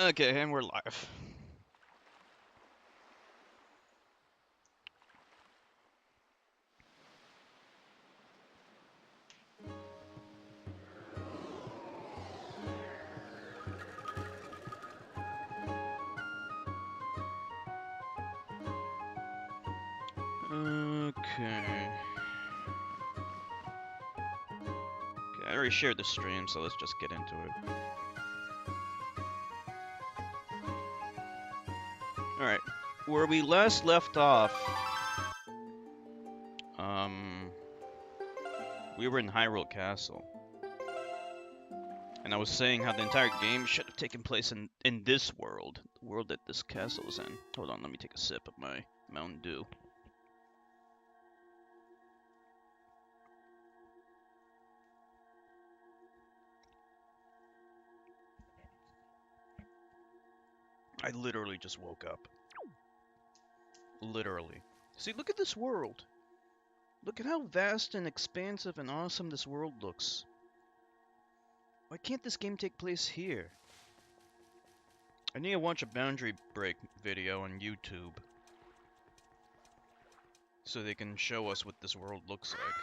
Okay, and we're live. Okay. I already shared the stream, so let's just get into it. Alright. Where we last left off, we were in Hyrule Castle. And I was saying how the entire game should have taken place in this world. The world that this castle is in. Hold on, let me take a sip of my Mountain Dew. I literally just woke up. Literally. See, look at this world. Look at how vast and expansive and awesome this world looks. Why can't this game take place here? I need to watch a boundary break video on YouTube so they can show us what this world looks like.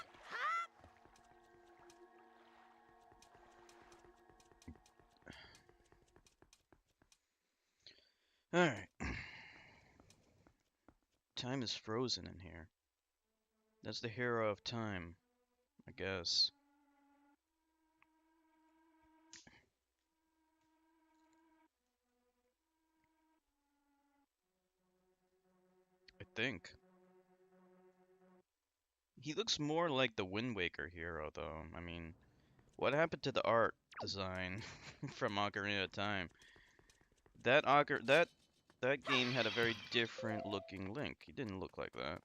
Alright. Time is frozen in here. That's the hero of time, I guess. I think. He looks more like the Wind Waker hero, though. I mean, what happened to the art design from Ocarina of Time? That game had a very different looking Link. He didn't look like that.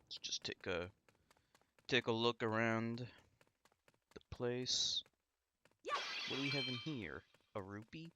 Let's just take a look around the place. What do we have in here? A rupee?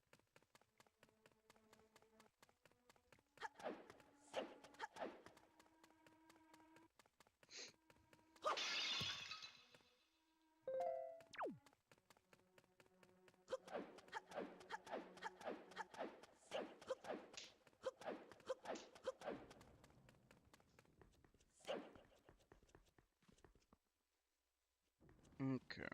Okay.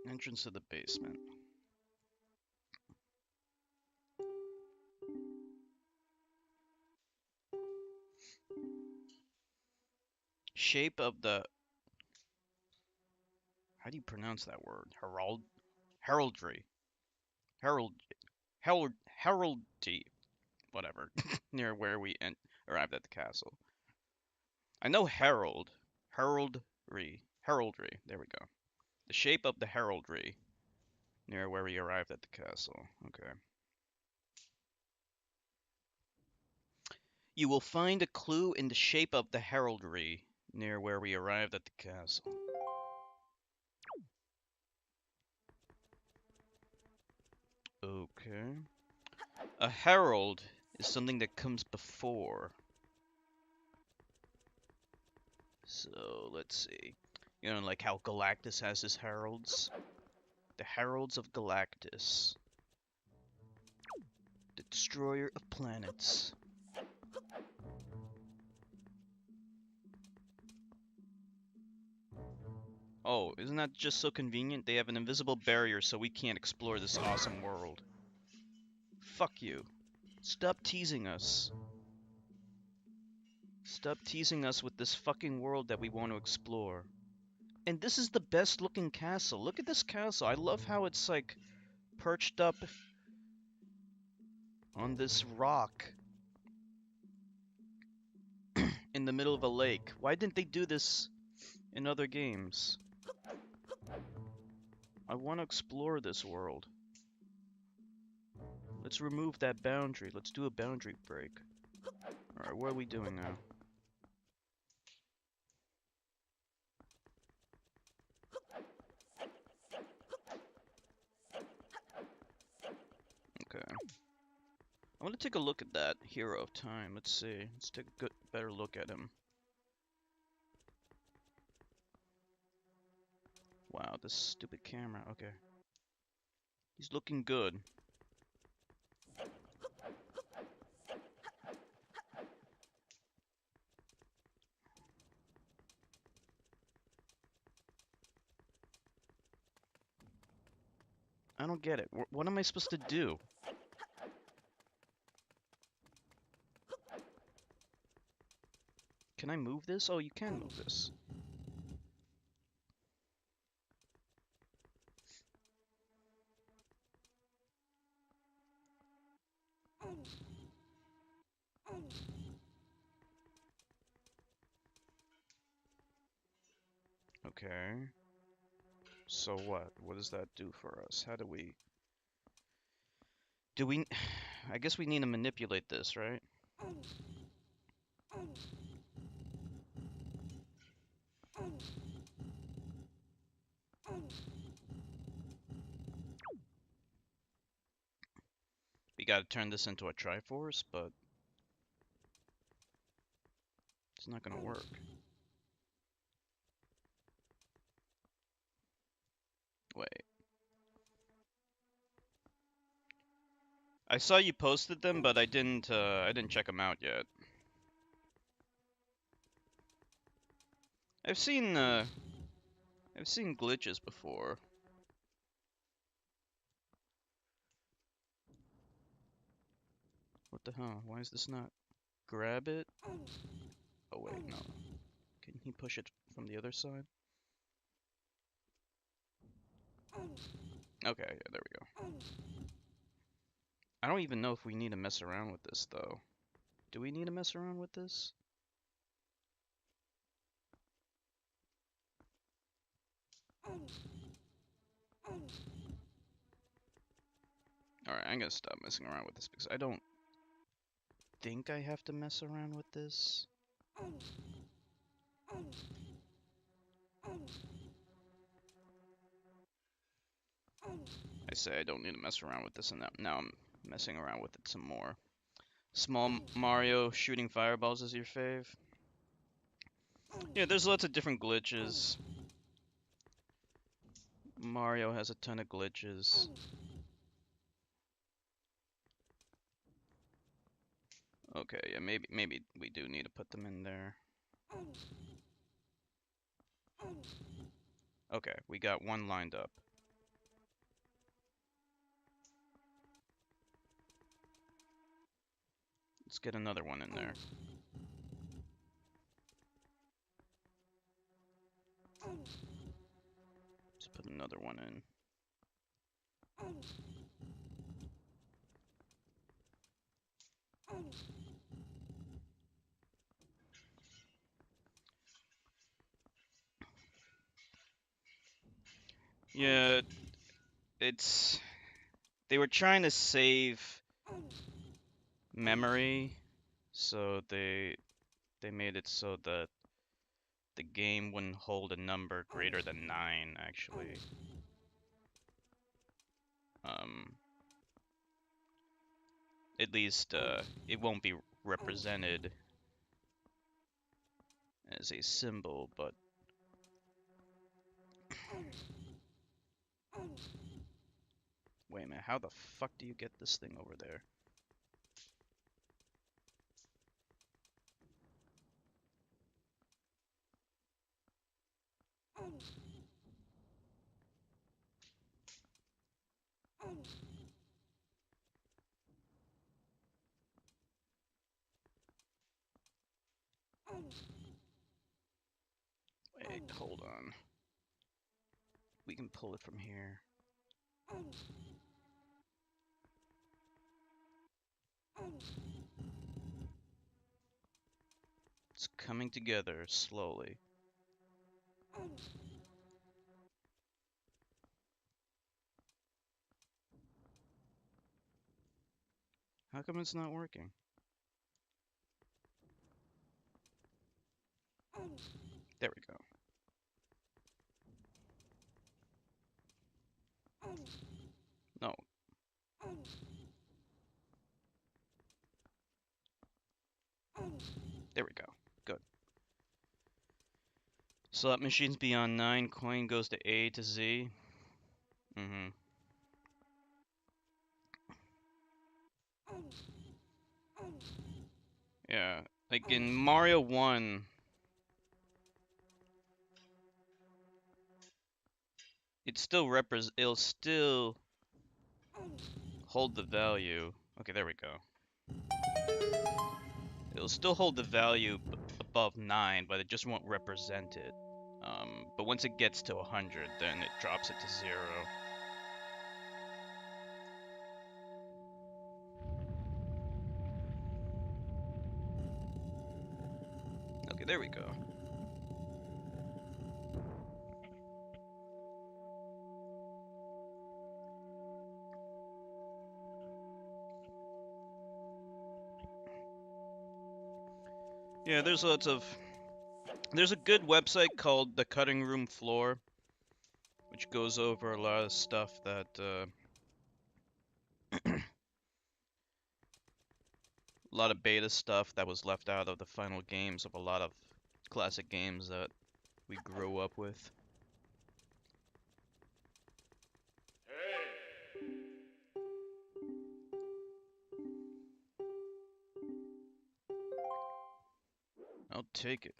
Entrance to the basement. Shape of the... How do you pronounce that word? Heraldry. Heraldry. Whatever. Near where we arrived at the castle. I know herald. Heraldry. There we go. The shape of the heraldry. Near where we arrived at the castle. Okay. You will find a clue in the shape of the heraldry near where we arrived at the castle. Okay. A herald is something that comes before. So, let's see. You know, like how Galactus has his heralds? The Heralds of Galactus. The Destroyer of Planets. Oh, isn't that just so convenient? They have an invisible barrier so we can't explore this awesome world. Fuck you. Stop teasing us. Stop teasing us with this fucking world that we want to explore. And this is the best looking castle. Look at this castle. I love how it's like perched up on this rock in the middle of a lake. Why didn't they do this in other games? I want to explore this world. Let's remove that boundary. Let's do a boundary break. Alright, what are we doing now? I want to take a look at that hero of time. Let's see. Let's take a better look at him. Wow, this stupid camera. Okay. He's looking good. I don't get it. What am I supposed to do? Can I move this? Oh, you can move this. Okay. So what? What does that do for us? How do we... Do we... I guess we need to manipulate this, right? We gotta turn this into a Triforce, but... It's not gonna work. Wait. I saw you posted them, but I didn't check them out yet. I've seen glitches before. What the hell? Why is this not... Grab it? Oh wait, no. Can he push it from the other side? Okay, yeah, there we go. I don't even know if we need to mess around with this, though. Do we need to mess around with this? Alright, I'm gonna stop messing around with this because I don't think I have to mess around with this. I say I don't need to mess around with this, and now I'm messing around with it some more. Small Mario shooting fireballs is your fave? Yeah, there's lots of different glitches. Mario has a ton of glitches. Okay, yeah, maybe we do need to put them in there. Okay, we got one lined up. Let's get another one in there. Let's put another one in. Yeah, it's... They were trying to save memory, so they made it so that the game wouldn't hold a number greater than 9, actually. At least, it won't be represented as a symbol, but... Wait a minute, how the fuck do you get this thing over there? Wait, hold on. We can pull it from here. It's coming together slowly. How come it's not working? There we go. No. Slot machines beyond 9, coin goes to A to Z. Mm-hmm. Yeah, like in Mario 1, it'll still hold the value. Okay, there we go. It'll still hold the value above 9, but it just won't represent it. But once it gets to 100, then it drops it to 0. Okay, there we go. Yeah, there's a good website called The Cutting Room Floor, which goes over a lot of stuff that, a lot of beta stuff that was left out of the final games of a lot of classic games that we grew up with. I'll take it.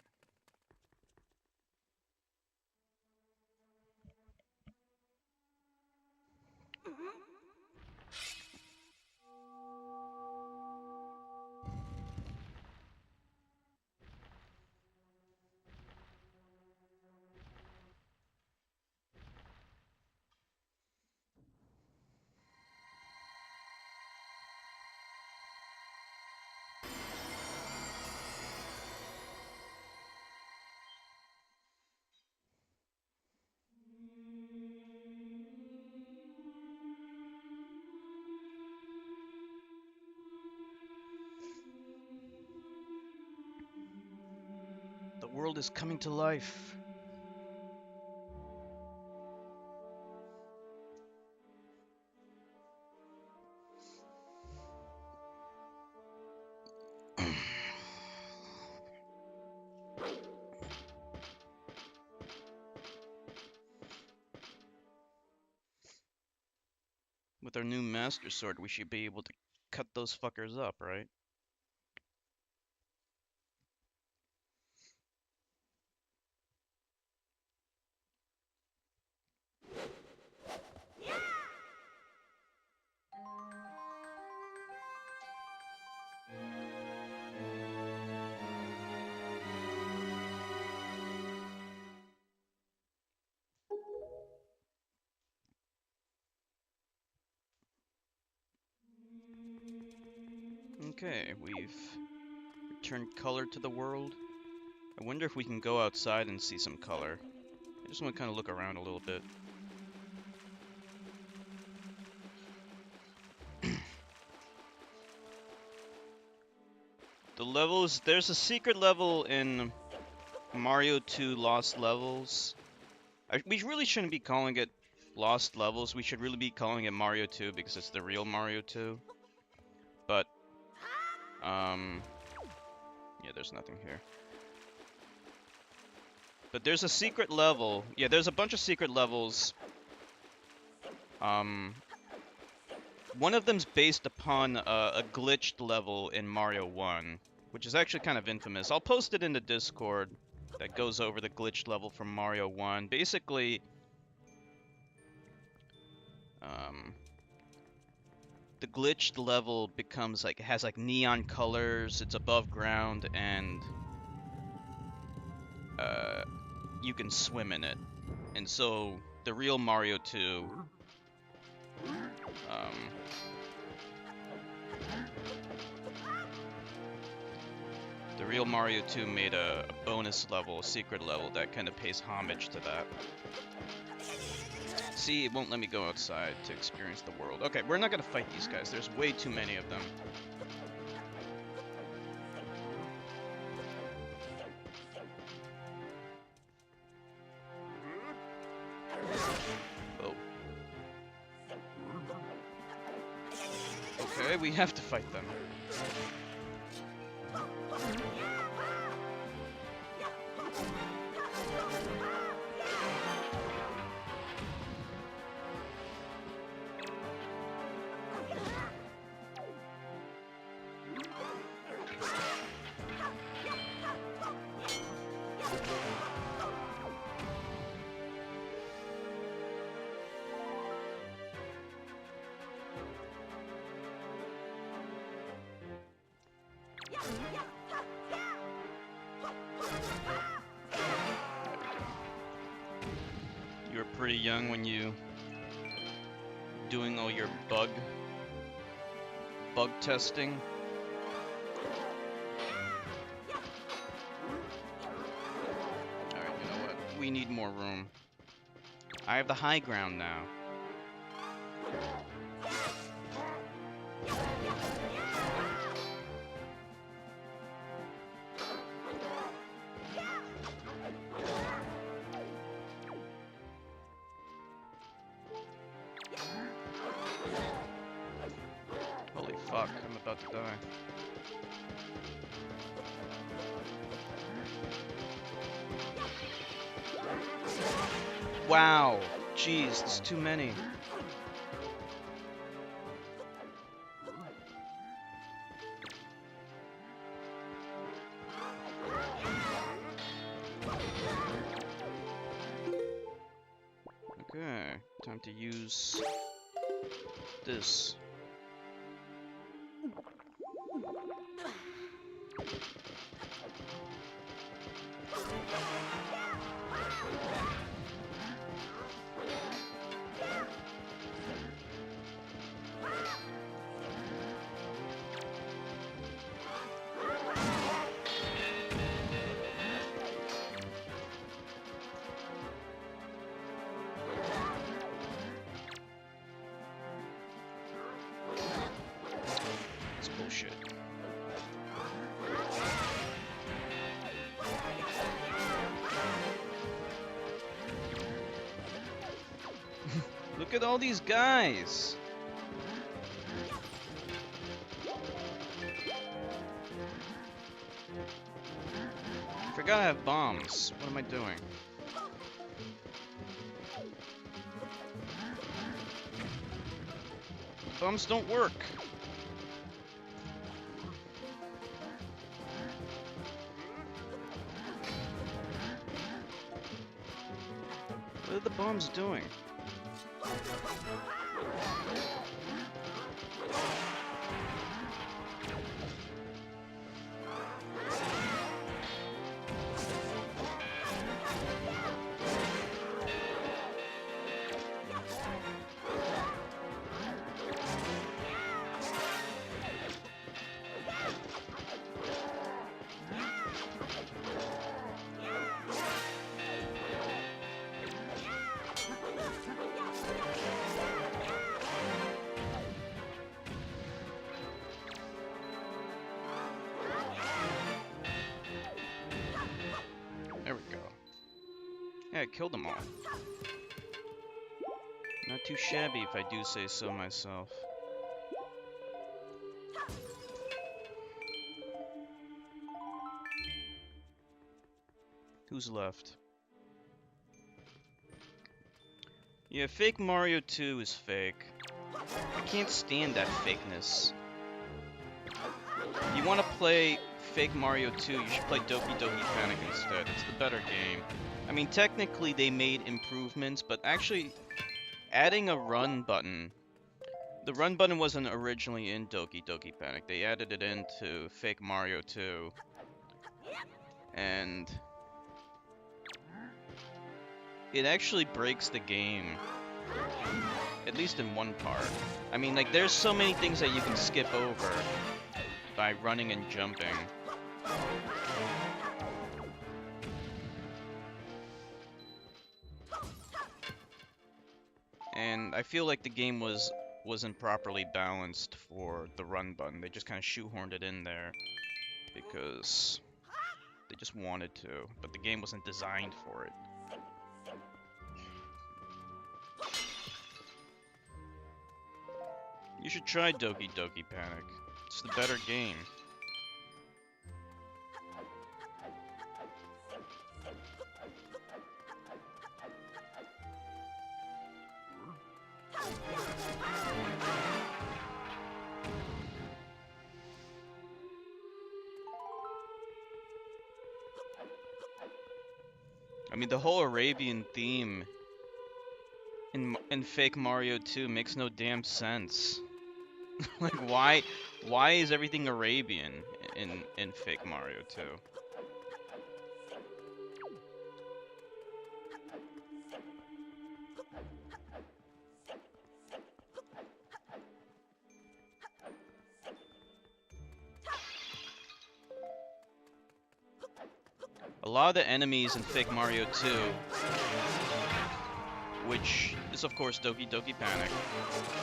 The world is coming to life. With our new Master Sword, we should be able to cut those fuckers up, right? Okay, we've returned color to the world. I wonder if we can go outside and see some color. I just want to kind of look around a little bit. The levels, there's a secret level in Mario 2 Lost Levels. We really shouldn't be calling it Lost Levels. We should really be calling it Mario 2 because it's the real Mario 2. But, yeah, there's nothing here. But there's a secret level. Yeah, there's a bunch of secret levels. One of them's based upon a glitched level in Mario 1, which is actually kind of infamous. I'll post it in the Discord that goes over the glitched level from Mario 1. Basically, the glitched level becomes like, it has like neon colors, it's above ground, and you can swim in it. And so the real Mario 2 the real Mario 2 made a bonus level, a secret level that kind of pays homage to that. See, it won't let me go outside to experience the world. Okay, we're not gonna fight these guys. There's way too many of them. Oh. Okay, we have to fight them. pretty young when you doing all your bug testing. Alright, you know what? We need more room. I have the high ground now. Holy fuck, I'm about to die. Wow, jeez, there's too many. Okay, time to use this. That's bullshit. Look at all these guys! I forgot I have bombs. What am I doing? Bombs don't work! What are the bombs doing? There we go. Yeah, I killed them all. Not too shabby if I do say so myself. Who's left? Yeah, fake Mario 2 is fake. I can't stand that fakeness. If you want to play fake Mario 2, you should play Doki Doki Panic instead. It's the better game. I mean, technically they made improvements, but actually adding a run button. The run button wasn't originally in Doki Doki Panic. They added it into fake Mario 2. And it actually breaks the game. At least in one part. I mean, like, there's so many things that you can skip over by running and jumping. And I feel like the game wasn't properly balanced for the run button. They just kind of shoehorned it in there because they just wanted to, but the game wasn't designed for it. You should try Doki Doki Panic. It's the better game. I mean, the whole Arabian theme in fake Mario 2 makes no damn sense. Like, why is everything Arabian in fake Mario 2? lot of the enemies in Fake Mario 2, which is of course Doki Doki Panic,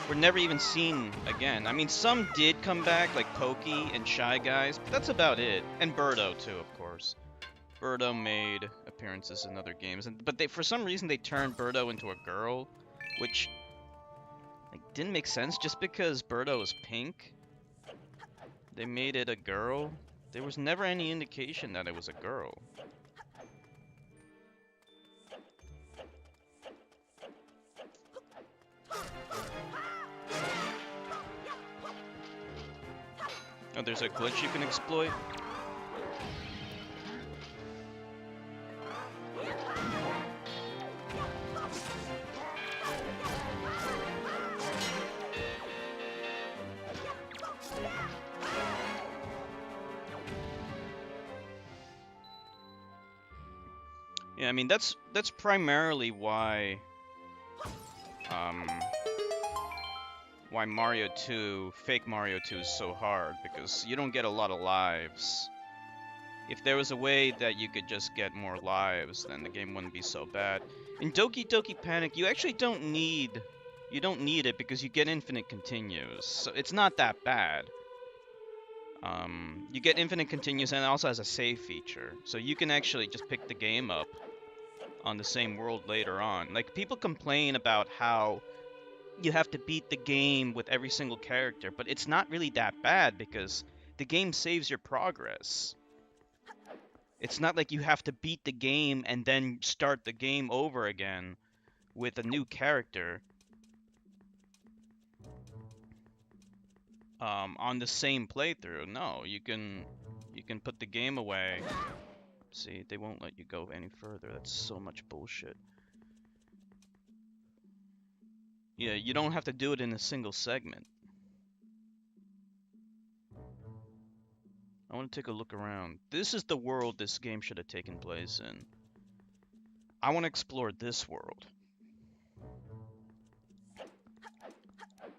were never even seen again. I mean, some did come back, like Pokey and Shy Guys, but that's about it. And Birdo too, of course. Birdo made appearances in other games, but for some reason they turned Birdo into a girl, which like didn't make sense. Just because Birdo is pink, they made it a girl. There was never any indication that it was a girl. Oh, there's a glitch you can exploit? Yeah, I mean, that's primarily why Mario 2, Fake Mario 2 is so hard, because you don't get a lot of lives. If there was a way that you could just get more lives, then the game wouldn't be so bad. In Doki Doki Panic, you actually don't need it because you get infinite continues, so it's not that bad. You get infinite continues, and it also has a save feature, so you can actually just pick the game up on the same world later on. Like, people complain about how you have to beat the game with every single character, but it's not really that bad because the game saves your progress. It's not like you have to beat the game and then start the game over again with a new character on the same playthrough. No, you can put the game away. See, they won't let you go any further. That's so much bullshit. Yeah, you don't have to do it in a single segment. I want to take a look around. This is the world this game should have taken place in. I want to explore this world.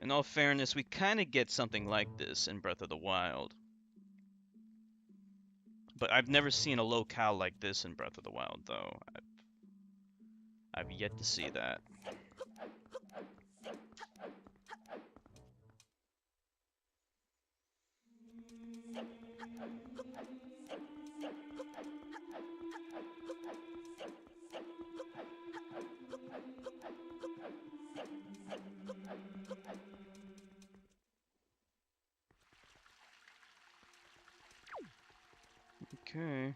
In all fairness, we kind of get something like this in Breath of the Wild. But I've never seen a locale like this in Breath of the Wild, though. I've yet to see that. Okay.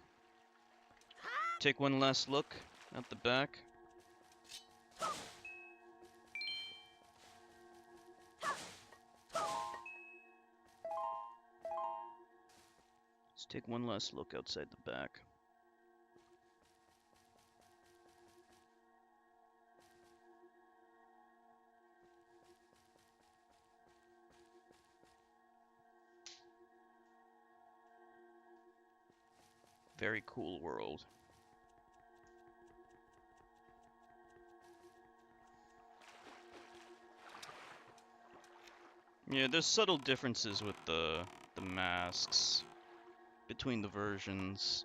Take one last look at the back. Let's take one last look outside the back. Very cool world. Yeah, there's subtle differences with the masks between the versions.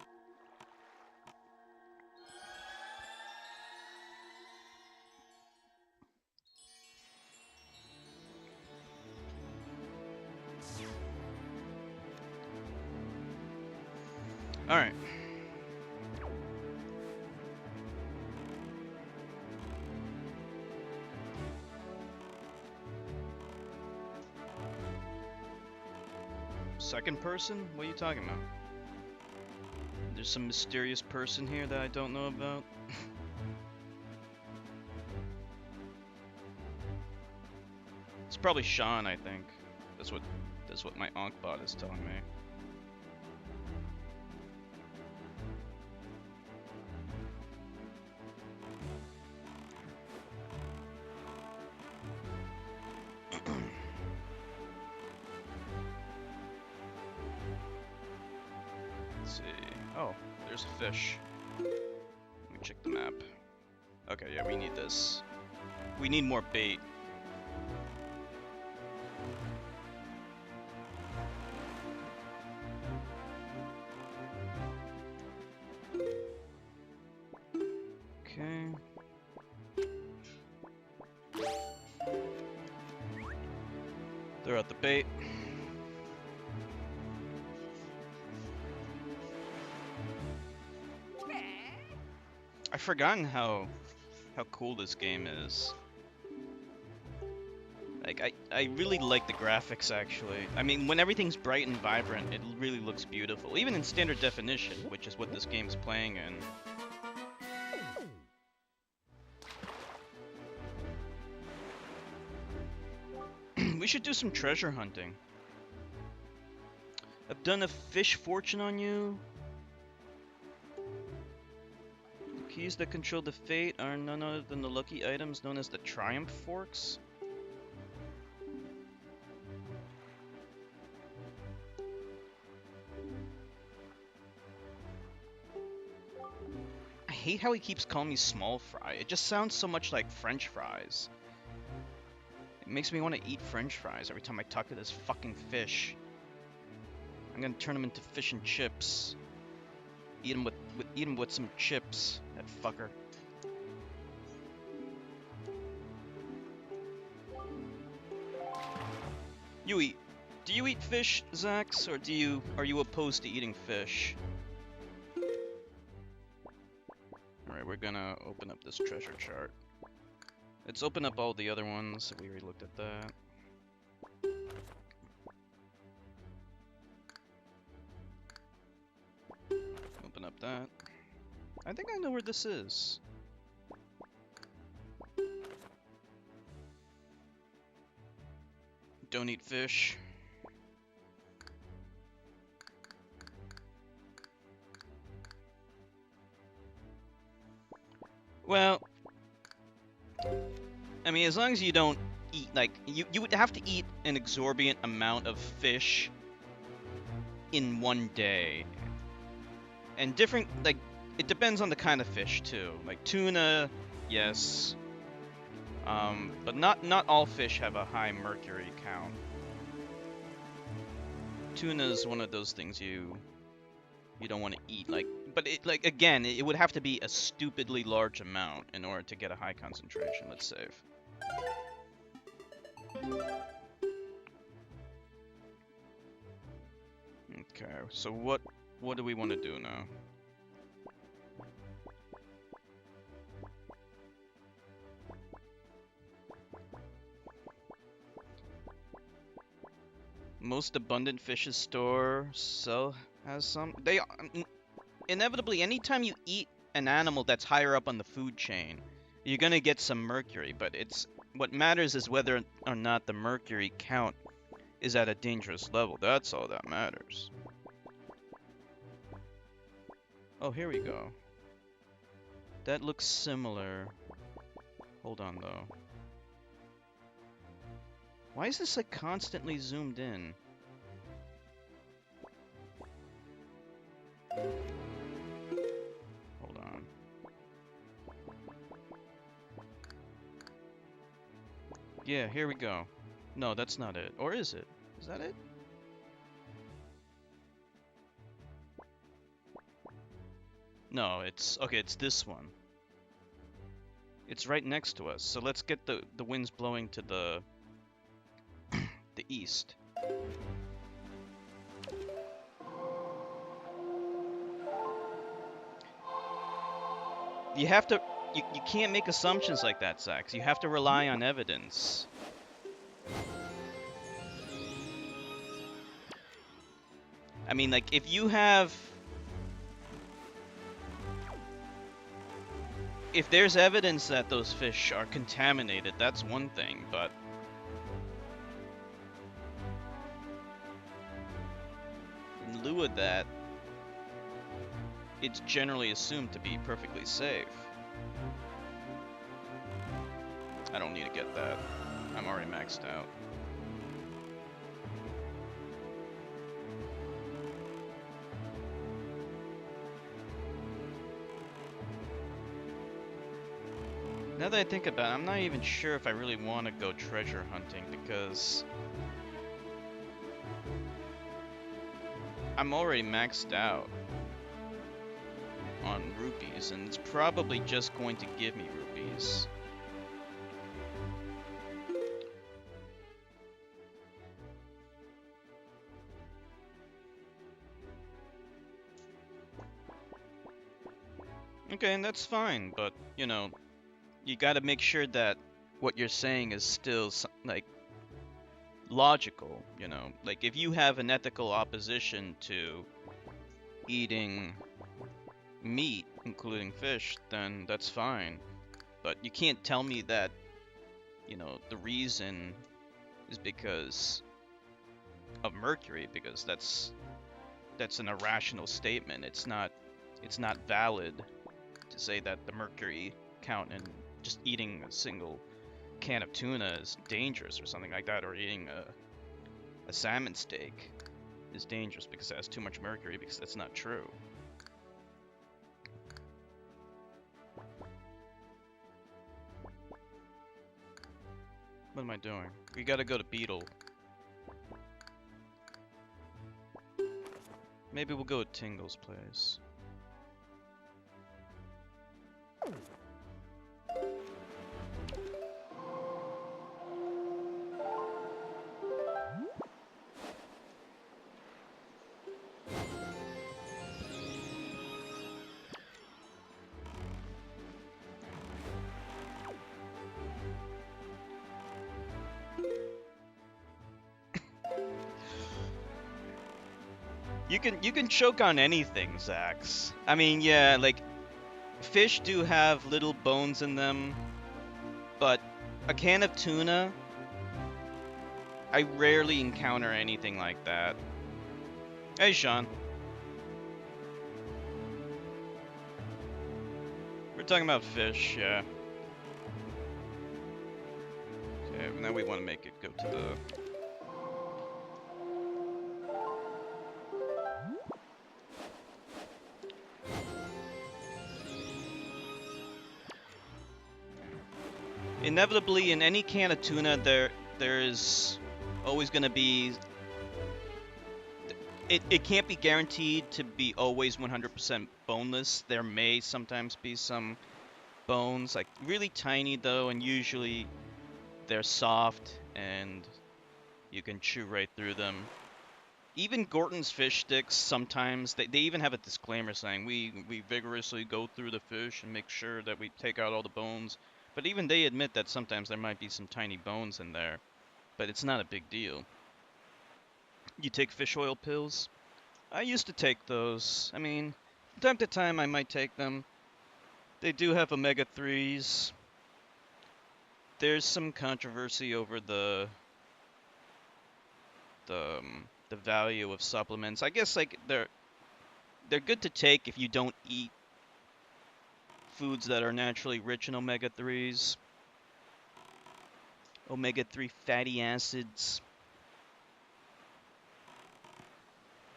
All right. Second person? What are you talking about? There's some mysterious person here that I don't know about. It's probably Sean, I think. That's what my Ankh-bot is telling me. Let's see. Oh, there's a fish. Let me check the map. Okay, yeah, we need this. We need more bait. Okay. Throw out the bait. I've forgotten how cool this game is. Like, I really like the graphics, actually. I mean, when everything's bright and vibrant, it really looks beautiful. Even in standard definition, which is what this game's playing in. We should do some treasure hunting. I've done a fish fortune on you. The keys that control the fate are none other than the lucky items known as the Triumph Forks. I hate how he keeps calling me small fry. It just sounds so much like French fries. It makes me want to eat French fries every time I talk to this fucking fish. I'm gonna turn him into fish and chips. Eat him with some chips. That fucker. Do you eat fish, Zax, or are you opposed to eating fish? Alright, we're gonna open up this treasure chart. Let's open up all the other ones. We already looked at that. Open up that. I think I know where this is. Don't eat fish. Well, I mean, as long as you don't eat, like, you would have to eat an exorbitant amount of fish in one day. And different, like, it depends on the kind of fish, too. Like, tuna, yes. But not all fish have a high mercury count. Tuna is one of those things you don't want to eat, like, but again, it would have to be a stupidly large amount in order to get a high concentration. Let's save. Okay, so what do we want to do now? Most abundant fishes store has some. They inevitably, anytime you eat an animal that's higher up on the food chain, you're gonna get some mercury. But what matters is whether or not the mercury count is at a dangerous level. That's all that matters. Oh, here we go. That looks similar. Hold on, though. Why is this, like, constantly zoomed in? Hold on. Yeah, here we go. No, that's not it. Or is it? Is that it? No, it's this one. It's right next to us. So let's get the winds blowing to the east. You have to you can't make assumptions like that, Zax. You have to rely on evidence. I mean, like, if there's evidence that those fish are contaminated, that's one thing, but in lieu of that, it's generally assumed to be perfectly safe. I don't need to get that. I'm already maxed out. Now that I think about it, I'm not even sure if I really want to go treasure hunting, because I'm already maxed out. on rupees, and it's probably just going to give me rupees. Okay, and that's fine, but, you know, you gotta make sure that what you're saying is still, like, logical, you know? Like, if you have an ethical opposition to eating meat, including fish, then that's fine. But you can't tell me that, you know, the reason is because of mercury, because that's an irrational statement. It's not valid to say that the mercury count in just eating a single can of tuna is dangerous or something like that, or eating a salmon steak is dangerous because it has too much mercury, because that's not true. What am I doing? We gotta go to Beetle. Maybe we'll go to Tingle's place. You can choke on anything, Zax. I mean, yeah, like, fish do have little bones in them, but a can of tuna, I rarely encounter anything like that. Hey, Sean. We're talking about fish, yeah. Okay, now we want to make it go to the... Inevitably, in any can of tuna, there's always going to be... It can't be guaranteed to be always 100% boneless. There may sometimes be some bones, like really tiny though, and usually they're soft and you can chew right through them. Even Gorton's fish sticks, sometimes, they even have a disclaimer saying, we vigorously go through the fish and make sure that we take out all the bones. But even they admit that sometimes there might be some tiny bones in there. But it's not a big deal. You take fish oil pills? I used to take those. I mean, from time to time I might take them. They do have omega-3s. There's some controversy over the value of supplements. I guess, like, they're good to take if you don't eat foods that are naturally rich in omega-3s. Omega-3 fatty acids.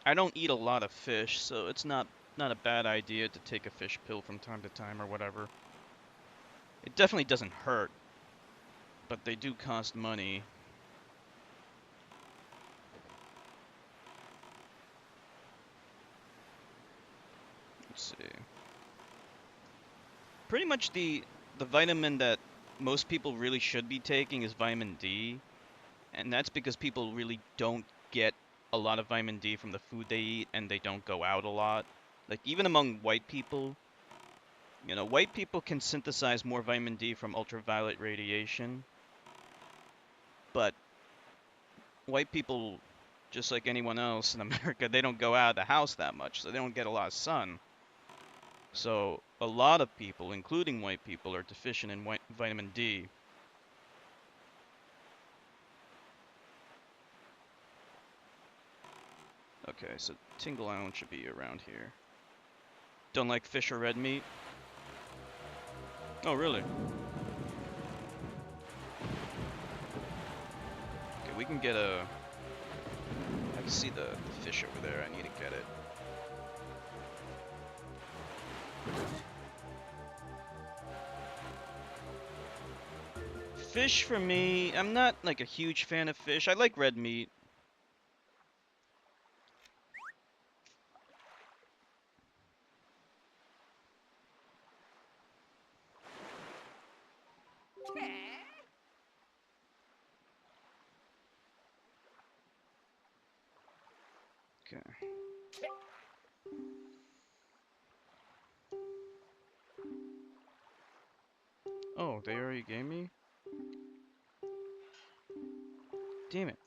I don't eat a lot of fish, so it's not a bad idea to take a fish pill from time to time or whatever. It definitely doesn't hurt, but they do cost money. Let's see. Pretty much the vitamin that most people really should be taking is vitamin D, and that's because people really don't get a lot of vitamin D from the food they eat, and they don't go out a lot. Like, even among white people, you know, white people can synthesize more vitamin D from ultraviolet radiation, but white people, just like anyone else in America, they don't go out of the house that much, so they don't get a lot of sun. So a lot of people, including white people, are deficient in vitamin D. Okay, so Tingle Island should be around here. Don't like fish or red meat? Oh, really? Okay, we can get a... I can see the fish over there. I need to get it. Fish for me, I'm not like a huge fan of fish. I like red meat. Okay. Oh, they already gave me? Damn it.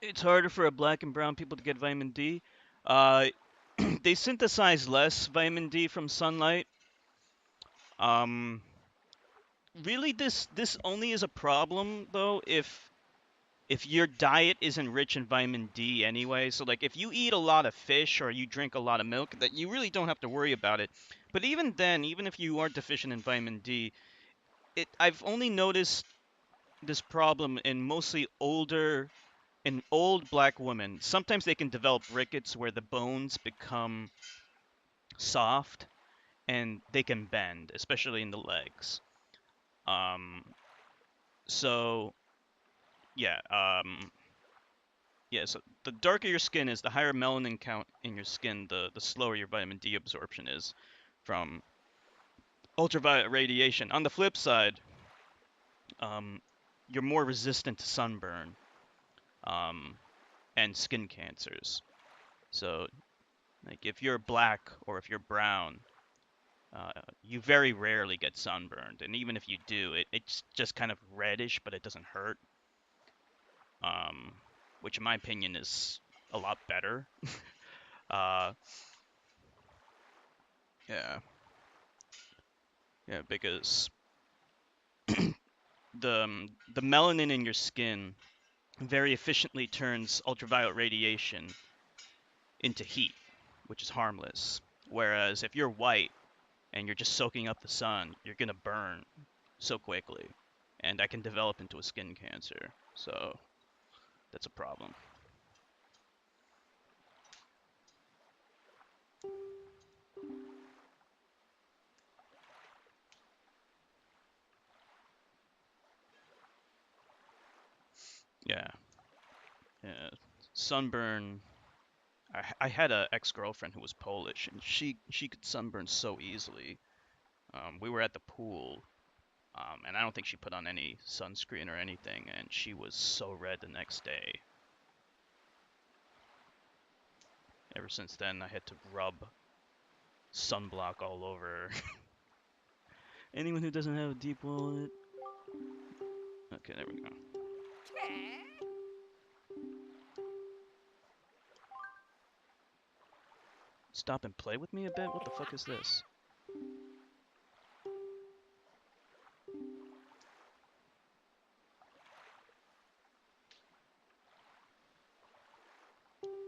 It's harder for a black and brown people to get vitamin D. Uh, they synthesize less vitamin D from sunlight. Um, really, this only is a problem though if your diet isn't rich in vitamin D anyway. So like if you eat a lot of fish or you drink a lot of milk, that you really don't have to worry about it. But even then, even if you are deficient in vitamin D, I've only noticed this problem in mostly in old black women. Sometimes they can develop rickets where the bones become soft and they can bend, especially in the legs. Um, so yeah, yeah. So the darker your skin is, the higher melanin count in your skin, the slower your vitamin D absorption is from ultraviolet radiation. On the flip side, um, you're more resistant to sunburn um, and skin cancers. So like if you're black or if you're brown, uh, you very rarely get sunburned, and even if you do, it's just kind of reddish, but it doesn't hurt. Um, which in my opinion is a lot better. uh, yeah, yeah, because the melanin in your skin very efficiently turns ultraviolet radiation into heat, which is harmless. Whereas if you're white and you're just soaking up the sun, you're gonna burn so quickly, and that can develop into a skin cancer. So that's a problem. Yeah, yeah. Sunburn. I had a ex-girlfriend who was Polish, and she could sunburn so easily. We were at the pool, and I don't think she put on any sunscreen or anything, and she was so red the next day. Ever since then, I had to rub sunblock all over. Anyone who doesn't have a deep wallet. Okay, there we go. Stop and play with me a bit? What the fuck is this?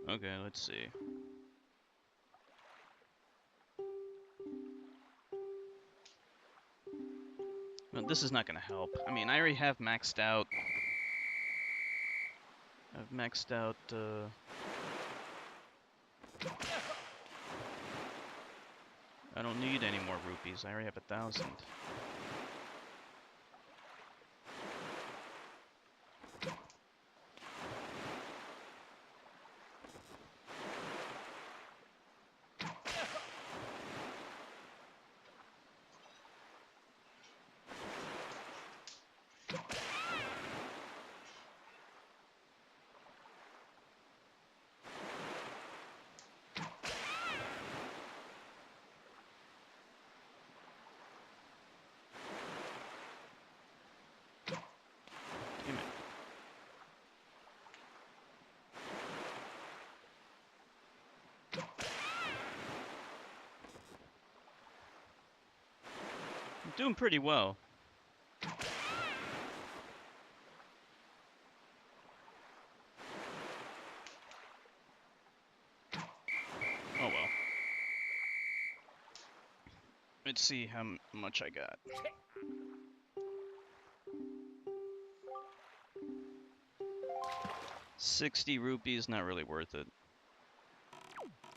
Okay, let's see. Well, this is not gonna help. I mean, I already have maxed out. I've maxed out, I don't need any more rupees. I already have 1,000. Damn it. I'm doing pretty well. Oh well. Let's see how much I got. 60 rupees, not really worth it.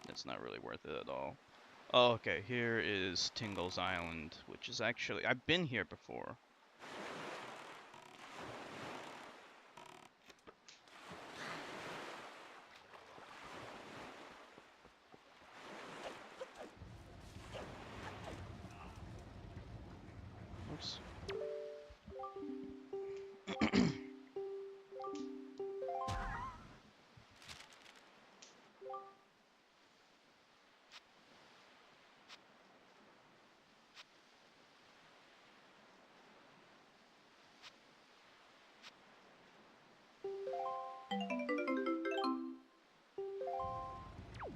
It's not really worth it at all. Oh, okay, here is Tingle's Island, which is actually... I've been here before.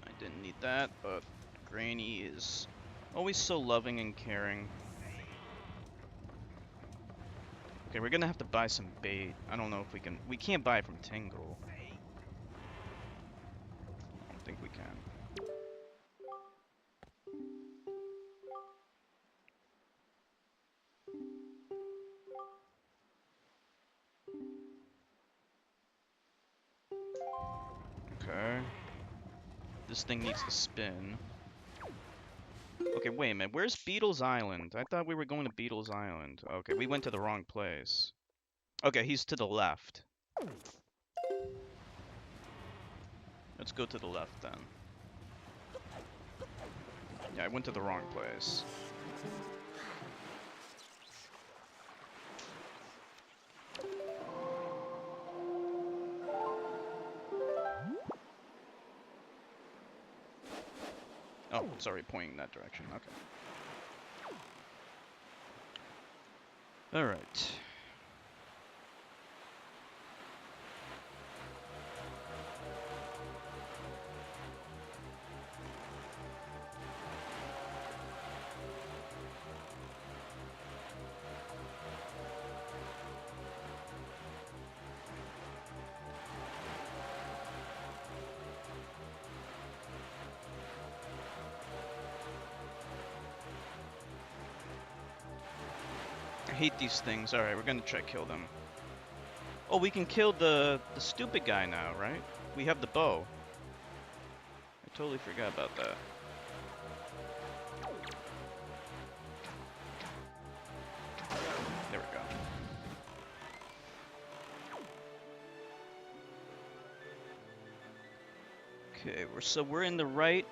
I didn't need that, but Granny is always so loving and caring. Okay, we're gonna have to buy some bait. I don't know if we can. We can't buy from Tingle. I don't think we can. Okay. This thing needs to spin. Okay, wait a minute. Where's Beetle's Island? I thought we were going to Beetle's Island. Okay, we went to the wrong place. Okay, he's to the left. Let's go to the left then. Yeah, I went to the wrong place. Oh, sorry, pointing that direction. Okay. Alright. I hate these things. Alright, we're gonna try to kill them. Oh, we can kill the stupid guy now, right? We have the bow. I totally forgot about that. There we go. Okay, we're in the right.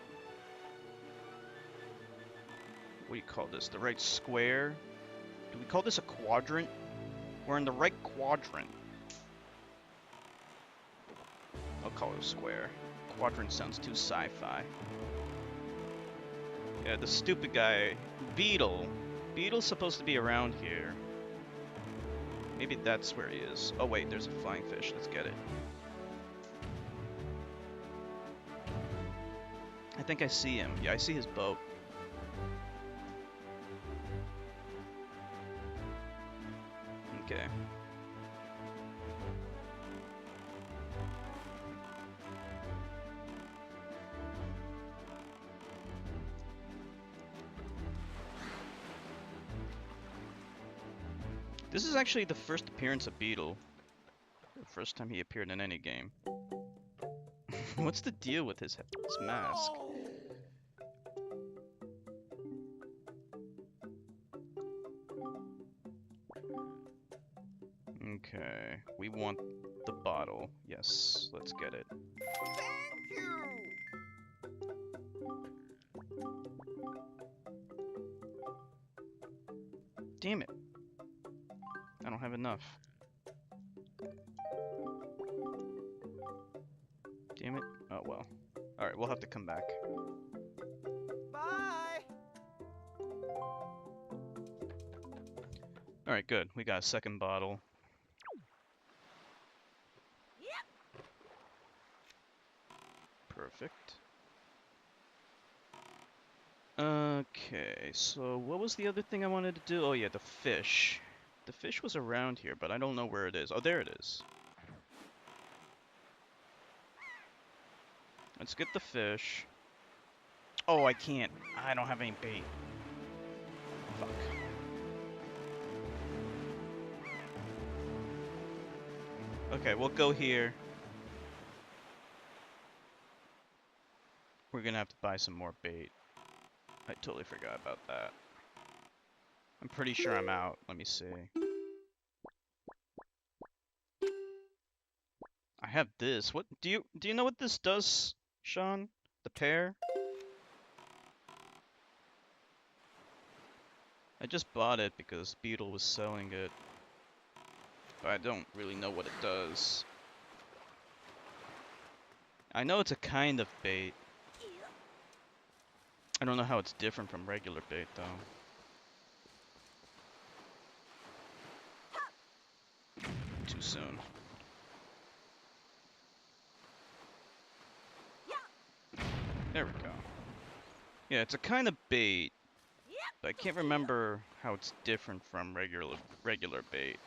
What do you call this? The right square? Do we call this a quadrant? We're in the right quadrant. I'll call it a square. Quadrant sounds too sci-fi. Yeah, the stupid guy, Beetle. Beetle's supposed to be around here. Maybe that's where he is. Oh wait, there's a flying fish. Let's get it. I think I see him. Yeah, I see his boat. Okay. This is actually the first appearance of Beetle. The first time he appeared in any game. What's the deal with his mask? Okay, we want the bottle. Yes, let's get it. Thank you. Damn it. I don't have enough. Damn it. Oh well. Alright, we'll have to come back. Bye. Alright, good. We got a second bottle. Yep. Perfect. Okay, so what was the other thing I wanted to do? Oh yeah, the fish. The fish was around here, but I don't know where it is. Oh, there it is. Let's get the fish. Oh, I can't. I don't have any bait. Fuck. Okay, we'll go here. We're gonna have to buy some more bait. I totally forgot about that. I'm pretty sure I'm out. Let me see. I have this. What do you know what this does, Sean? The pear? I just bought it because Beetle was selling it. But I don't really know what it does. I know it's a kind of bait. I don't know how it's different from regular bait though. Too soon. Yeah, it's a kind of bait, Yep. but I can't remember how it's different from regular bait.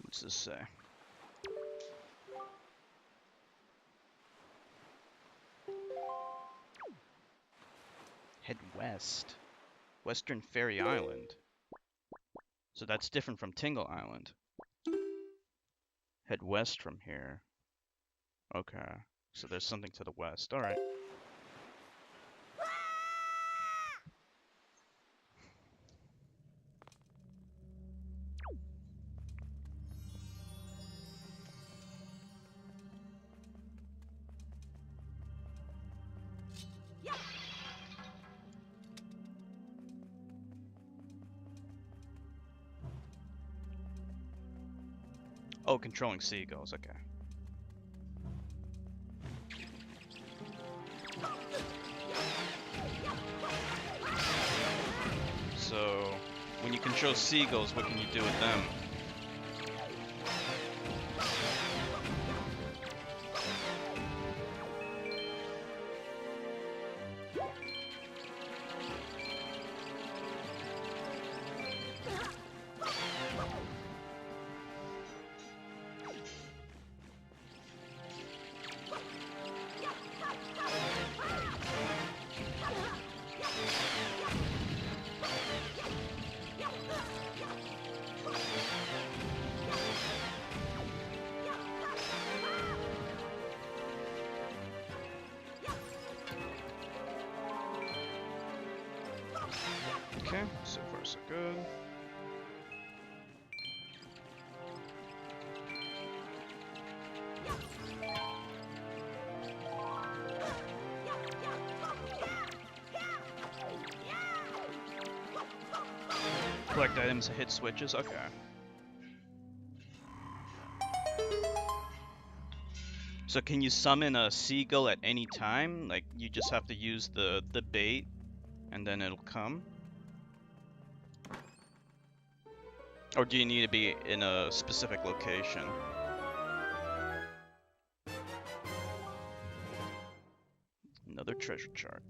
What's this say? Head west. Western Fairy Island. So that's different from Tingle Island. Head west from here. Okay. So there's something to the west. Alright. Oh, controlling seagulls. Okay. So, when you control seagulls, what can you do with them? Okay, so far so good. Collect items to hit switches. Okay. So can you summon a seagull at any time? Like you just have to use the bait and then it'll come? Or do you need to be in a specific location? Another treasure chart.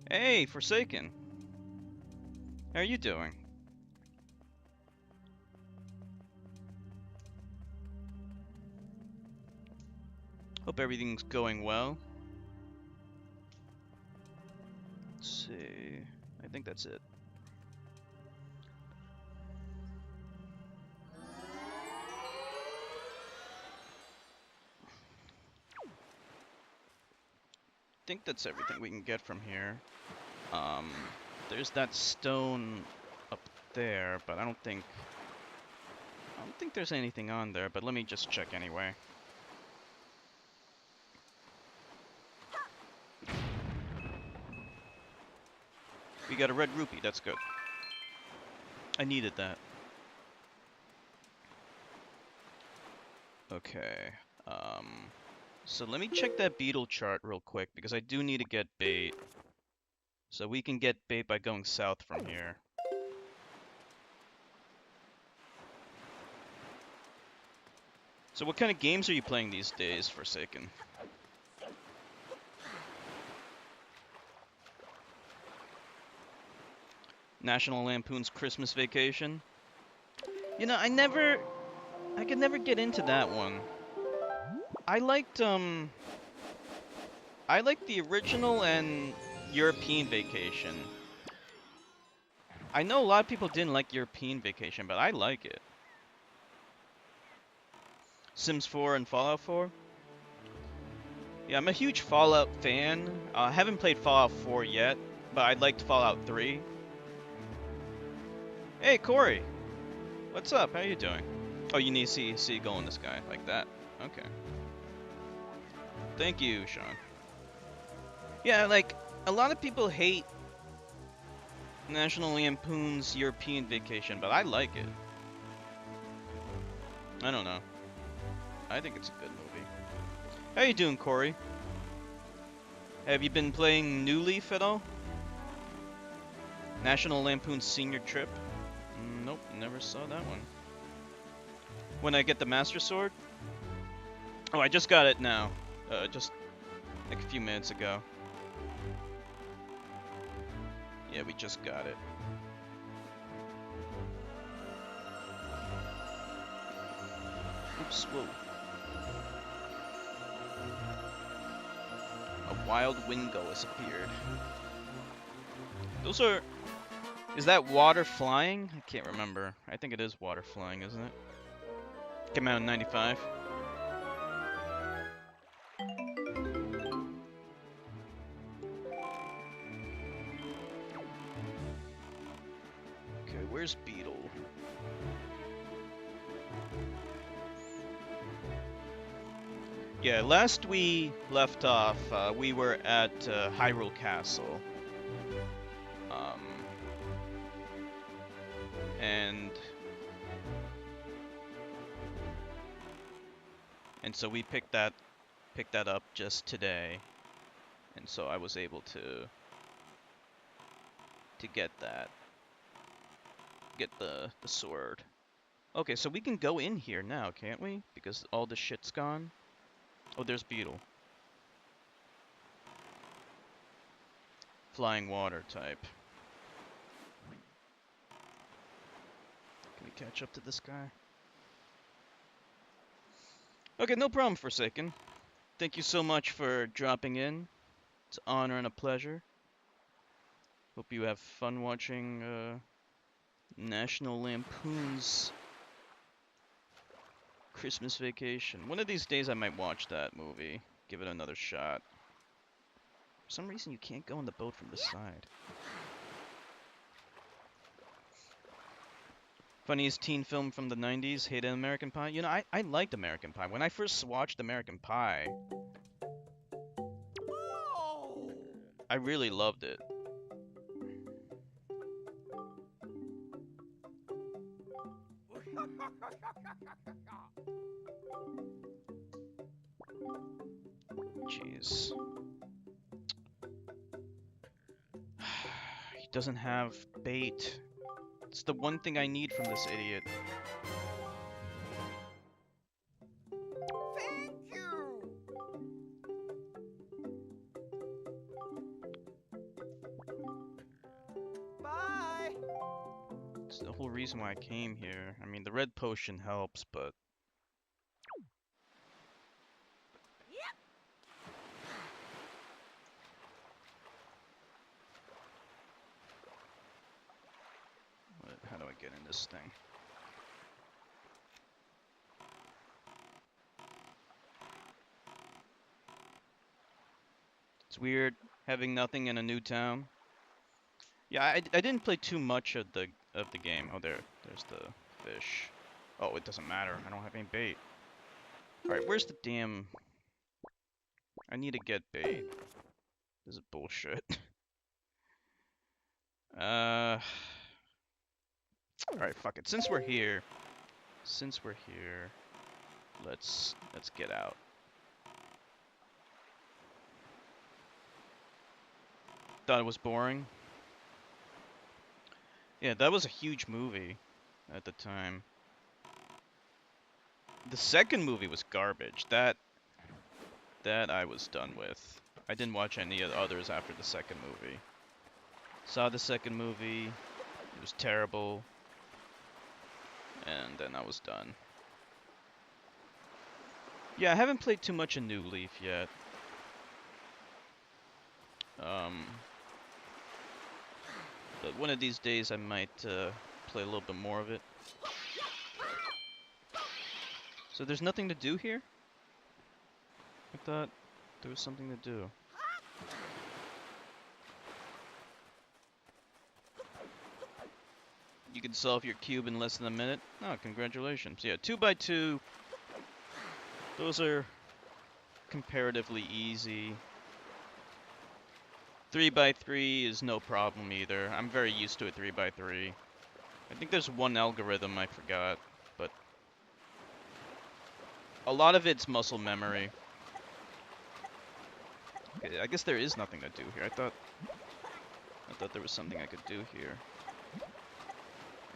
Hey, Forsaken. How are you doing? Hope everything's going well. Let's see. I think that's it. I think that's everything we can get from here. There's that stone up there, but I don't think there's anything on there, but let me just check anyway. We got a red rupee, that's good. I needed that. Okay. So let me check that beetle chart real quick because I do need to get bait. So we can get bait by going south from here. So what kind of games are you playing these days, Forsaken? National Lampoon's Christmas Vacation? You know, I could never get into that one. I liked the original and European Vacation. I know a lot of people didn't like European Vacation, but I like it. Sims 4 and Fallout 4? Yeah, I'm a huge Fallout fan. I haven't played Fallout 4 yet, but I liked Fallout 3. Hey, Corey! What's up? How you doing? Oh, you need to see a seagull in the sky, like that. Okay. Thank you, Sean. Yeah, like, a lot of people hate National Lampoon's European Vacation, but I like it. I don't know. I think it's a good movie. How you doing, Corey? Have you been playing New Leaf at all? National Lampoon's Senior Trip? Nope, never saw that one. When I get the Master Sword? Oh, I just got it now. Just like a few minutes ago. Yeah, we just got it. Oops, whoa. A wild Wingo has appeared. Those are... Is that water flying? I can't remember. I think it is water flying, isn't it? Came out in 95. Okay, where's Beetle? Yeah, last we left off, we were at Hyrule Castle. And so we picked that up just today, and so I was able to get the sword. Okay, so we can go in here now, can't we? Because all the shit's gone. Oh, there's Beetle. Flying water type. Can we catch up to this guy? Okay, no problem, Forsaken. Thank you so much for dropping in. It's an honor and a pleasure. Hope you have fun watching National Lampoon's Christmas Vacation. One of these days I might watch that movie. Give it another shot. For some reason you can't go on the boat from the side. Funniest teen film from the 90s, hated American Pie. You know, I liked American Pie. When I first watched American Pie, I really loved it. Jeez. He doesn't have bait. It's the one thing I need from this idiot. Thank you. Bye. It's the whole reason why I came here. I mean, the red potion helps, but... Yep. How do I get in this thing? It's weird having nothing in a new town. Yeah, I didn't play too much of the game. Oh, there's the fish. Oh, it doesn't matter. I don't have any bait. All right, where's the damn? I need to get bait. This is bullshit. All right, fuck it. Since we're here, let's get out. Thought it was boring. Yeah, that was a huge movie at the time. The second movie was garbage. That I was done with. I didn't watch any of the others after the second movie. Saw the second movie. It was terrible. And then I was done. Yeah, I haven't played too much of New Leaf yet. But one of these days I might play a little bit more of it. So there's nothing to do here? I thought there was something to do. You can solve your cube in less than a minute. Oh, congratulations. Yeah, 2x2. Those are comparatively easy. 3x3 is no problem either. I'm very used to a 3x3. I think there's one algorithm I forgot, but a lot of it's muscle memory. Okay, I guess there is nothing to do here. I thought there was something I could do here.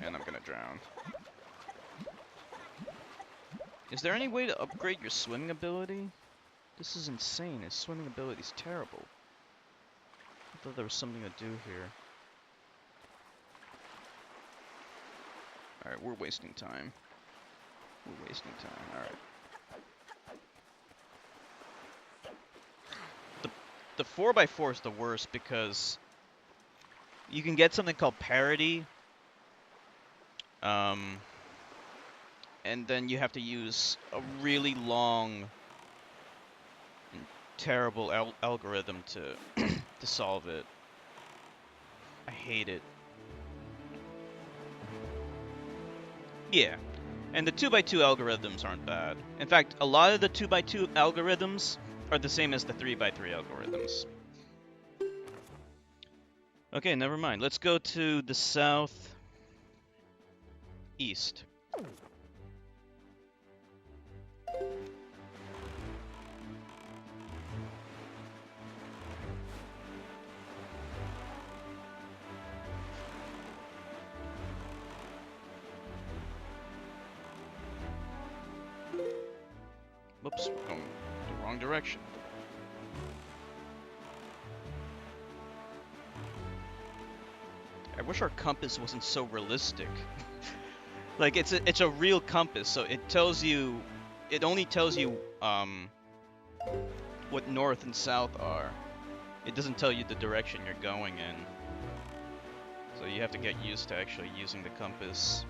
And I'm gonna drown. Is there any way to upgrade your swimming ability? This is insane. His swimming ability is terrible. I thought there was something to do here. Alright, we're wasting time. We're wasting time. Alright. The 4x4 is the worst because you can get something called parity. And then you have to use a really long and terrible algorithm to to solve it. I hate it. Yeah, and the 2x2 algorithms aren't bad. In fact, a lot of the 2x2 algorithms are the same as the 3x3 algorithms. Okay, never mind. Let's go to the south east. Whoops, we're going the wrong direction. I wish our compass wasn't so realistic. Like it's a real compass, so it tells you, it only tells you what north and south are. It doesn't tell you the direction you're going in. So you have to get used to actually using the compass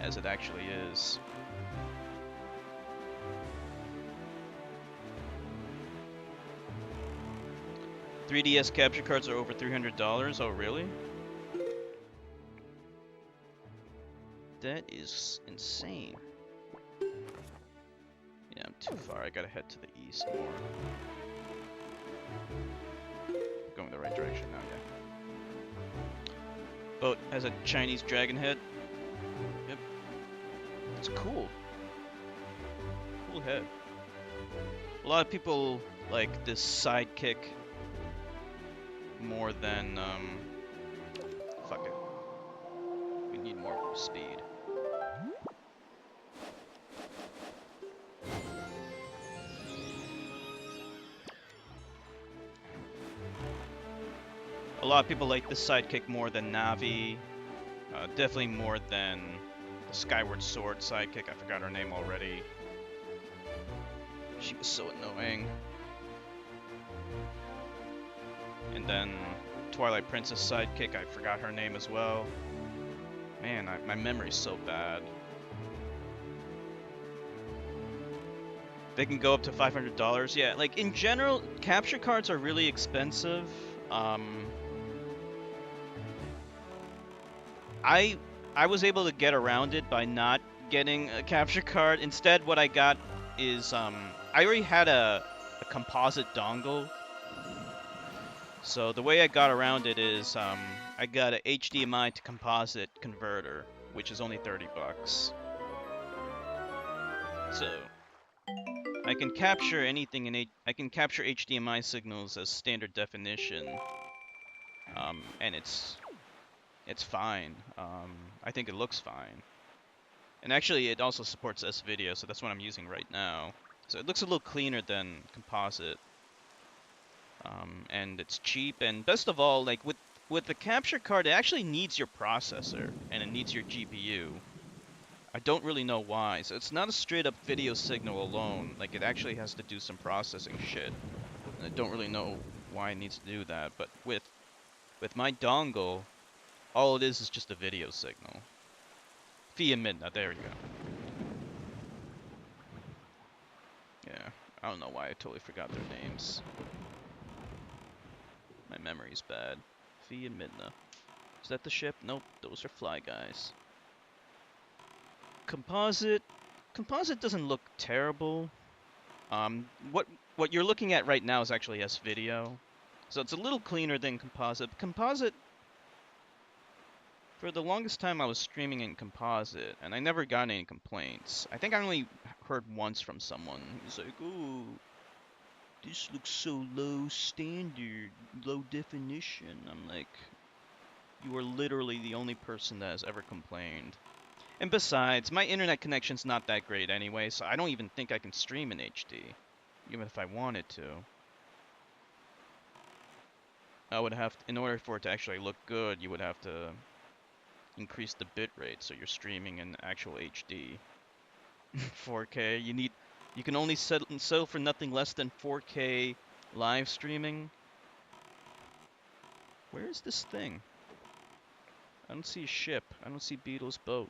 as it actually is. $3DS capture cards are over $300. Oh, really? That is insane. Yeah, I'm too far. I gotta head to the east more. Going the right direction now, yeah. Boat has a Chinese dragon head. Yep. It's cool. Cool head. A lot of people like this sidekick more than, fuck it. We need more speed. A lot of people like this sidekick more than Navi. Definitely more than the Skyward Sword sidekick. I forgot her name already. She was so annoying. And then Twilight Princess sidekick, I forgot her name as well. Man, my memory's so bad. They can go up to $500. Yeah, like in general, capture cards are really expensive. I was able to get around it by not getting a capture card. Instead, what I got is I already had a composite dongle. So the way I got around it is I got a HDMI to composite converter, which is only $30. So I can capture anything in I can capture HDMI signals as standard definition, and it's fine. I think it looks fine. And actually, it also supports S-Video, so that's what I'm using right now. So it looks a little cleaner than composite. And it's cheap, and best of all, like with the capture card, it actually needs your processor, and it needs your GPU. I don't really know why. So it's not a straight up video signal alone. Like it actually has to do some processing shit. And I don't really know why it needs to do that. But with my dongle, all it is just a video signal. Via Midna, there you go. Yeah, I don't know why I totally forgot their names. My memory's bad. Via Midna. Is that the ship? Nope, those are fly guys. Composite doesn't look terrible. What you're looking at right now is actually S-Video. So it's a little cleaner than composite. Composite, for the longest time I was streaming in composite, and I never got any complaints. I think I only heard once from someone who's like, "Oh, this looks so low standard, low definition." I'm like, you are literally the only person that has ever complained. And besides, my internet connection's not that great anyway, so I don't even think I can stream in HD, even if I wanted to. I would have, in order for it to actually look good, you would have to increase the bit rate so you're streaming in actual HD. 4K, you can only settle for nothing less than 4K live streaming. Where is this thing? I don't see a ship. I don't see Beetle's boat.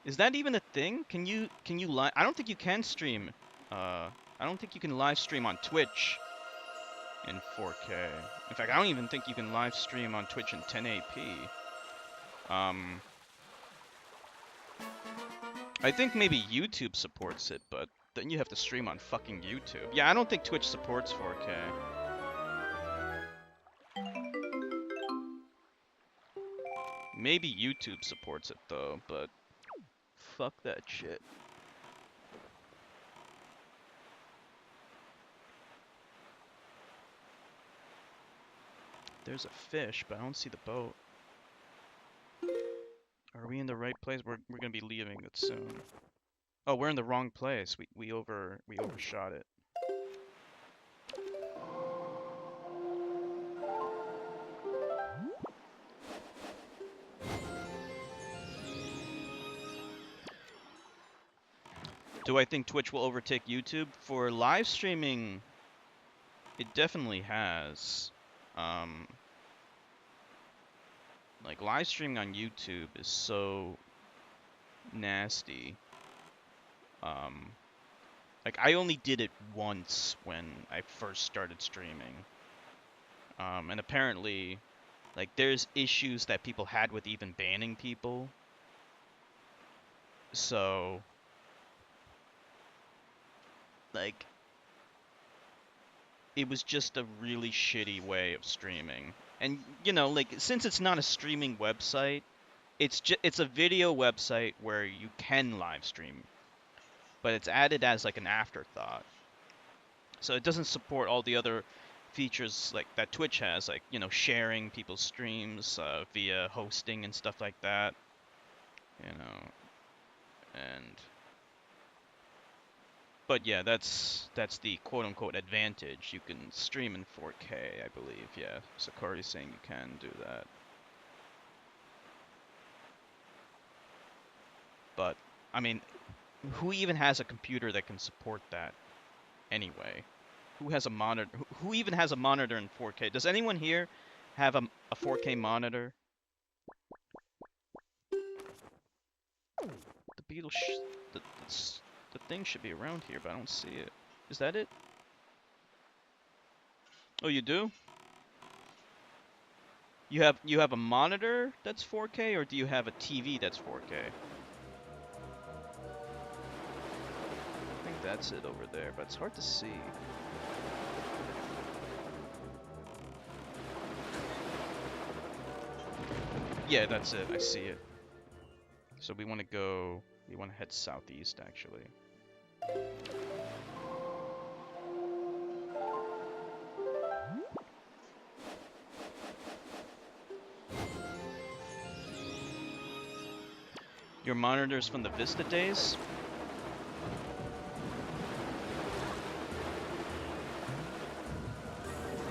Is that even a thing? Can you live? I don't think you can stream. I don't think you can live stream on Twitch in 4K. In fact, I don't even think you can live stream on Twitch in 1080p. I think maybe YouTube supports it, but then you have to stream on fucking YouTube. Yeah, I don't think Twitch supports 4K. Maybe YouTube supports it though, but fuck that shit. There's a fish, but I don't see the boat. Are we in the right place? We're gonna be leaving it soon. Oh, we're in the wrong place. We overshot it. Do I think Twitch will overtake YouTube? For live streaming, it definitely has. Like, live streaming on YouTube is so nasty. Like, I only did it once when I first started streaming. And apparently, like, there's issues that people had with even banning people. So, like, it was just a really shitty way of streaming. And, you know, like, since it's not a streaming website, it's a video website where you can live stream, but it's added as like an afterthought. So it doesn't support all the other features like that Twitch has, like, you know, sharing people's streams via hosting and stuff like that. You know, and but yeah, that's the quote-unquote advantage. You can stream in 4K, I believe. Yeah, Sakari's saying you can do that. But I mean, who even has a computer that can support that anyway? Who has a monitor? Who even has a monitor in 4K? Does anyone here have a 4K monitor? The beetle, the, the thing should be around here, but I don't see it. Is that it? Oh, you do? You have a monitor that's 4K, or do you have a TV that's 4K? I think that's it over there, but it's hard to see. Yeah, that's it. I see it. So we want to head southeast, actually. Your monitor's from the Vista days?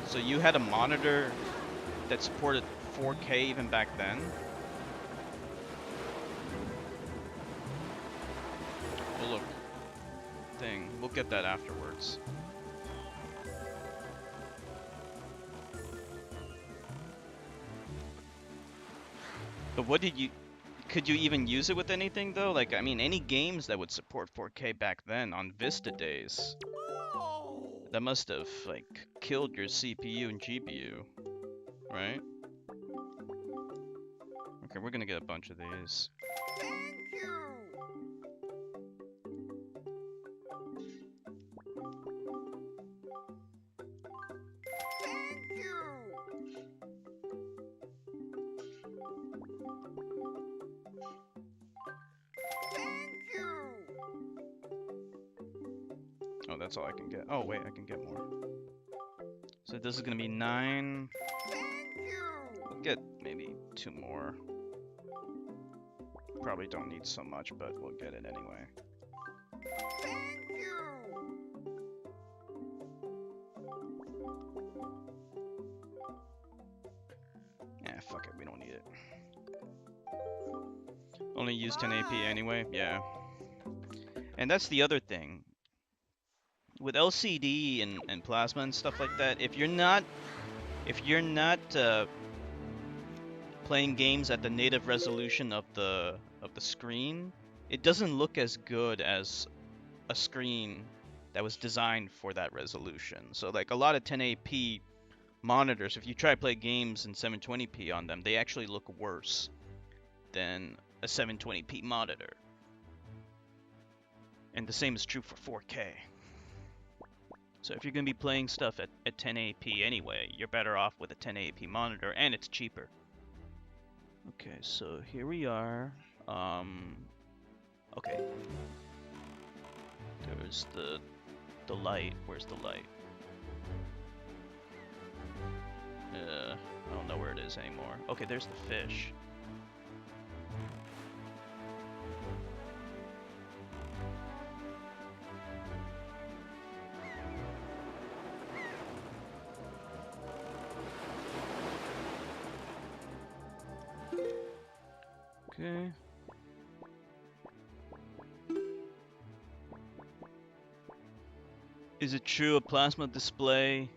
So you had a monitor that supported 4K even back then? Well, look. Thing. We'll get that afterwards. But what did you... Could you even use it with anything, though? Like, I mean, any games that would support 4K back then on Vista days. That must have, like, killed your CPU and GPU. Right? Okay, we're gonna get a bunch of these. Thank you. Oh, that's all I can get. Oh, wait, I can get more. So this is gonna be 9. Thank you. We'll get maybe 2 more. Probably don't need so much, but we'll get it anyway. Thank you. Yeah, fuck it, we don't need it. Only use 10 AP anyway, yeah. And that's the other thing. With LCD and plasma and stuff like that, if you're not playing games at the native resolution of the screen, it doesn't look as good as a screen that was designed for that resolution. So like a lot of 1080p monitors, if you try to play games in 720p on them, they actually look worse than a 720p monitor. And the same is true for 4K. So if you're going to be playing stuff at 1080p anyway, you're better off with a 1080p monitor, and it's cheaper. Okay, so here we are. Okay. There's the light. Where's the light? I don't know where it is anymore. Okay, there's the fish. Okay. Is it true a plasma display,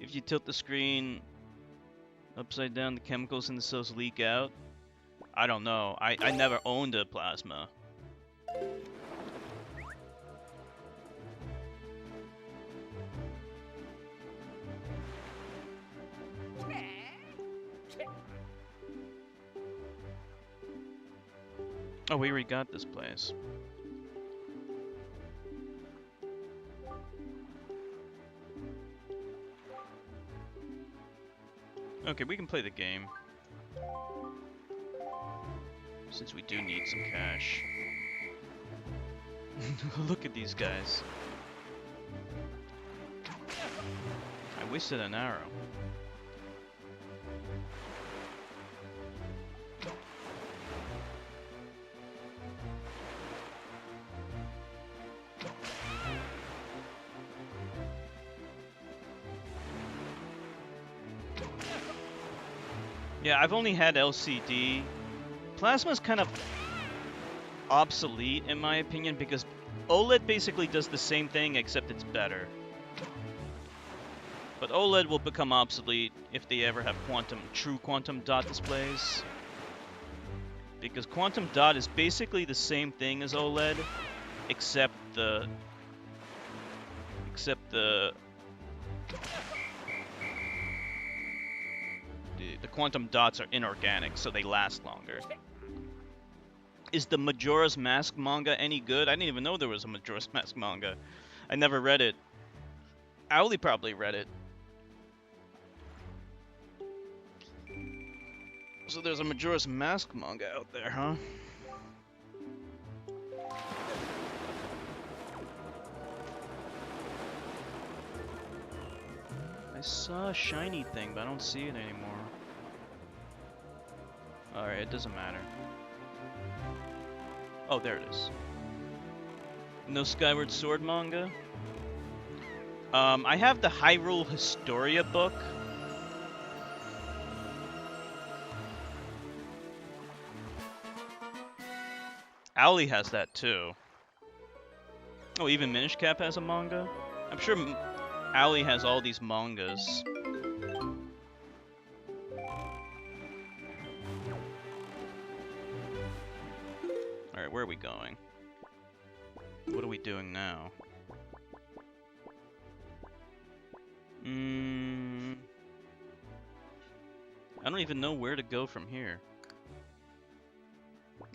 if you tilt the screen upside down, the chemicals in the cells leak out? I don't know. I never owned a plasma. Oh, we already got this place. Okay, we can play the game. Since we do need some cash. Look at these guys. I wasted an arrow. Yeah, I've only had LCD. Plasma's kind of obsolete in my opinion because OLED basically does the same thing except it's better. But OLED will become obsolete if they ever have true quantum dot displays. Because quantum dot is basically the same thing as OLED, except the quantum dots are inorganic, so they last longer. Is the Majora's Mask manga any good? I didn't even know there was a Majora's Mask manga. I never read it. Owly probably read it. So there's a Majora's Mask manga out there, huh? I saw a shiny thing, but I don't see it anymore. Alright, it doesn't matter. Oh, there it is. No Skyward Sword manga? I have the Hyrule Historia book. Owly has that too. Oh, even Minish Cap has a manga? I'm sure Owly has all these mangas. Alright, where are we going? What are we doing now? I don't even know where to go from here.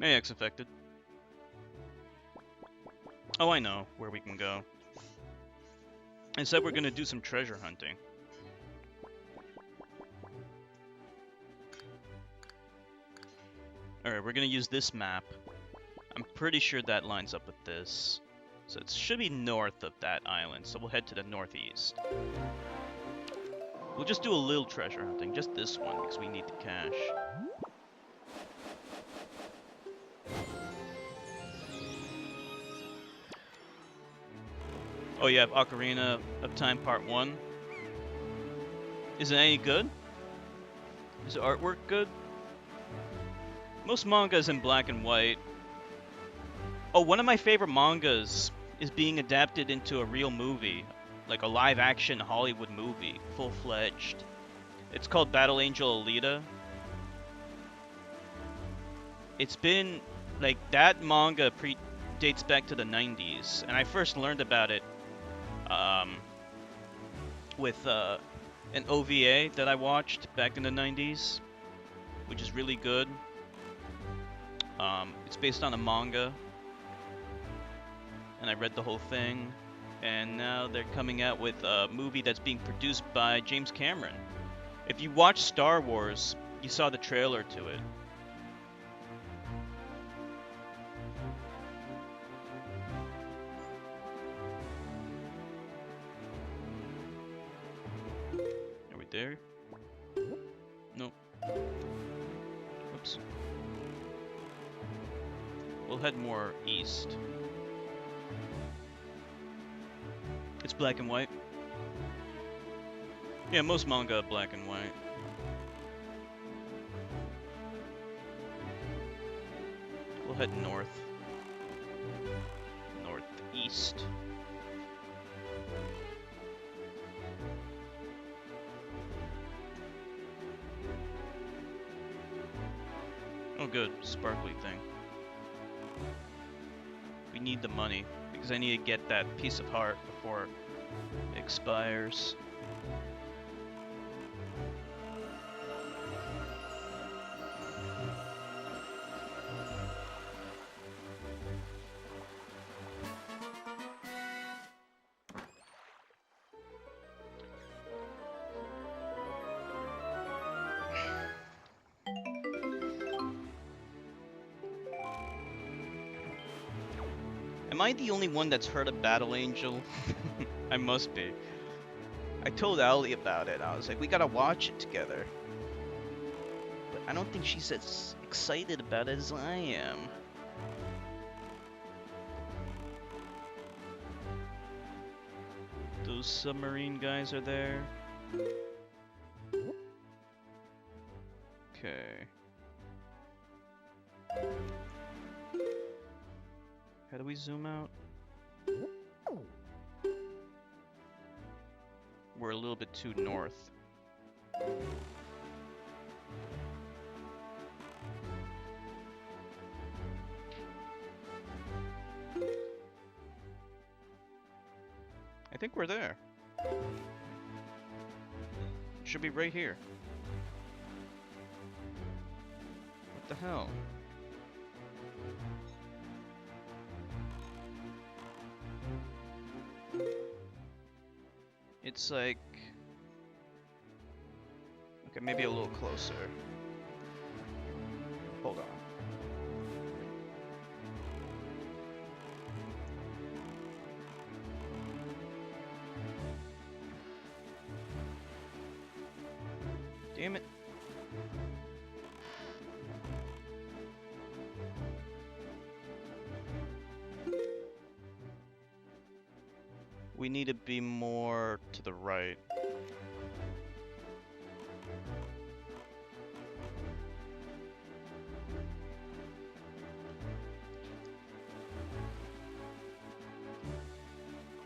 AX affected. Oh, I know where we can go. I said we're gonna do some treasure hunting. Alright, we're gonna use this map. I'm pretty sure that lines up with this. So it should be north of that island, so we'll head to the northeast. We'll just do a little treasure hunting, just this one, because we need the cash. Oh, you have Ocarina of Time Part 1. Is it any good? Is the artwork good? Most manga is in black and white. Oh, one of my favorite mangas is being adapted into a real movie. Like a live-action Hollywood movie. Full-fledged. It's called Battle Angel Alita. It's been... like, that manga dates back to the 90s. And I first learned about it with an OVA that I watched back in the 90s, which is really good. It's based on a manga, and I read the whole thing, and now they're coming out with a movie that's being produced by James Cameron. If you watch Star Wars, you saw the trailer to it. Are we there? Nope. Whoops. We'll head more east. It's black and white. Yeah, most manga black and white. We'll head north. Northeast. Oh good, sparkly thing. We need the money, because I need to get that piece of heart before it expires. Am I the only one that's heard of Battle Angel? I must be. I told Ali about it. I was like, we gotta watch it together. But I don't think she's as excited about it as I am. Those submarine guys are there. Okay. How do we zoom out? We're a little bit too north. I think we're there. Should be right here. What the hell? It's like... okay, maybe a little closer. Hold on. Damn it. We need to be more to the right.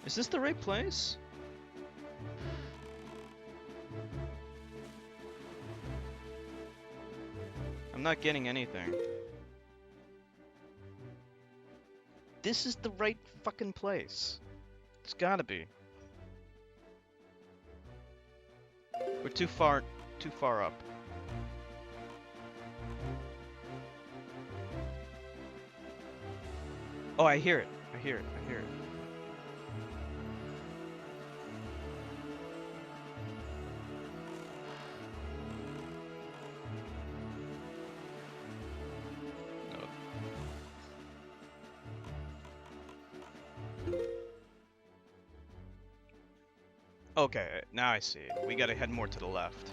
Is this the right place? I'm not getting anything. This is the right fucking place. It's gotta be. We're too far up. Oh, I hear it. I hear it. I hear it. No. Okay, now I see. We gotta head more to the left.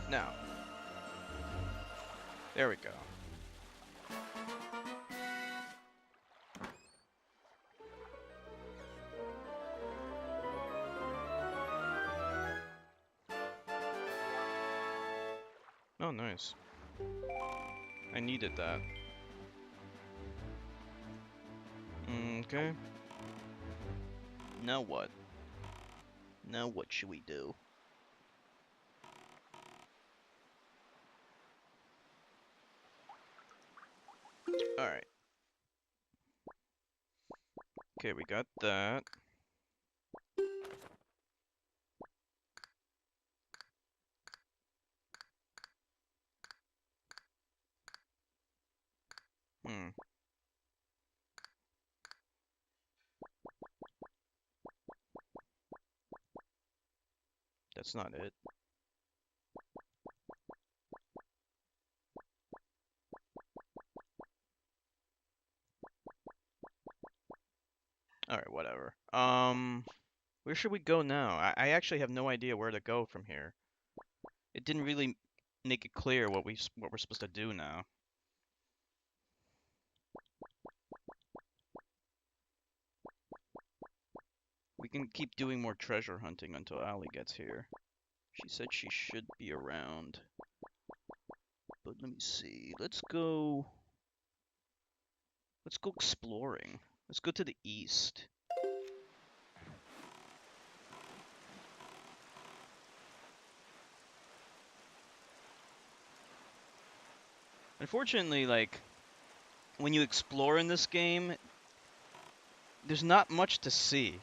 Now. There we go. Oh, nice. I needed that. Okay. Now what? Now what should we do? Alright. Okay, we got that. Hmm. That's not it. Alright, whatever. Where should we go now? I actually have no idea where to go from here. It didn't really make it clear what we're supposed to do now. We can keep doing more treasure hunting until Allie gets here. She said she should be around. But let me see. Let's go exploring. Let's go to the east. Unfortunately, like, when you explore in this game, there's not much to see.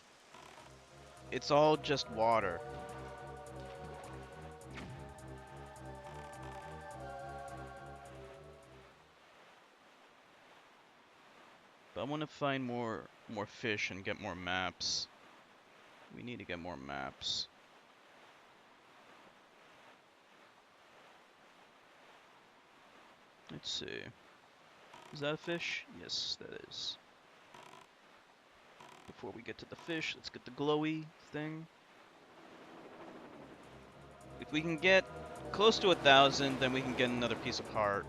It's all just water. But I want to find more fish and get more maps. We need to get more maps. Let's see. Is that a fish? Yes, that is. Before we get to the fish, let's get the glowy thing. If we can get close to 1,000, then we can get another piece of heart.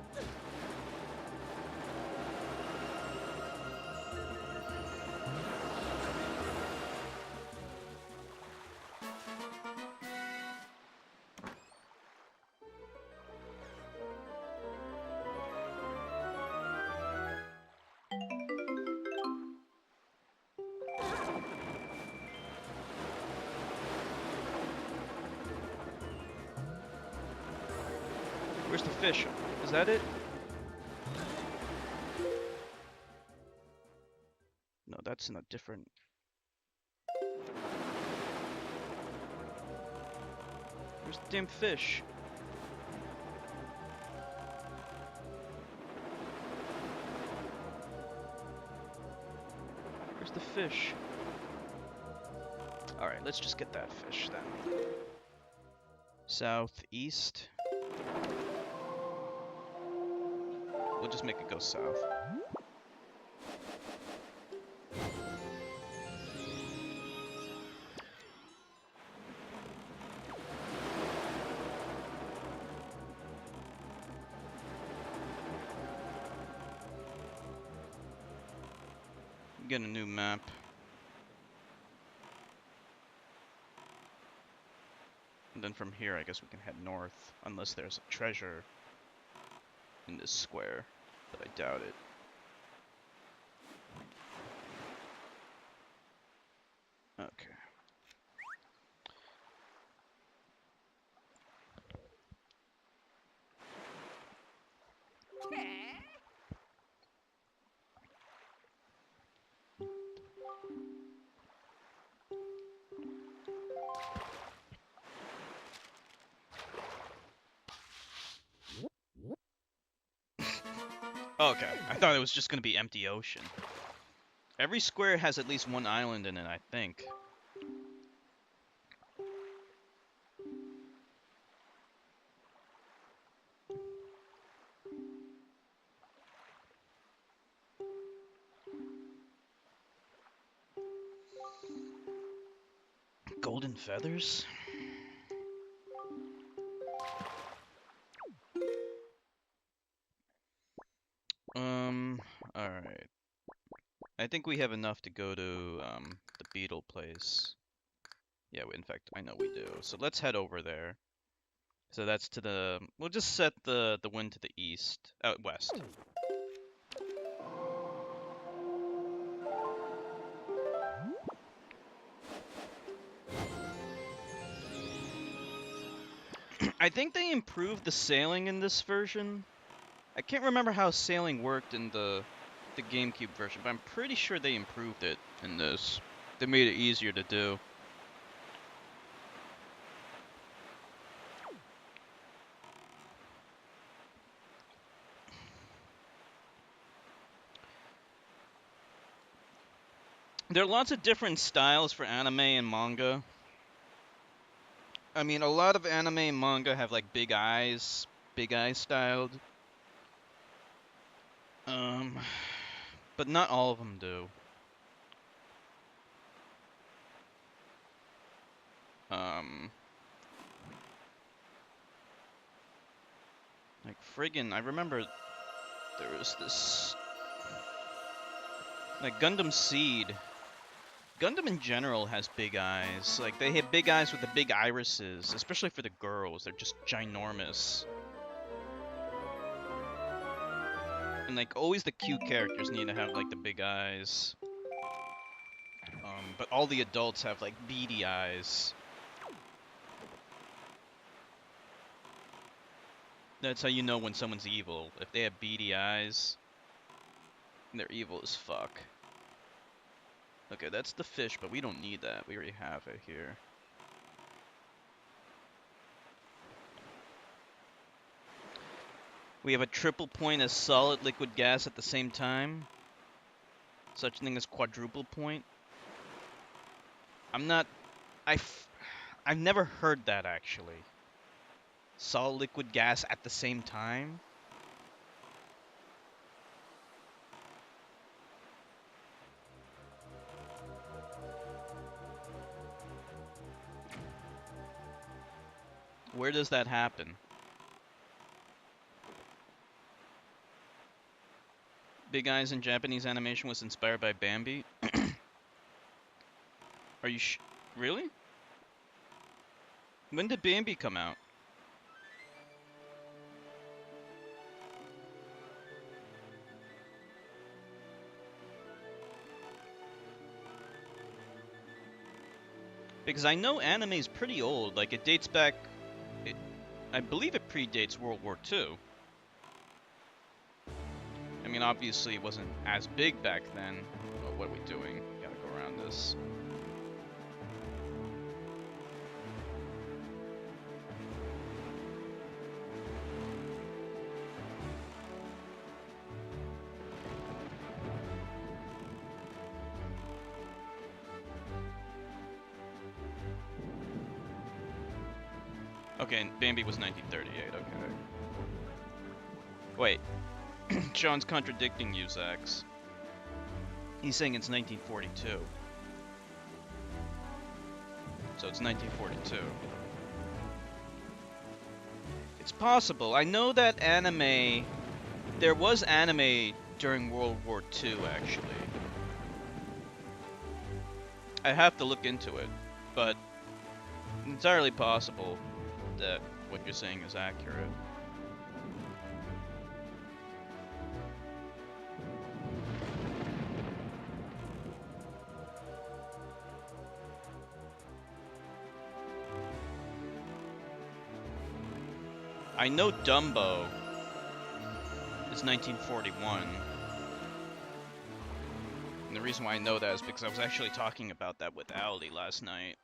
Where's the fish? Is that it? No, that's in a different... Where's the damn fish? Where's the fish? Alright, let's just get that fish then. Southeast. We'll just make it go south. Get a new map. And then from here, I guess we can head north, unless there's a treasure in this square, but I doubt it. Okay. Okay, I thought it was just gonna be empty ocean. Every square has at least one island in it, I think. Golden feathers? Alright. I think we have enough to go to, the beetle place. Yeah, in fact, I know we do. So let's head over there. So that's to the... We'll just set the wind to the east. West. I think they improved the sailing in this version. I can't remember how sailing worked in the GameCube version, but I'm pretty sure they improved it in this. They made it easier to do. There are lots of different styles for anime and manga. I mean, a lot of anime and manga have like big eyes styled. But not all of them do. Like friggin', I remember there was this, like Gundam Seed. Gundam in general has big eyes. Like they have big eyes with the big irises, especially for the girls. They're just ginormous. And like always the cute characters need to have like the big eyes. But all the adults have like beady eyes. That's how you know when someone's evil. If they have beady eyes, they're evil as fuck. Okay, that's the fish, but we don't need that. We already have it here. We have a triple point as solid liquid gas at the same time. Such thing as quadruple point. I've never heard that actually. Solid liquid gas at the same time? Where does that happen? Big Eyes in Japanese animation was inspired by Bambi? Are you really? When did Bambi come out? Because I know anime is pretty old. Like, it dates back... I believe it predates World War II. I mean, obviously it wasn't as big back then. Oh, what are we doing? Gotta go around this. Okay, Bambi was 1938, okay. Wait. Sean's contradicting you, Zax. He's saying it's 1942. So it's 1942. It's possible. I know that anime... There was anime during World War II, actually. I have to look into it, but it's entirely possible that what you're saying is accurate. I know Dumbo is 1941. And the reason why I know that is because I was actually talking about that with Ali last night.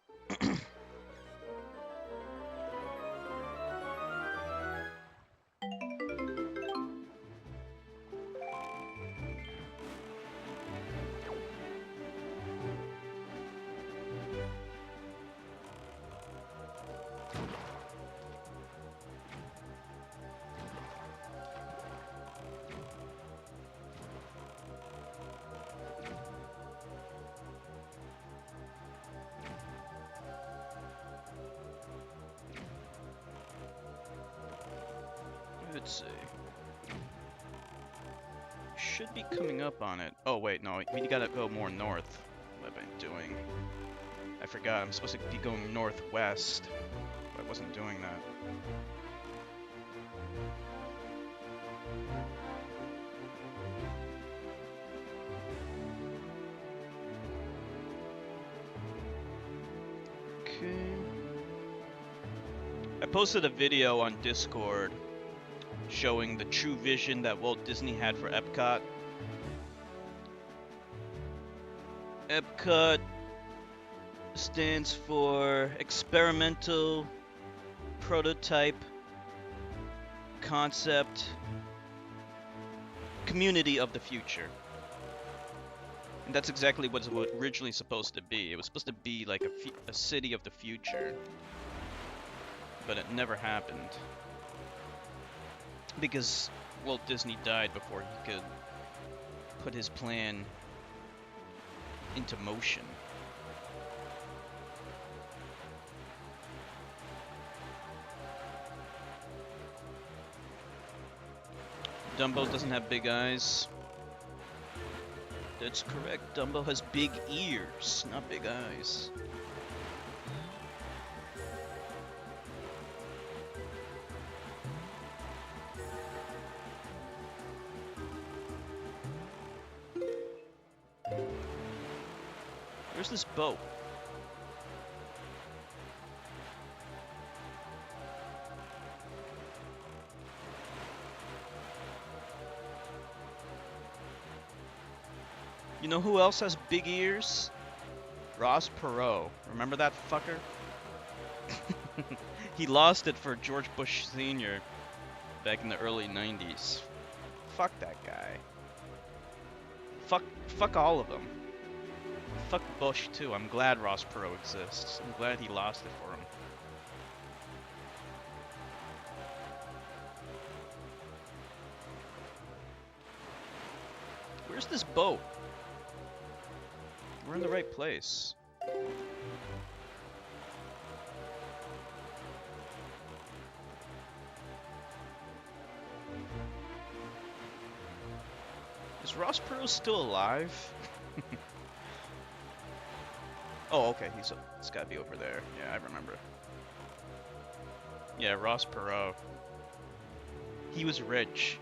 Let's see. Should be coming up on it. Oh wait, no, we gotta go more north. What am I doing? I forgot, I'm supposed to be going northwest, but I wasn't doing that. Okay. I posted a video on Discord showing the true vision that Walt Disney had for Epcot. Epcot stands for Experimental Prototype Concept Community of the Future. And that's exactly what it was originally supposed to be. It was supposed to be like a city of the future. But it never happened. Because Walt Disney died before he could put his plan into motion. Dumbo doesn't have big eyes. That's correct. Dumbo has big ears, not big eyes. Where's this boat? You know who else has big ears? Ross Perot. Remember that fucker? He lost it for George Bush Sr. back in the early 90s. Fuck that guy. Fuck all of them. Fuck Bush too. I'm glad Ross Perot exists. I'm glad he lost it for him. Where's this boat? We're in the right place. Is Ross Perot still alive? Oh, okay, it's gotta be over there. Yeah, I remember. Yeah, Ross Perot. He was rich.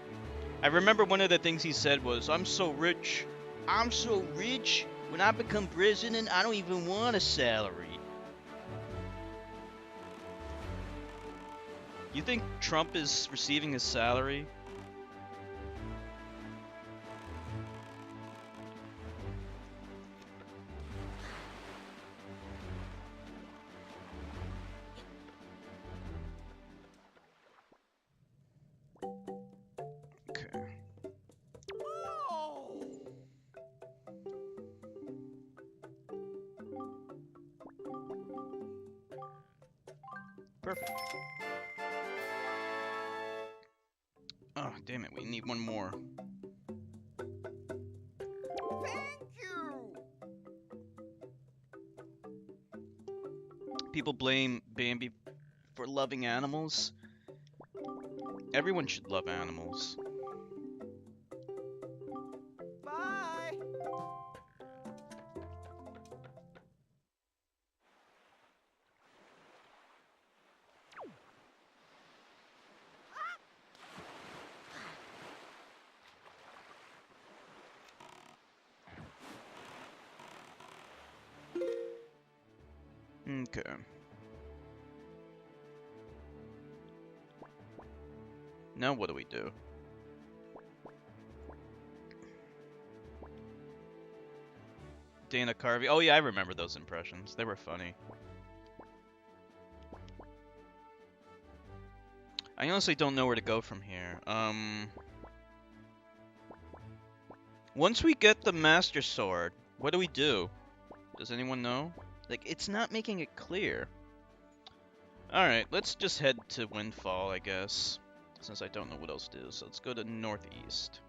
I remember one of the things he said was, I'm so rich. I'm so rich. When I become president, I don't even want a salary. You think Trump is receiving his salary? Okay. Perfect. Oh, damn it, we need one more. Thank you. People blame Bambi for loving animals. Everyone should love animals. Bye. Okay. Now what do we do? Dana Carvey. Oh yeah, I remember those impressions. They were funny. I honestly don't know where to go from here. Once we get the Master Sword, what do we do? Does anyone know? Like, it's not making it clear. Alright, let's just head to Windfall, I guess. Since I don't know what else to do. So let's go to Northeast.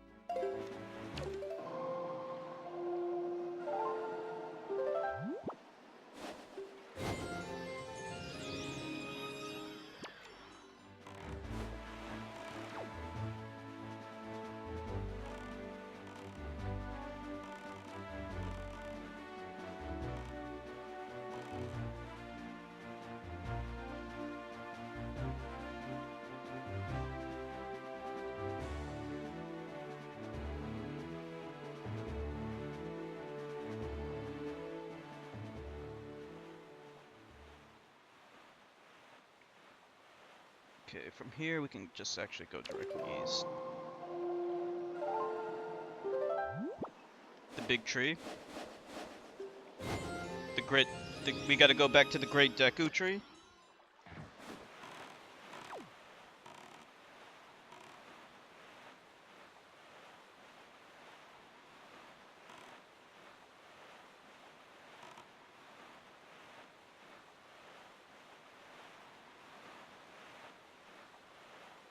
Okay, from here we can just actually go directly east. The big tree. We gotta go back to the Great Deku Tree.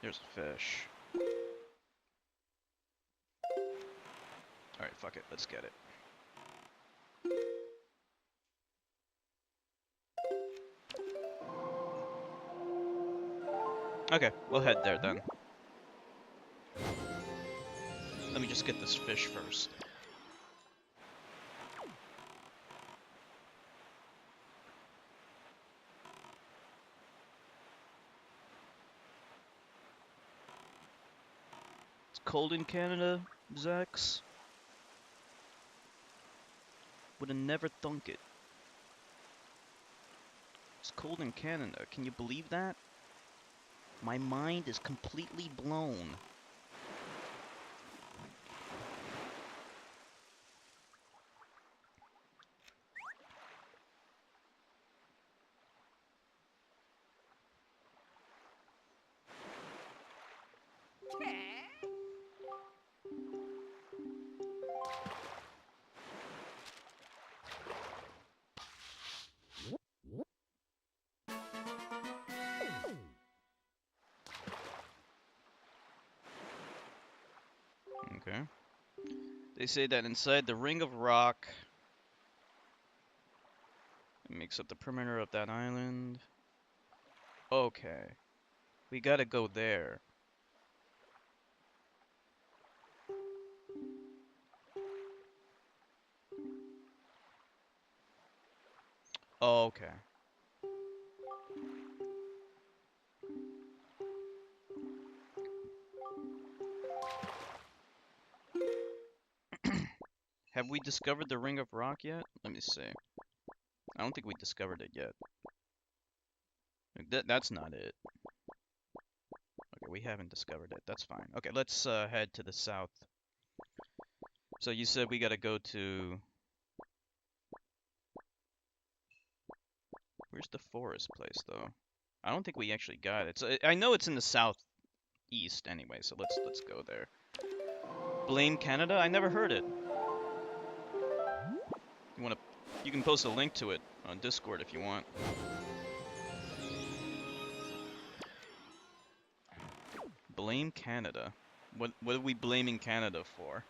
There's a fish. Alright, fuck it, let's get it. Okay, we'll head there then. Let me just get this fish first. It's cold in Canada, Zax. Would have never thunk it. It's cold in Canada. Can you believe that? My mind is completely blown. Okay. They say that inside the ring of rock, it makes up the perimeter of that island. Okay. We gotta go there. Okay. Have we discovered the ring of rock yet? Let me see. I don't think we discovered it yet. That's not it. Okay, we haven't discovered it. That's fine. Okay, let's head to the south. So you said we gotta go to... Where's the forest place, though? I don't think we actually got it. So I know it's in the southeast anyway, so let's go there. Blame Canada? I never heard it. You can post a link to it on Discord if you want. Blame Canada. What are we blaming Canada for?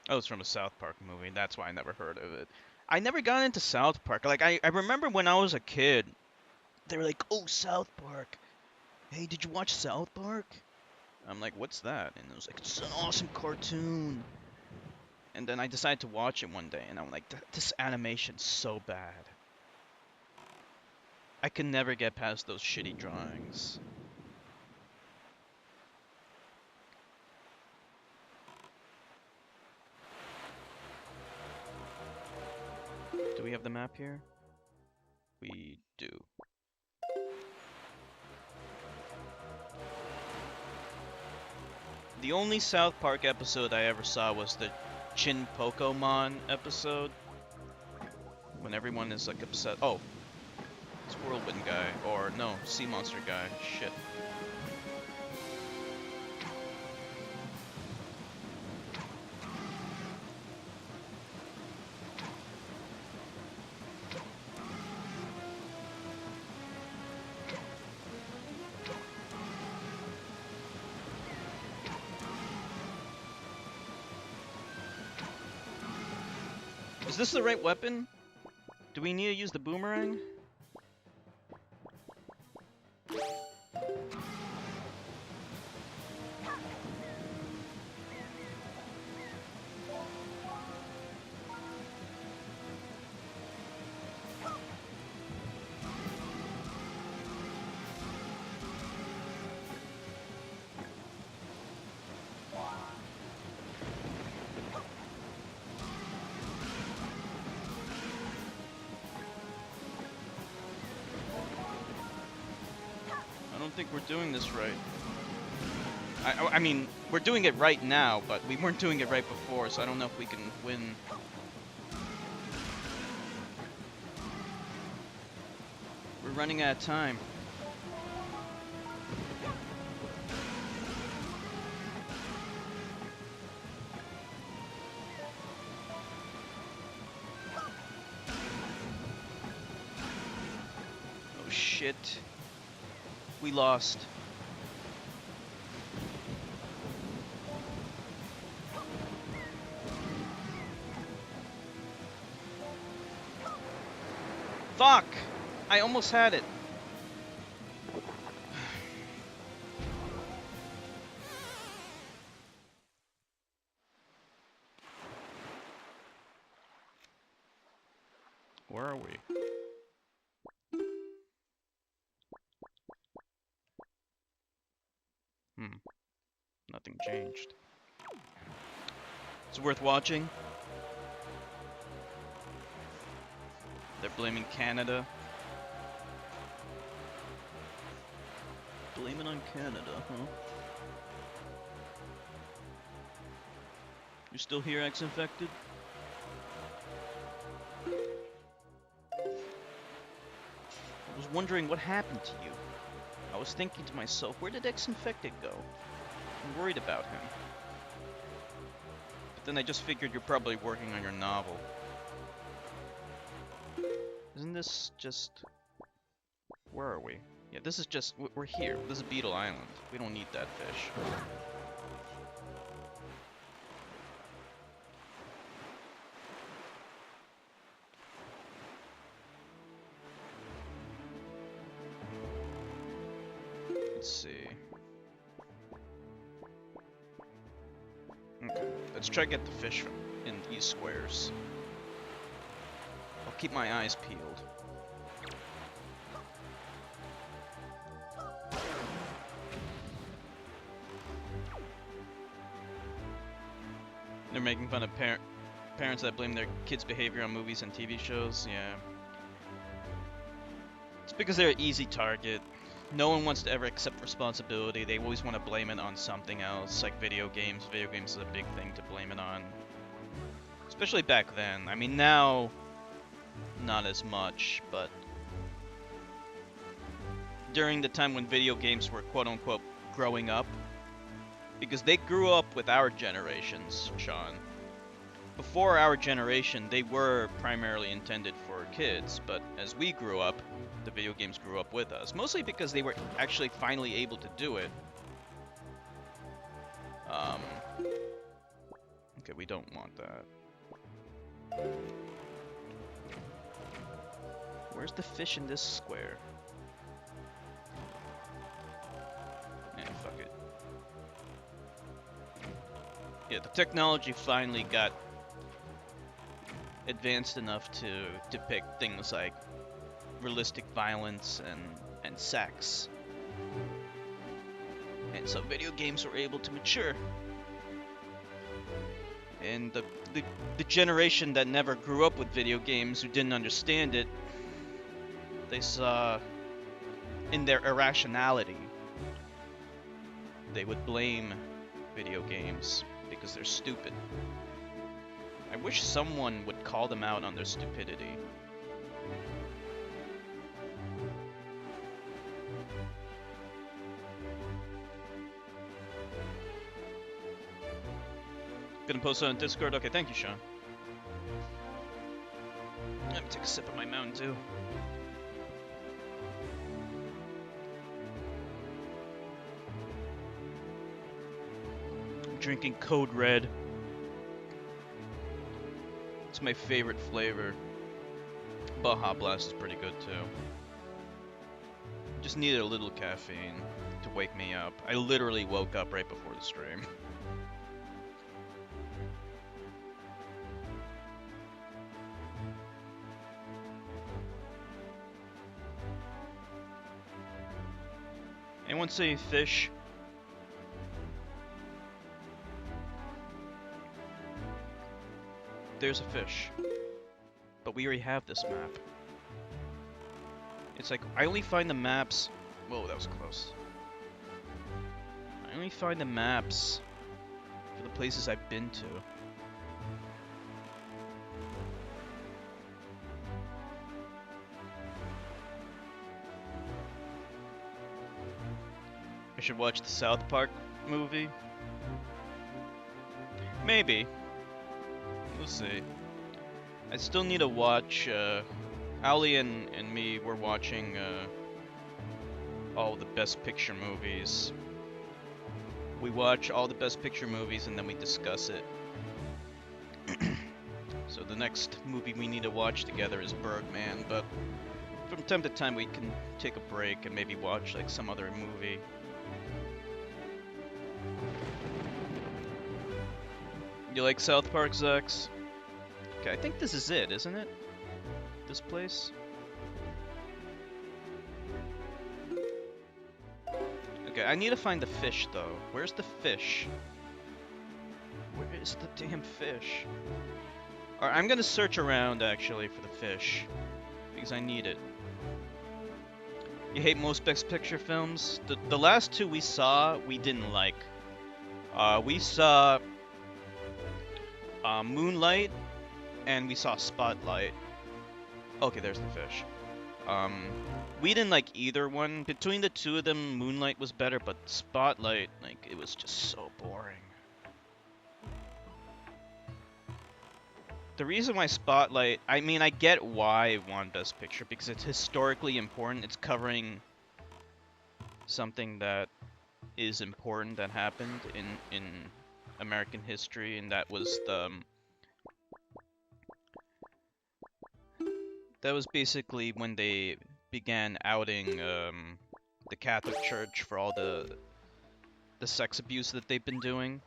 Oh, it's from a South Park movie. That's why I never heard of it. I never got into South Park. Like, I remember when I was a kid, they were like, oh, South Park. Hey, did you watch South Park? I'm like, what's that? And it was like, it's an awesome cartoon. And then I decided to watch it one day, and I'm like, this animation's so bad. I can never get past those shitty drawings. Do we have the map here? We do. The only South Park episode I ever saw was the Chin Pokemon episode. When everyone is like upset. Oh, it's Whirlwind guy. Or no, Sea Monster guy. Shit. Is this the right weapon? Do we need to use the boomerang? don't think we're doing this right. I mean, we're doing it right now, but we weren't doing it right before, so I don't know if we can win. We're running out of time. Oh shit. We lost. Fuck! I almost had it. Where are we? Nothing changed. It's worth watching. They're blaming Canada. Blame it on Canada, huh? You still here, X-Infected? I was wondering what happened to you. I was thinking to myself, where did X-Infected go? I'm worried about him. But then I just figured you're probably working on your novel. Isn't this just... Where are we? Yeah, this is just... We're here. This is Beetle Island. We don't need that fish. Let's see. Okay, let's try to get the fish in these squares. I'll keep my eyes peeled. They're making fun of parents that blame their kids' behavior on movies and TV shows. Yeah. It's because they're an easy target. No one wants to ever accept responsibility. They always want to blame it on something else, like video games. Video games is a big thing to blame it on. Especially back then. I mean, now, not as much, but during the time when video games were quote-unquote growing up, because they grew up with our generations, Sean. Before our generation, they were primarily intended for kids, but as we grew up, the video games grew up with us. Mostly because they were actually finally able to do it. Okay, we don't want that. Where's the fish in this square? Yeah, fuck it. Yeah, the technology finally got advanced enough to depict things like realistic violence and sex. And so video games were able to mature. And the generation that never grew up with video games, who didn't understand it, they saw in their irrationality, they would blame video games because they're stupid. I wish someone would call them out on their stupidity. Gonna post it on Discord? Okay, thank you, Sean. Let me take a sip of my Mountain Dew. I'm drinking Code Red. It's my favorite flavor. Baja Blast is pretty good too. Just needed a little caffeine to wake me up. I literally woke up right before the stream. Anyone say fish? There's a fish. But we already have this map. It's like, I only find the maps... Whoa, that was close. I only find the maps for the places I've been to. I should watch the South Park movie. Maybe. We'll see. I still need to watch, Ali and me were watching, all the Best Picture movies. We watch all the Best Picture movies and then we discuss it. So the next movie we need to watch together is Birdman, but from time to time we can take a break and maybe watch like some other movie. You like South Park, Zex? Okay, I think this is it, isn't it? This place? Okay, I need to find the fish, though. Where's the fish? Where is the damn fish? Alright, I'm gonna search around, actually, for the fish. Because I need it. You hate most Best Picture films? The last two we saw, we didn't like. We saw Moonlight, and we saw Spotlight. Okay, there's the fish. We didn't like either one. Between the two of them, Moonlight was better, but Spotlight, like, it was just so boring. The reason why Spotlight, I mean, I get why it won Best Picture, because it's historically important. It's covering something that is important that happened in American history, and that was that was basically when they began outing the Catholic Church for all the sex abuse that they've been doing.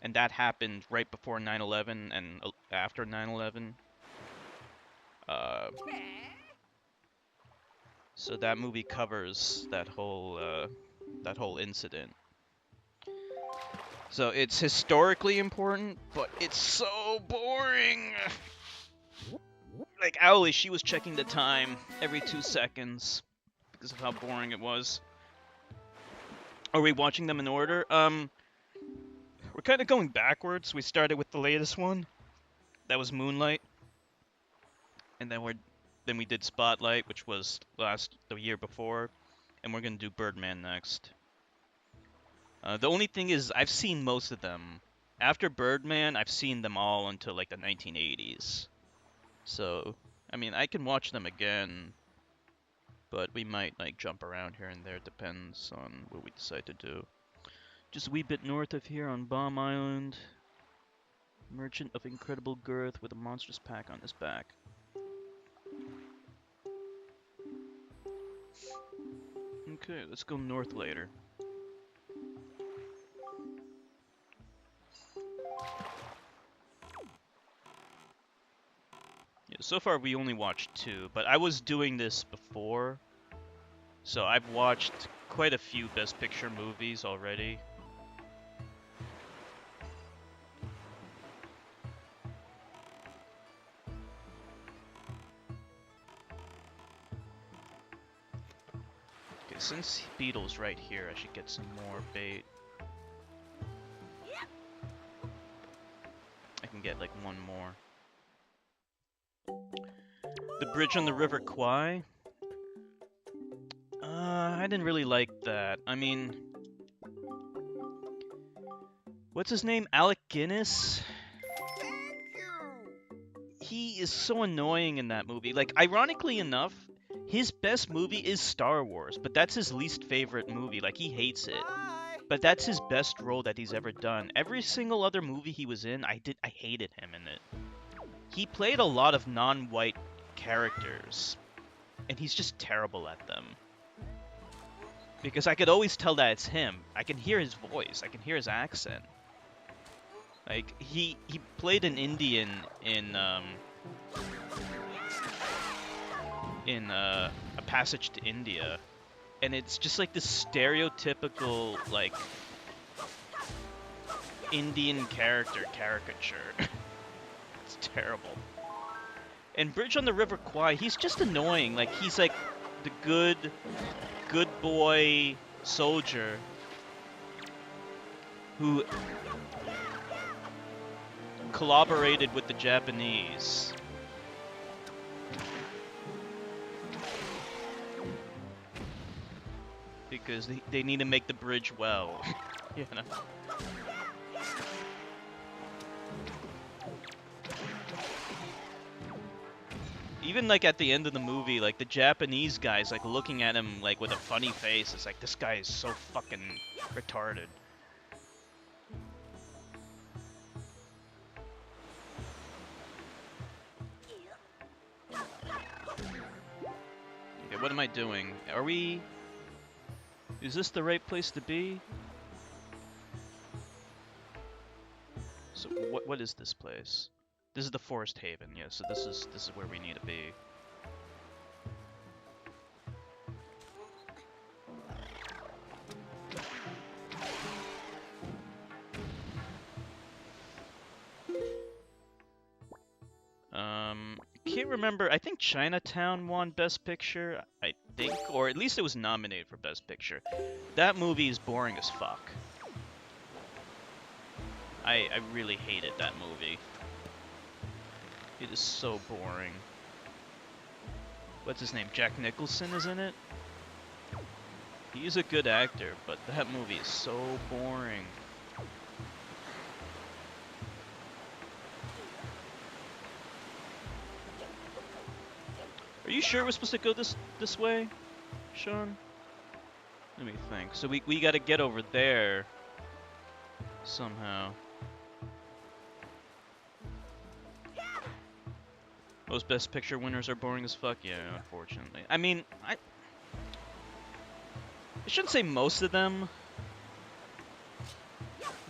And that happened right before 9/11 and after 9/11. So that movie covers that whole incident. So it's historically important, but it's so boring. Like Owly, she was checking the time every 2 seconds because of how boring it was. Are we watching them in order? We're kind of going backwards. We started with the latest one. That was Moonlight. And then we did Spotlight, which was the year before, and we're gonna do Birdman next. The only thing is, I've seen most of them. After Birdman, I've seen them all until like the 1980s. So, I mean, I can watch them again, but we might like jump around here and there. Depends on what we decide to do. Just a wee bit north of here on Bomb Island. Merchant of incredible girth with a monstrous pack on his back. Okay, let's go north later. Yeah, so far we only watched 2, but I was doing this before, so I've watched quite a few Best Picture movies already. Okay, since Beetle's right here, I should get some more bait. I can get like one more. The bridge on the River Kwai? I didn't really like that. I mean, what's his name? Alec Guinness? Thank you. He is so annoying in that movie. Like, ironically enough, his best movie is Star Wars, but that's his least favorite movie. Like, he hates it. Bye. But that's his best role that he's ever done. Every single other movie he was in, I hated him in it. He played a lot of non-white characters, and he's just terrible at them. Because I could always tell that it's him. I can hear his voice. I can hear his accent. Like, he played an Indian in A Passage to India, and it's just like this stereotypical, like, Indian caricature. It's terrible. And Bridge on the River Kwai, he's just annoying. Like, he's like the good boy soldier. who collaborated with the Japanese. Because they need to make the bridge well, you know. Even like at the end of the movie, like the Japanese guy's like looking at him like with a funny face. It's like, this guy is so fucking retarded. Okay, what am I doing? Are we... Is this the right place to be? So what is this place? This is the Forest Haven, yeah, so this is where we need to be. I can't remember. I think Chinatown won Best Picture, I think, or at least it was nominated for Best Picture. That movie is boring as fuck. I really hated that movie. It is so boring. What's his name? Jack Nicholson is in it? He's a good actor, but that movie is so boring. Are you sure we're supposed to go this way, Sean? Let me think. So we gotta get over there somehow. Most Best Picture winners are boring as fuck. Yeah, unfortunately. I mean, I shouldn't say most of them,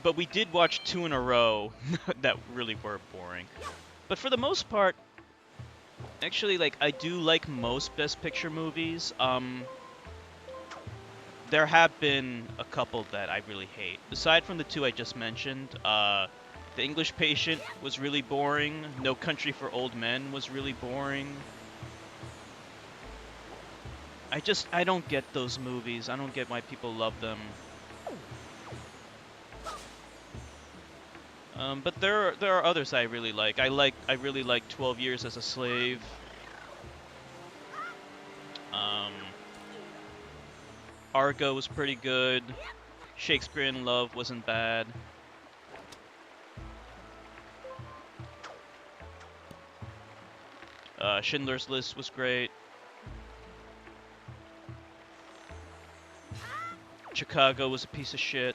but we did watch 2 in a row that really were boring. But for the most part, actually, like, I do like most Best Picture movies. There have been a couple that I really hate. Aside from the 2 I just mentioned, The English Patient was really boring. No Country for Old Men was really boring. I don't get those movies. I don't get why people love them. But there are others I really like. I really like 12 Years as a Slave. Argo was pretty good. Shakespeare in Love wasn't bad. Schindler's List was great. Chicago was a piece of shit.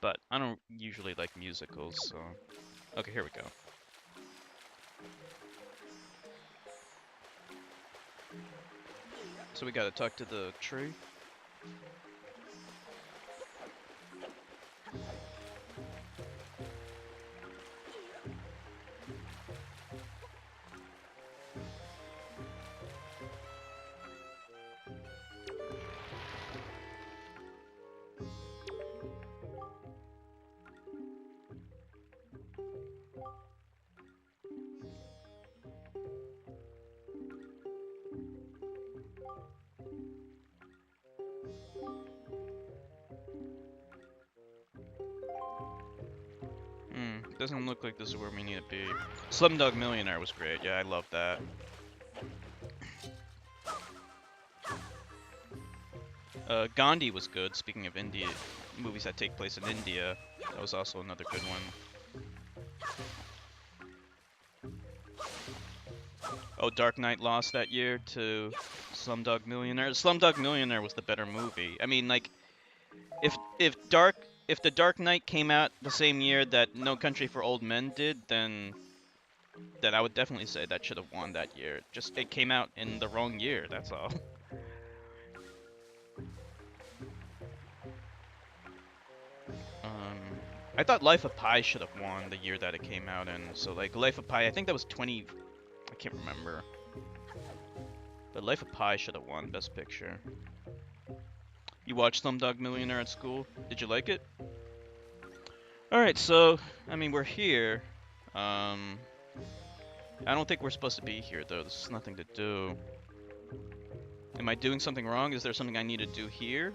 But I don't usually like musicals, so... Okay, here we go. So we gotta talk to the tree. Doesn't look like this is where we need to be. Slumdog Millionaire was great. Yeah, I love that. Gandhi was good. Speaking of India, movies that take place in India, that was also another good one. Oh, Dark Knight lost that year to Slumdog Millionaire. Slumdog Millionaire was the better movie. I mean, like, if the Dark Knight came out the same year that No Country for Old Men did, then I would definitely say that should have won that year. Just, it came out in the wrong year, that's all. I thought Life of Pi should have won the year that it came out in. So, like, Life of Pi, I think that was 20... I can't remember. But Life of Pi should have won Best Picture. You watched Slumdog Millionaire at school? Did you like it? Alright, so, I mean, we're here. I don't think we're supposed to be here, though. There's nothing to do. Am I doing something wrong? Is there something I need to do here?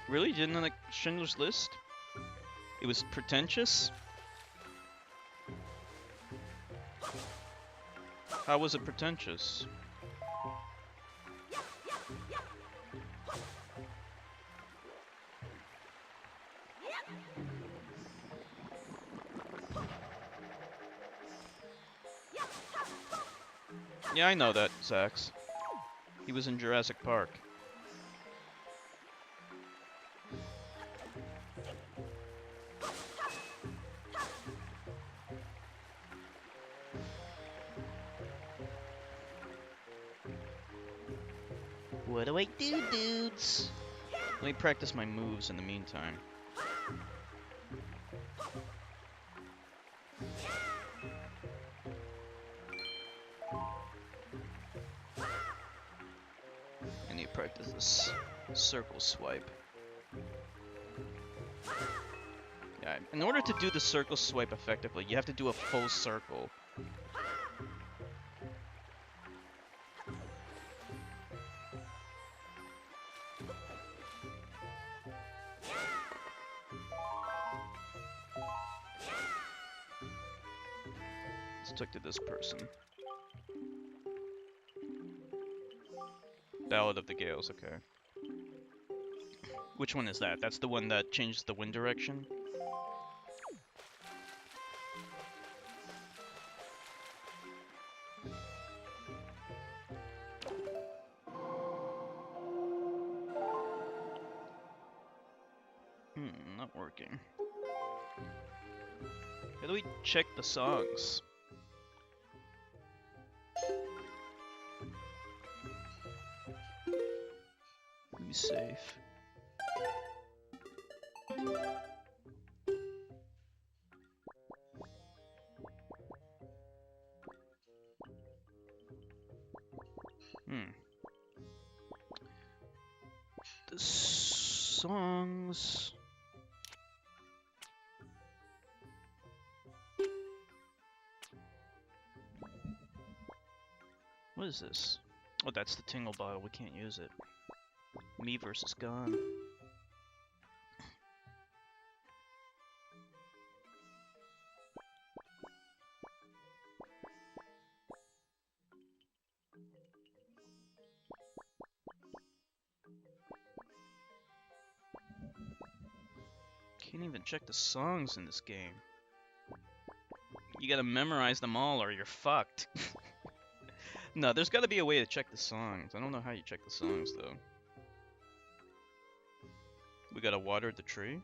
Really? You didn't like Schindler's List? It was pretentious? How was it pretentious? Yeah, I know that, Zax. He was in Jurassic Park. What do I do, dudes? Let me practice my moves in the meantime. I need to practice this circle swipe. Yeah, in order to do the circle swipe effectively, you have to do a full circle. Let's talk to this person. Ballad of the Gales, okay. Which one is that? That's the one that changes the wind direction? Not working. How do we check the songs? Be safe. The songs... What is this? Oh, that's the tingle bottle. We can't use it. Me versus Gone. Can't even check the songs in this game. You gotta memorize them all or you're fucked. No, there's gotta be a way to check the songs. I don't know how you check the songs, though. We gotta water the tree?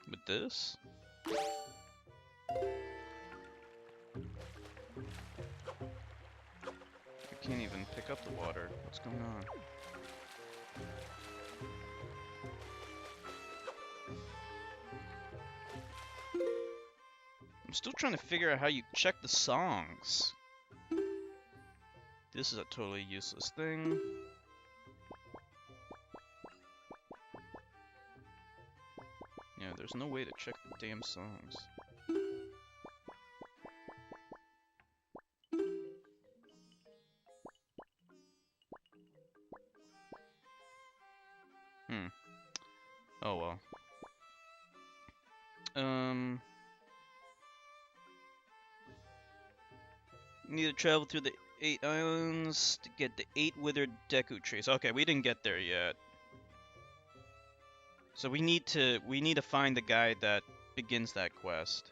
With this? I can't even pick up the water. What's going on? I'm still trying to figure out how you check the songs. This is a totally useless thing. Yeah, there's no way to check the damn songs. Oh well. Need to travel through the 8 islands to get the 8 withered Deku trees. Okay, we didn't get there yet. So we need to find the guy that begins that quest.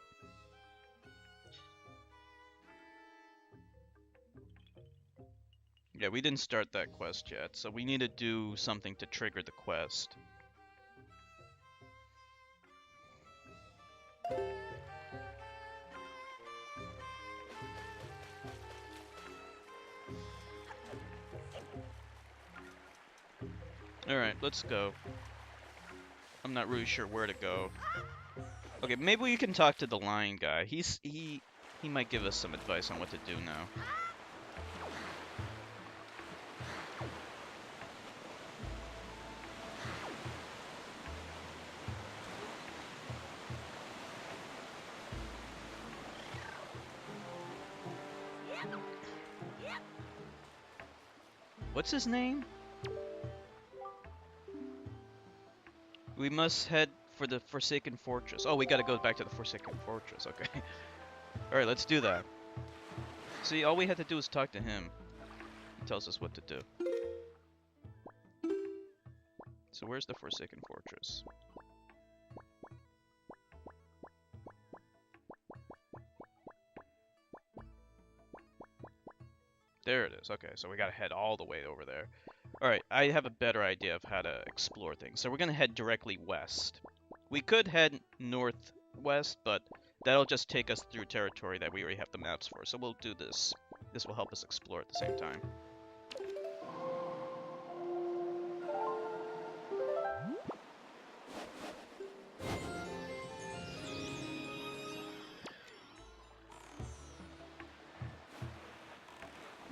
Yeah, we didn't start that quest yet, so we need to do something to trigger the quest. Alright, let's go. I'm not really sure where to go. Okay, maybe we can talk to the lion guy. He might give us some advice on what to do now. What's his name? We must head for the Forsaken Fortress. Oh, we gotta go back to the Forsaken Fortress. Okay. Alright, let's do that. See, all we had to do is talk to him. He tells us what to do. So where's the Forsaken Fortress? There it is. Okay, so we gotta head all the way over there. Alright, I have a better idea of how to explore things. So we're gonna head directly west. We could head northwest, but that'll just take us through territory that we already have the maps for. So we'll do this. This will help us explore at the same time.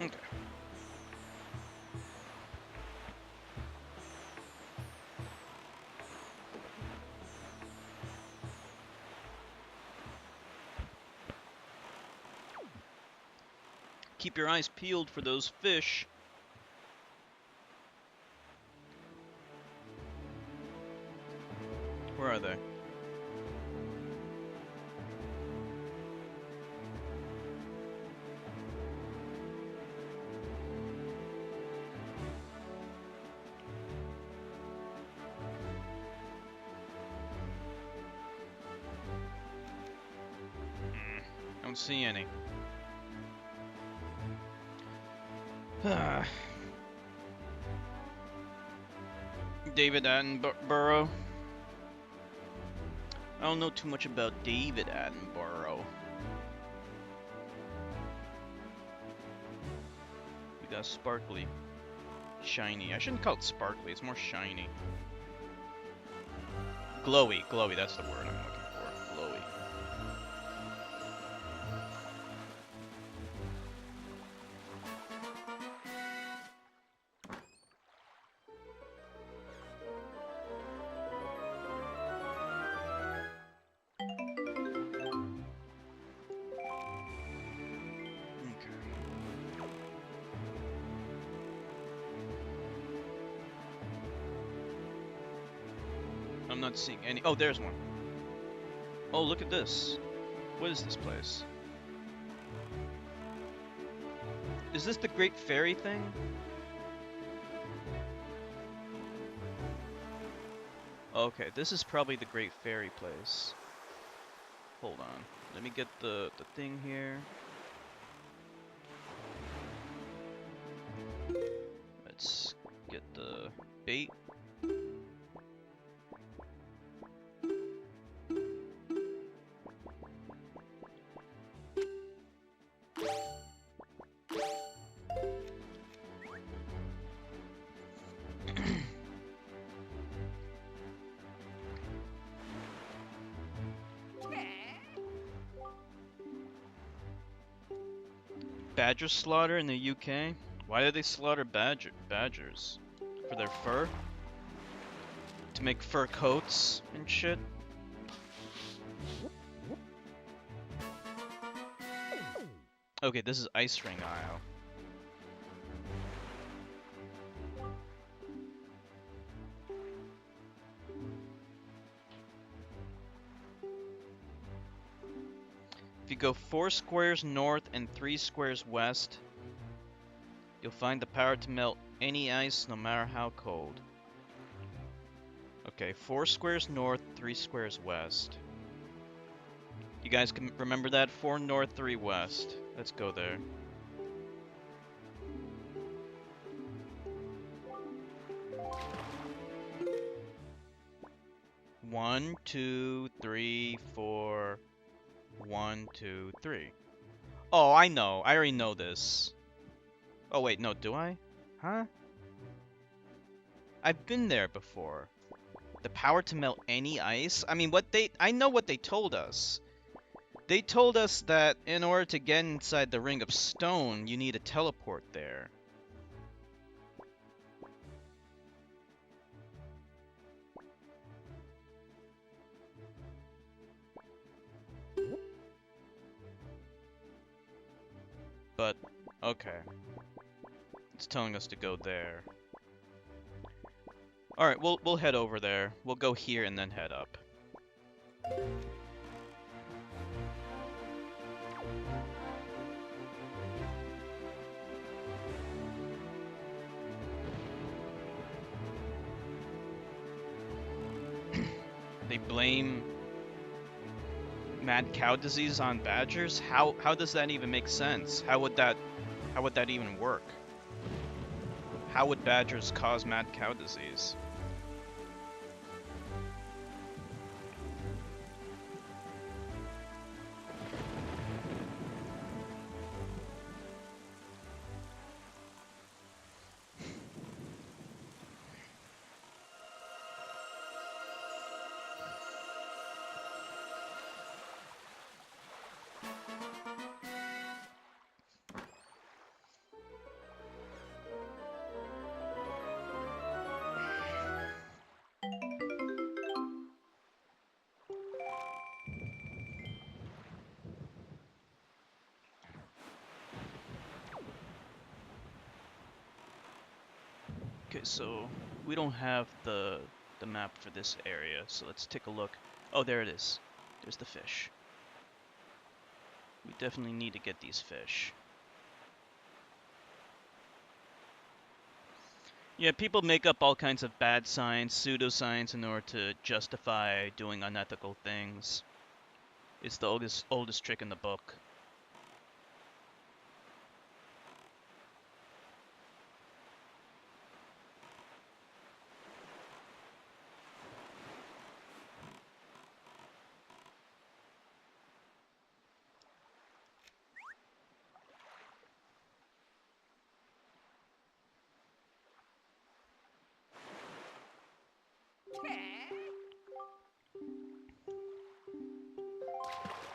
Okay. Keep your eyes peeled for those fish. Where are they? Don't see any. David Attenborough. I don't know too much about David Attenborough. We got sparkly. Shiny. I shouldn't call it sparkly, it's more shiny. Glowy. Glowy, that's the word I'm looking for. Glowy. I'm not seeing any. Oh, there's one. Oh, look at this. What is this place? Is this the Great Fairy thing? Okay, this is probably the Great Fairy place. Hold on. Let me get the thing here. Let's get the bait. Badger slaughter in the UK? Why do they slaughter badgers? For their fur? To make fur coats and shit? Okay, this is Ice Ring Isle. If you go 4 squares north and 3 squares west, you'll find the power to melt any ice, no matter how cold. Okay, 4 squares north, 3 squares west. You guys can remember that? 4 north, 3 west. Let's go there. One, 2, 3, 4. 1, 2, 3. Oh, I know. I already know this. Oh, wait, no, do I? Huh? I've been there before. The power to melt any ice? I mean, I know what they told us. They told us that in order to get inside the Ring of Stone, you need a teleport there. But, okay. It's telling us to go there. All right, we'll head over there. We'll go here and then head up. They blame mad cow disease on badgers? How does that even make sense? How would that even work? How would badgers cause mad cow disease? Okay, so we don't have the map for this area, so let's take a look. Oh, there it is. There's the fish. We definitely need to get these fish. Yeah, people make up all kinds of bad science, pseudoscience in order to justify doing unethical things. It's the oldest trick in the book.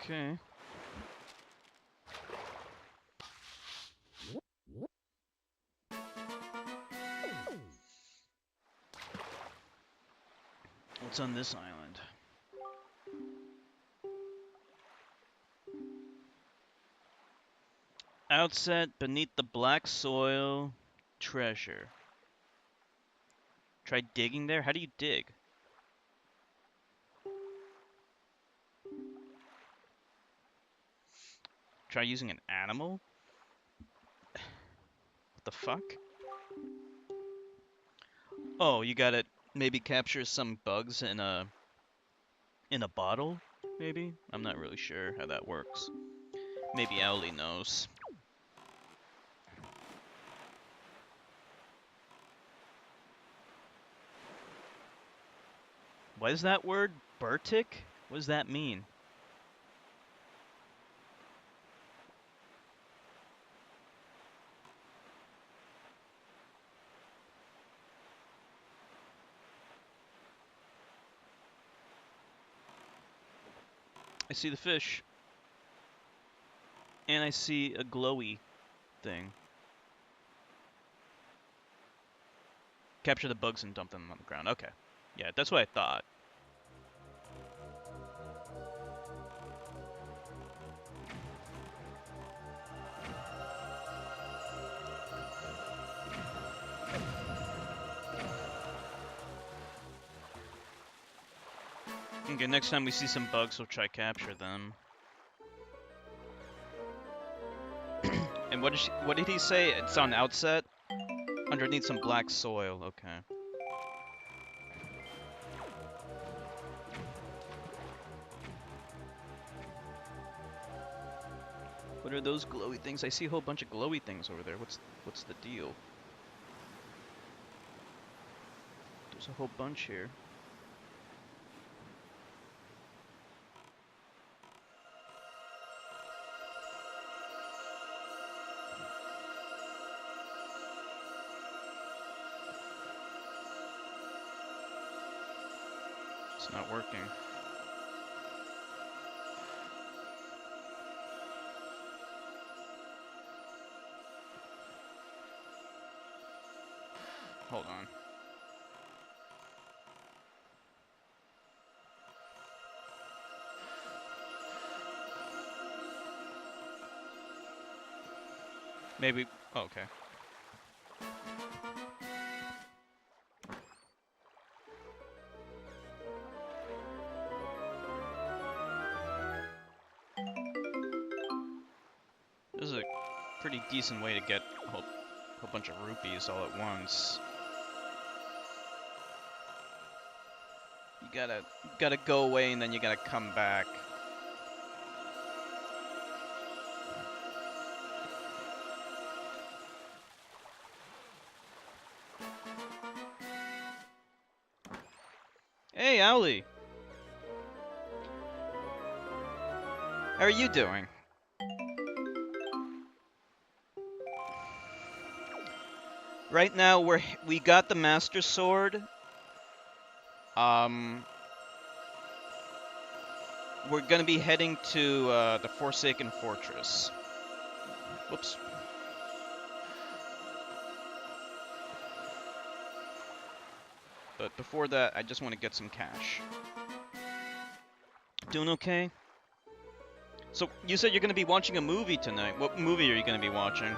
Okay. What's on this island? Outset beneath the black soil, treasure. Try digging there? How do you dig? Try using an animal? What the fuck? Oh, you gotta maybe capture some bugs in a bottle? Maybe? I'm not really sure how that works. Maybe Owly knows. What is that word? Burtic? What does that mean? I see the fish. And I see a glowy thing. Capture the bugs and dump them on the ground. Okay. Yeah, that's what I thought. Okay, next time we see some bugs, we'll try capture them. And what did he say? It's on outset? Underneath some black soil. Okay. What are those glowy things? I see a whole bunch of glowy things over there. What's the deal? There's a whole bunch here. It's not working. Hold on. Maybe. Oh, okay. a pretty decent way to get a whole bunch of rupees all at once. You gotta go away and then you gotta come back. Hey, Owlie! How are you doing? Right now, we got the Master Sword. We're gonna be heading to the Forsaken Fortress. Whoops. But before that, I just want to get some cash. Doing okay? So, you said you're gonna be watching a movie tonight. What movie are you gonna be watching?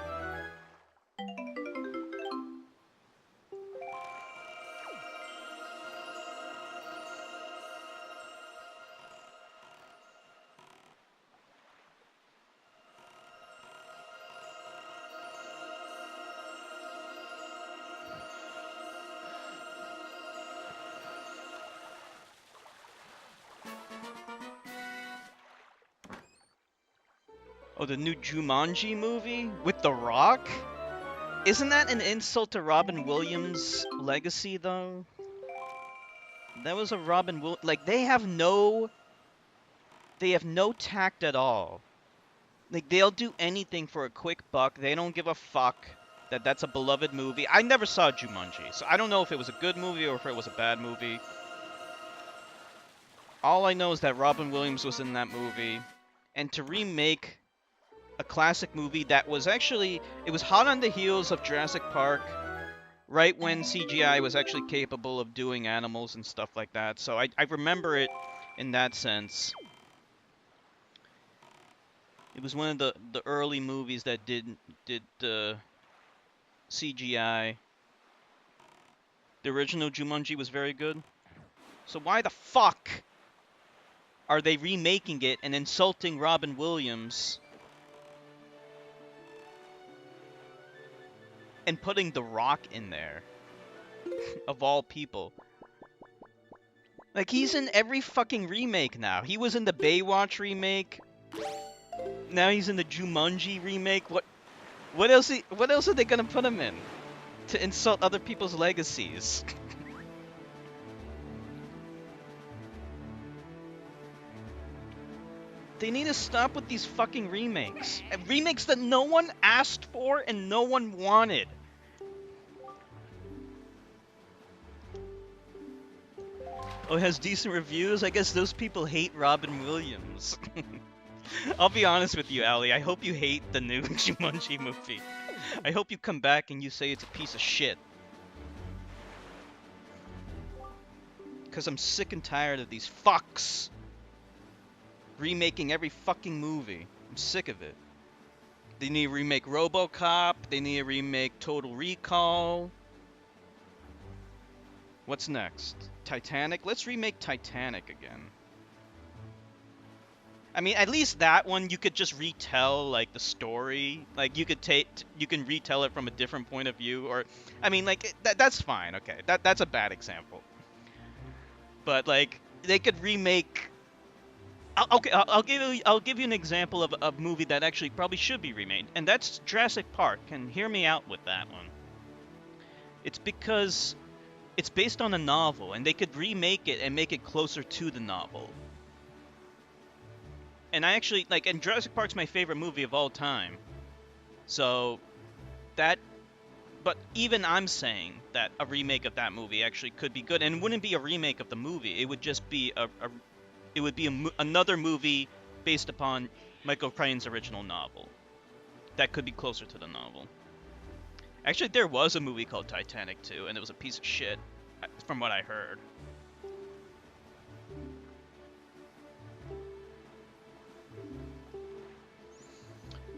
Oh, the new Jumanji movie? With The Rock? Isn't that an insult to Robin Williams' legacy, though? That was a Robin Will- like, they have no tact at all. Like, they'll do anything for a quick buck. They don't give a fuck that that's a beloved movie. I never saw Jumanji, so I don't know if it was a good movie or if it was a bad movie. All I know is that Robin Williams was in that movie, and to remake a classic movie that was actually, it was hot on the heels of Jurassic Park, right when CGI was actually capable of doing animals and stuff like that. So I remember it in that sense. It was one of the early movies that did CGI. The original Jumanji was very good. So why the fuck are they remaking it and insulting Robin Williams and putting The Rock in there? Of all people. Like, he's in every fucking remake now. He was in the Baywatch remake. Now he's in the Jumanji remake. What else are they gonna put him in? To insult other people's legacies. They need to stop with these fucking remakes. Remakes that no one asked for and no one wanted. Oh, it has decent reviews? I guess those people hate Robin Williams. I'll be honest with you, Ali. I hope you hate the new Jumanji movie. I hope you come back and you say it's a piece of shit. Because I'm sick and tired of these fucks remaking every fucking movie. I'm sick of it. They need to remake RoboCop. They need to remake Total Recall. What's next? Titanic? Let's remake Titanic again. I mean, at least that one you could just retell, like, the story. Like, you can retell it from a different point of view, or, I mean, like, that's fine, okay. That's a bad example. But, like, they could remake... Okay, I'll give you an example of a movie that actually probably should be remade, and that's Jurassic Park, and hear me out with that one. It's because it's based on a novel, and they could remake it and make it closer to the novel. And I actually, like, and Jurassic Park's my favorite movie of all time. So, but even I'm saying that a remake of that movie actually could be good, and it wouldn't be a remake of the movie. It would just be another movie based upon Michael Crichton's original novel. That could be closer to the novel. Actually, there was a movie called Titanic too, and it was a piece of shit, from what I heard.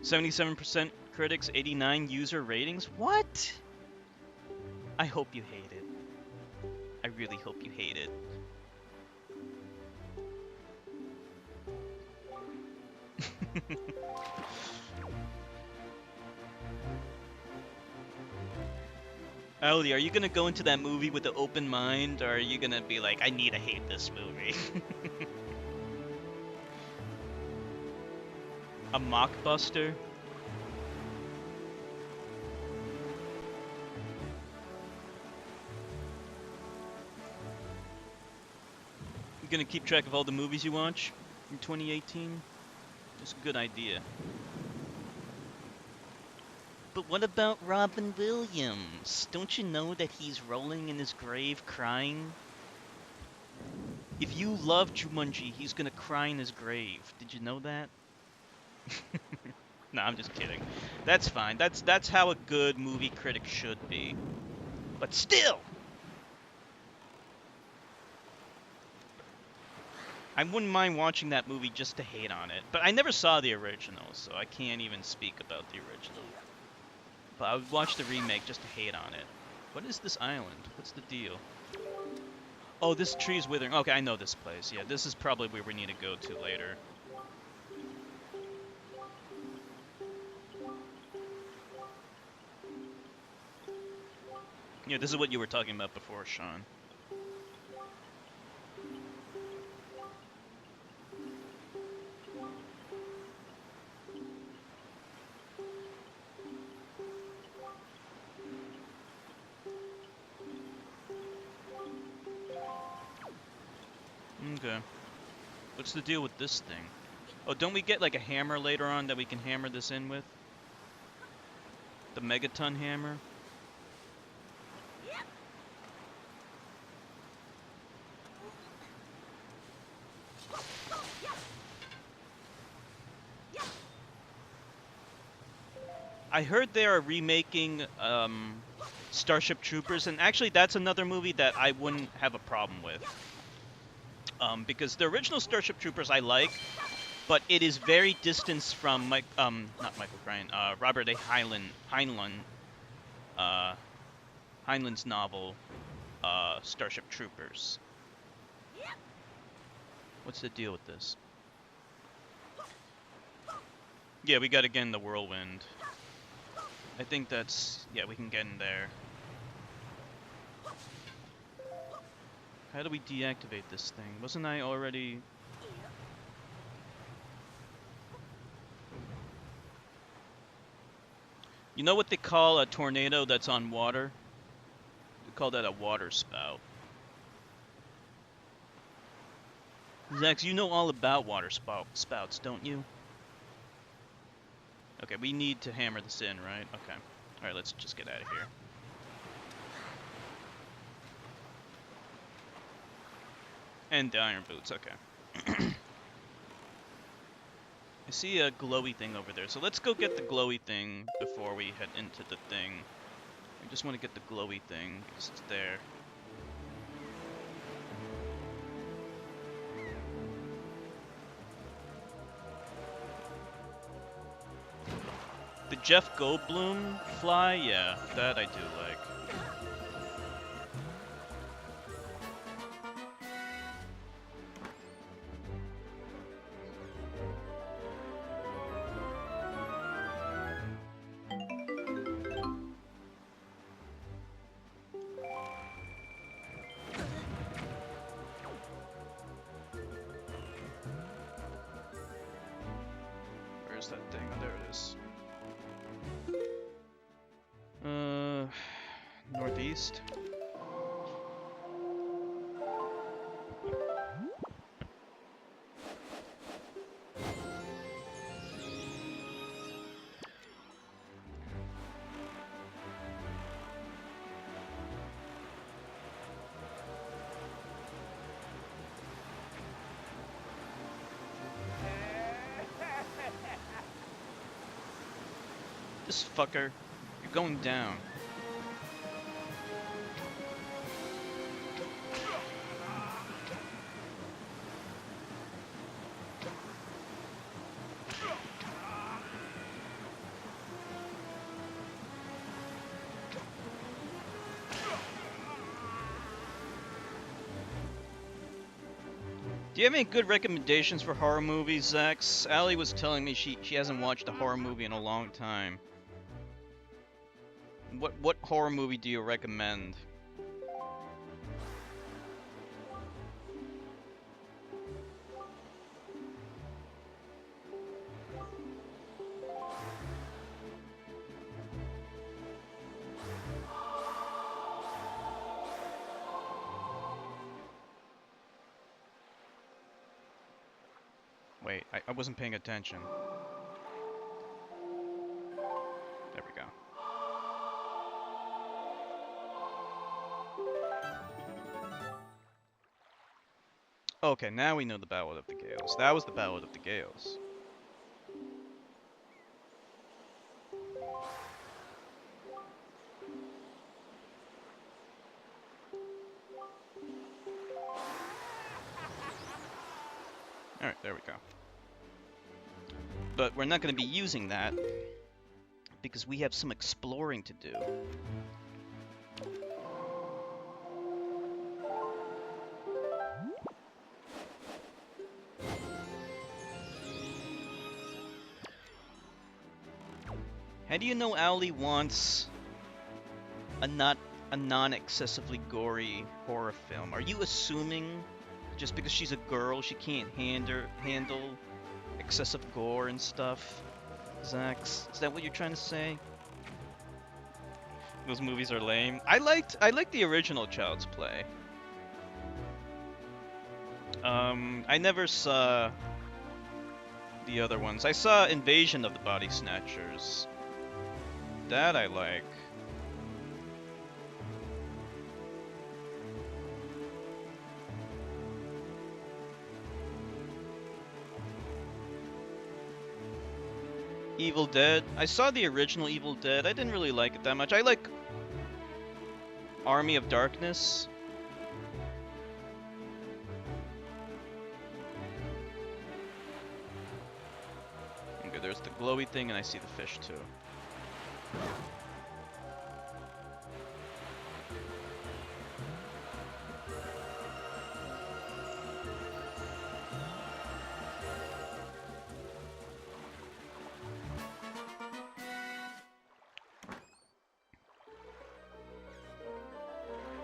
%77% critics, 89 user ratings. What? I hope you hate it. I really hope you hate it. Ellie, are you gonna go into that movie with an open mind, or are you gonna be like, I need to hate this movie? A mockbuster? You gonna keep track of all the movies you watch in 2018? It's a good idea. But what about Robin Williams? Don't you know that he's rolling in his grave crying? If you love Jumanji, he's gonna cry in his grave. Did you know that? No, I'm just kidding. That's fine. That's how a good movie critic should be. But still, I wouldn't mind watching that movie just to hate on it. But I never saw the original, so I can't even speak about the original. But I would watch the remake just to hate on it. What is this island? What's the deal? Oh, this tree is withering. Okay, I know this place. Yeah, this is probably where we need to go to later. Yeah, this is what you were talking about before, Sean. Okay. What's the deal with this thing? Oh, don't we get like a hammer later on that we can hammer this in with? The megaton hammer? I heard they are remaking Starship Troopers, and actually that's another movie that I wouldn't have a problem with. Because the original Starship Troopers I like, but it is very distanced from not Michael Crichton, Robert A. Heinlein's novel, Starship Troopers. What's the deal with this? Yeah, we gotta get in the whirlwind. I think that's... yeah, we can get in there. How do we deactivate this thing? Wasn't I already... You know what they call a tornado that's on water? They call that a water spout. Zax, you know all about water spouts, don't you? Okay, we need to hammer this in, right? Okay. Alright, let's just get out of here. And the iron boots, okay. I see a glowy thing over there, so let's go get the glowy thing before we head into the thing. I just want to get the glowy thing, because it's there. The Jeff Goldblum fly? Yeah, that I do like. Where's that thing? Oh, there it is. Northeast. This fucker, you're going down. Do you have any good recommendations for horror movies, Zax? Allie was telling me she hasn't watched a horror movie in a long time. What horror movie do you recommend? Wait, I wasn't paying attention. There we go. Okay, now we know the Ballad of the Gales. That was the Ballad of the Gales. Alright, there we go. But we're not going to be using that because we have some exploring to do. How do you know Owlie wants a non-excessively gory horror film? Are you assuming just because she's a girl she can't handle excessive gore and stuff? Zax, is that what you're trying to say? Those movies are lame. I liked the original Child's Play. I never saw the other ones. I saw Invasion of the Body Snatchers. That I like. Evil Dead. I saw the original Evil Dead. I didn't really like it that much. I like Army of Darkness. Okay, there's the glowy thing, and I see the fish too.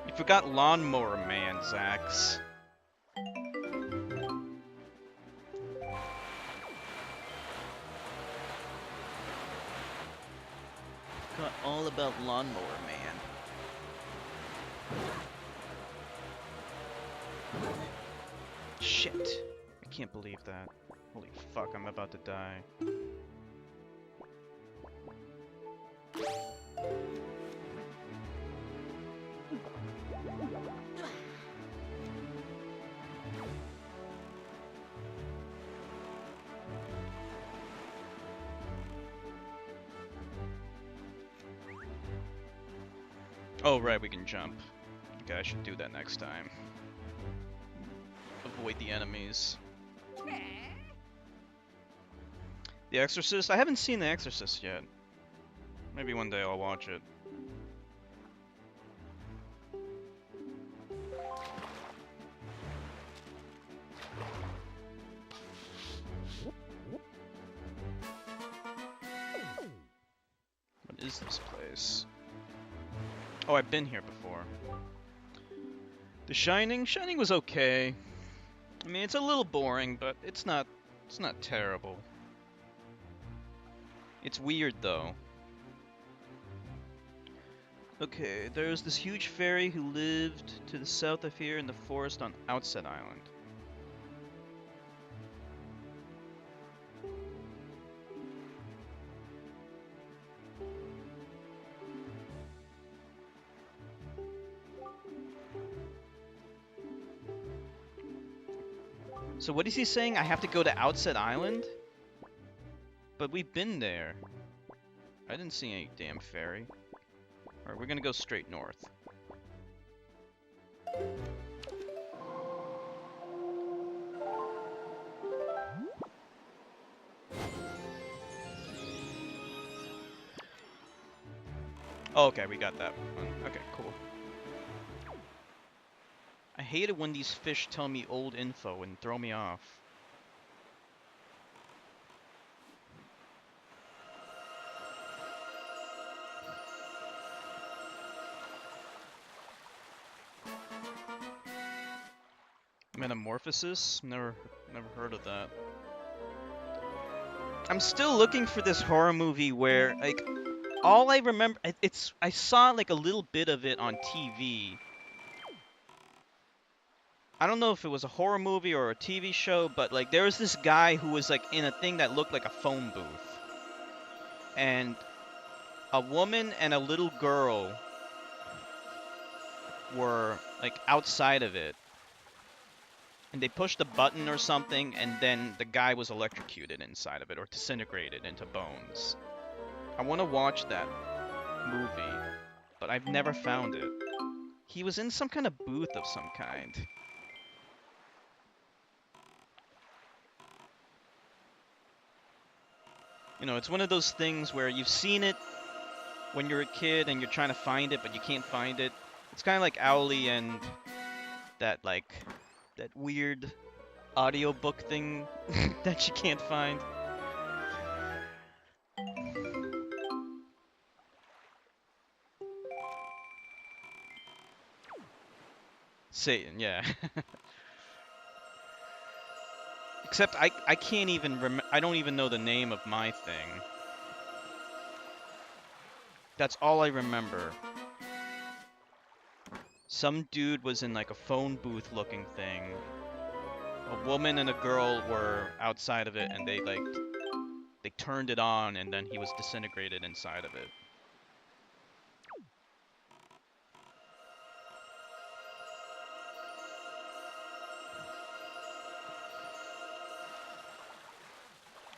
You forgot Lawnmower Man, Zax. Forgot all about Lawnmower Man. Shit. I can't believe that. Holy fuck, I'm about to die. Oh, right, we can jump. Okay, I should do that next time. Avoid the enemies. The Exorcist? I haven't seen The Exorcist yet. Maybe one day I'll watch it. What is this place? Oh, I've been here before. The Shining? Shining was okay. I mean, it's a little boring, but it's not terrible. It's weird, though. Okay, there's this huge fairy who lived to the south of here in the forest on Outset Island. So what is he saying? I have to go to Outset Island? But we've been there. I didn't see any damn fairy. Alright, we're gonna go straight north. Oh, okay, we got that one. Okay, cool. I hate it when these fish tell me old info and throw me off. Metamorphosis? Never heard of that. I'm still looking for this horror movie where, like, all I remember, I saw like a little bit of it on TV. I don't know if it was a horror movie or a TV show, but like there was this guy who was like in a thing that looked like a phone booth. And a woman and a little girl were like outside of it. And they pushed a button or something, and then the guy was electrocuted inside of it or disintegrated into bones. I want to watch that movie, but I've never found it. He was in some kind of booth of some kind. You know, it's one of those things where you've seen it when you're a kid and you're trying to find it, but you can't find it. It's kind of like Owly and that, like, that weird audiobook thing that you can't find. Satan, yeah. Except I can't even I don't even know the name of my thing. That's all I remember. Some dude was in like a phone booth looking thing. A woman and a girl were outside of it and they turned it on and then he was disintegrated inside of it.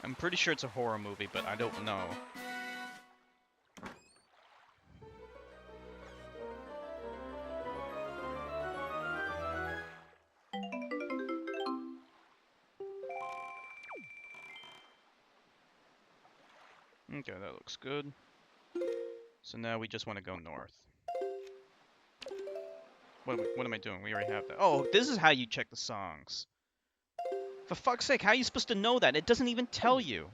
I'm pretty sure it's a horror movie, but I don't know. Okay, that looks good. So now we just want to go north. What am I doing? We already have that. Oh, this is how you check the songs. For fuck's sake, how are you supposed to know that? It doesn't even tell you.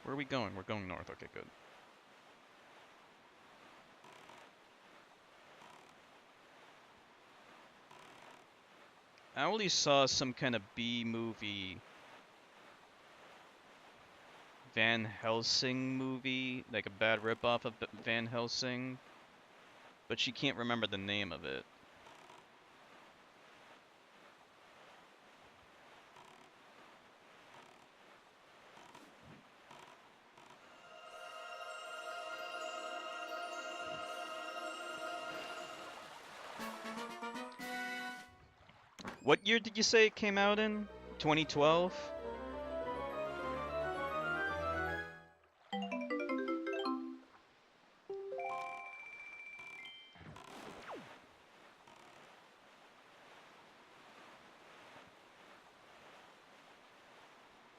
Where are we going? We're going north. Okay, good. I only saw some kind of B movie, Van Helsing movie, like a bad ripoff of Van Helsing, but she can't remember the name of it. What year did you say it came out in? 2012?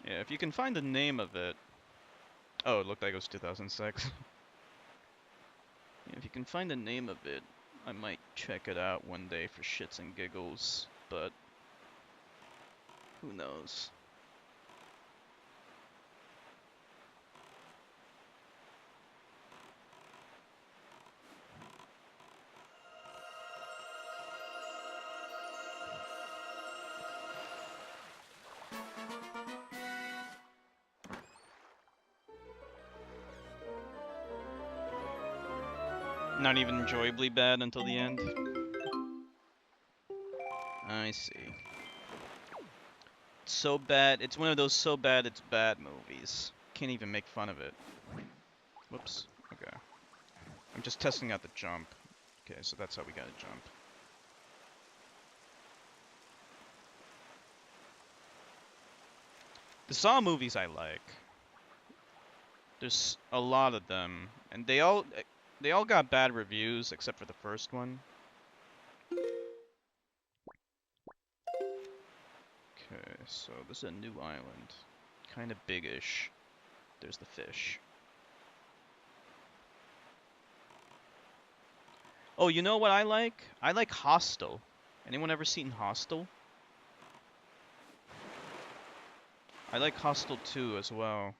Yeah, if you can find the name of it. Oh, it looked like it was 2006. Yeah, if you can find the name of it, I might check it out one day for shits and giggles, but who knows? Not even enjoyably bad until the end? I see. It's so bad, it's one of those so bad it's bad movies. Can't even make fun of it. Whoops. Okay. I'm just testing out the jump. Okay, so that's how we gotta jump. The Saw movies I like. There's a lot of them, and they all got bad reviews except for the first one. Okay, so this is a new island. Kind of big-ish. There's the fish. Oh, you know what I like? I like Hostel. Anyone ever seen Hostel? I like Hostel 2 as well.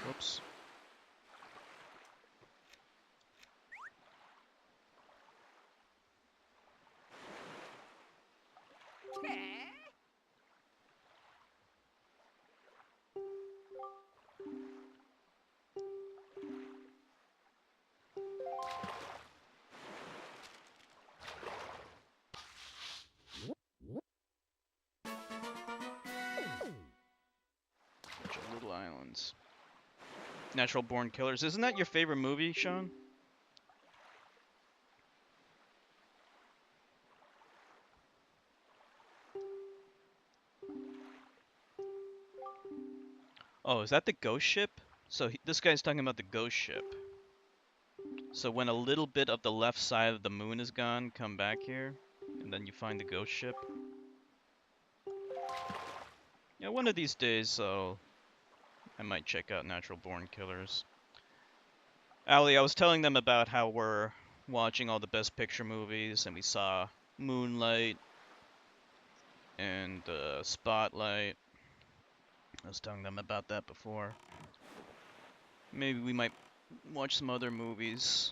Whoops. Bunch of little islands. Natural Born Killers. Isn't that your favorite movie, Sean? Oh, is that the ghost ship? So this guy's talking about the ghost ship. So when a little bit of the left side of the moon is gone, come back here, and then you find the ghost ship. Yeah, one of these days, so I might check out Natural Born Killers. Ali, I was telling them about how we're watching all the Best Picture movies, and we saw Moonlight and Spotlight. I was telling them about that before. Maybe we might watch some other movies.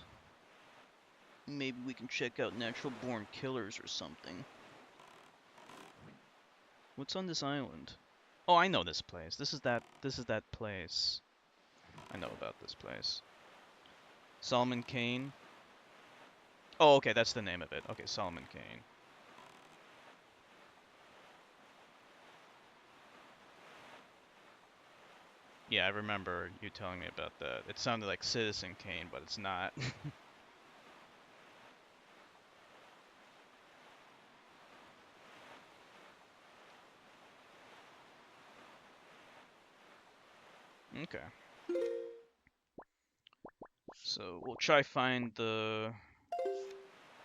Maybe we can check out Natural Born Killers or something. What's on this island? Oh, I know this place. This is that place. I know about this place. Solomon Kane. Oh, okay, that's the name of it. Okay, Solomon Kane. Yeah, I remember you telling me about that. It sounded like Citizen Kane, but it's not. Okay. So we'll try find the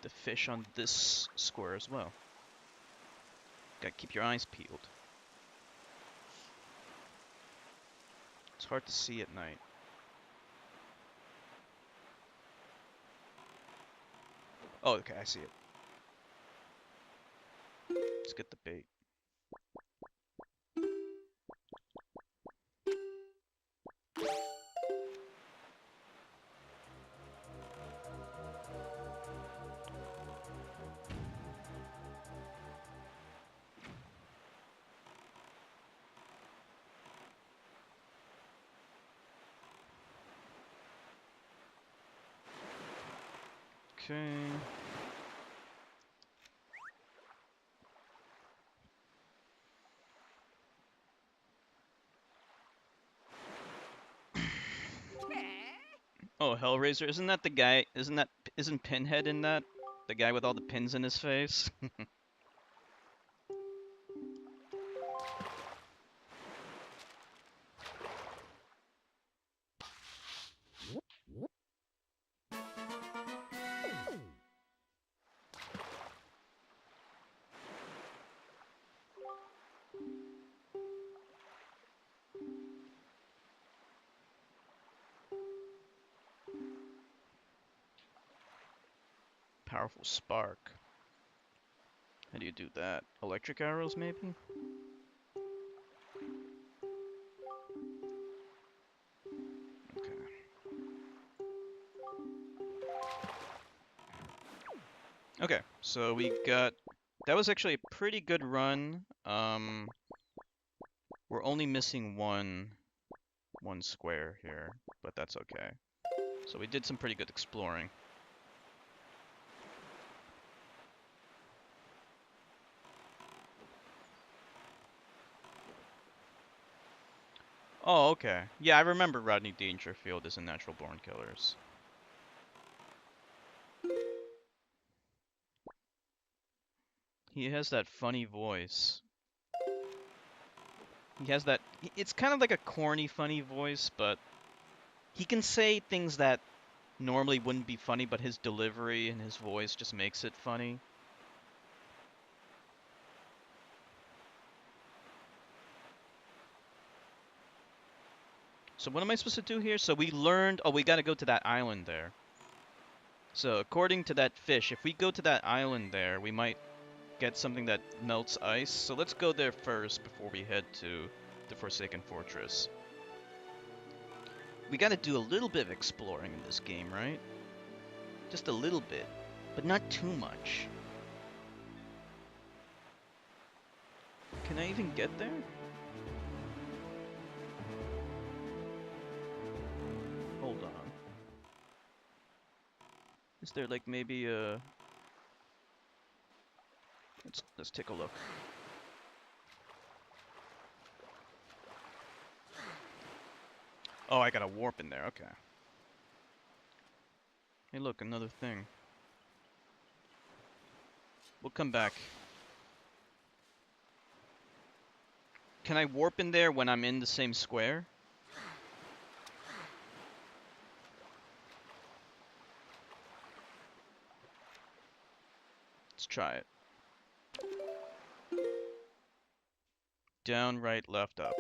fish on this square as well. Gotta keep your eyes peeled. It's hard to see at night. Oh, okay, I see it. Let's get the bait. Okay. Oh, Hellraiser, isn't that the guy? Isn't Pinhead in that? The guy with all the pins in his face? Powerful spark. How do you do that? Electric arrows, maybe? Okay. Okay, so we got... That was actually a pretty good run. We're only missing one square here, but that's okay. So we did some pretty good exploring. Oh, okay. Yeah, I remember Rodney Dangerfield as in Natural Born Killers. He has that funny voice. He has that... It's kind of like a corny, funny voice, but he can say things that normally wouldn't be funny, but his delivery and his voice just makes it funny. So what am I supposed to do here? So we learned... Oh, we gotta go to that island there. So according to that fish, if we go to that island there, we might get something that melts ice. So let's go there first before we head to the Forsaken Fortress. We gotta do a little bit of exploring in this game, right? Just a little bit, but not too much. Can I even get there? Hold on. Is there like maybe a... Let's take a look. Oh, I got a warp in there, okay. Hey look, another thing. We'll come back. Can I warp in there when I'm in the same square? Let's try it. Down, right, left, up.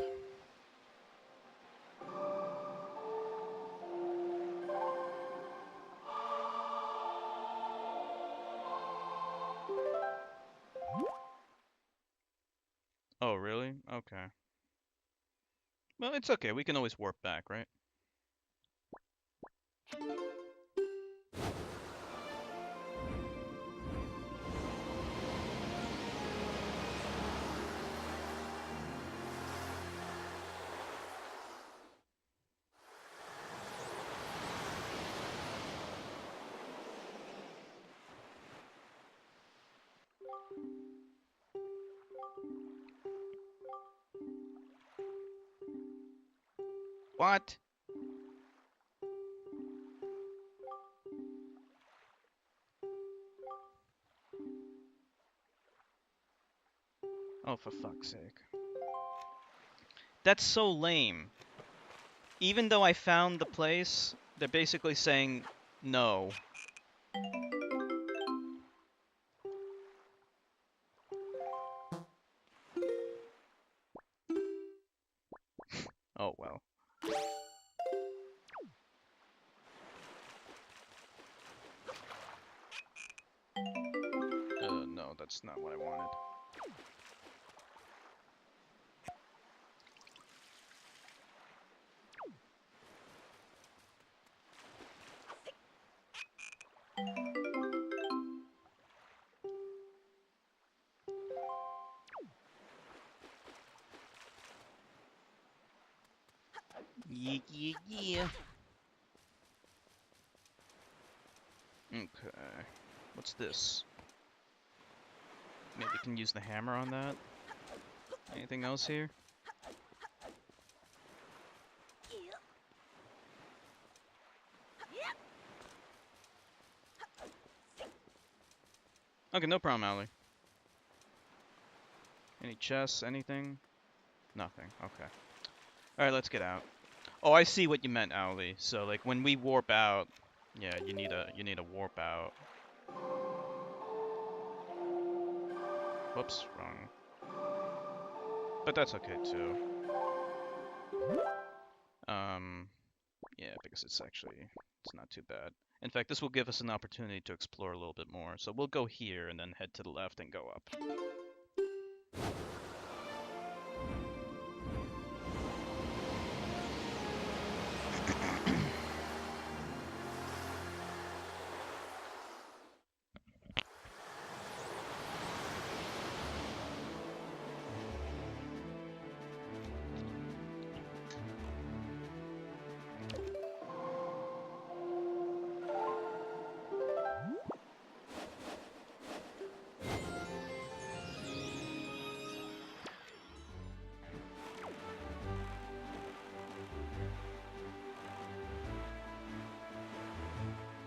Oh, really? Okay. Well, it's okay. We can always warp back, right? What? Oh, for fuck's sake. That's so lame. Even though I found the place, they're basically saying no. Oh, well. No, that's not what I wanted. Yeah, yeah, yeah. Okay. What's this? Maybe we can use the hammer on that? Anything else here? Okay, no problem, Allie. Any chests? Anything? Nothing. Okay. Alright, let's get out. Oh, I see what you meant, Owly. So, like, when we warp out... Yeah, you need a warp out. Whoops, wrong. But that's okay, too. Yeah, because it's not too bad. In fact, this will give us an opportunity to explore a little bit more. So we'll go here and then head to the left and go up.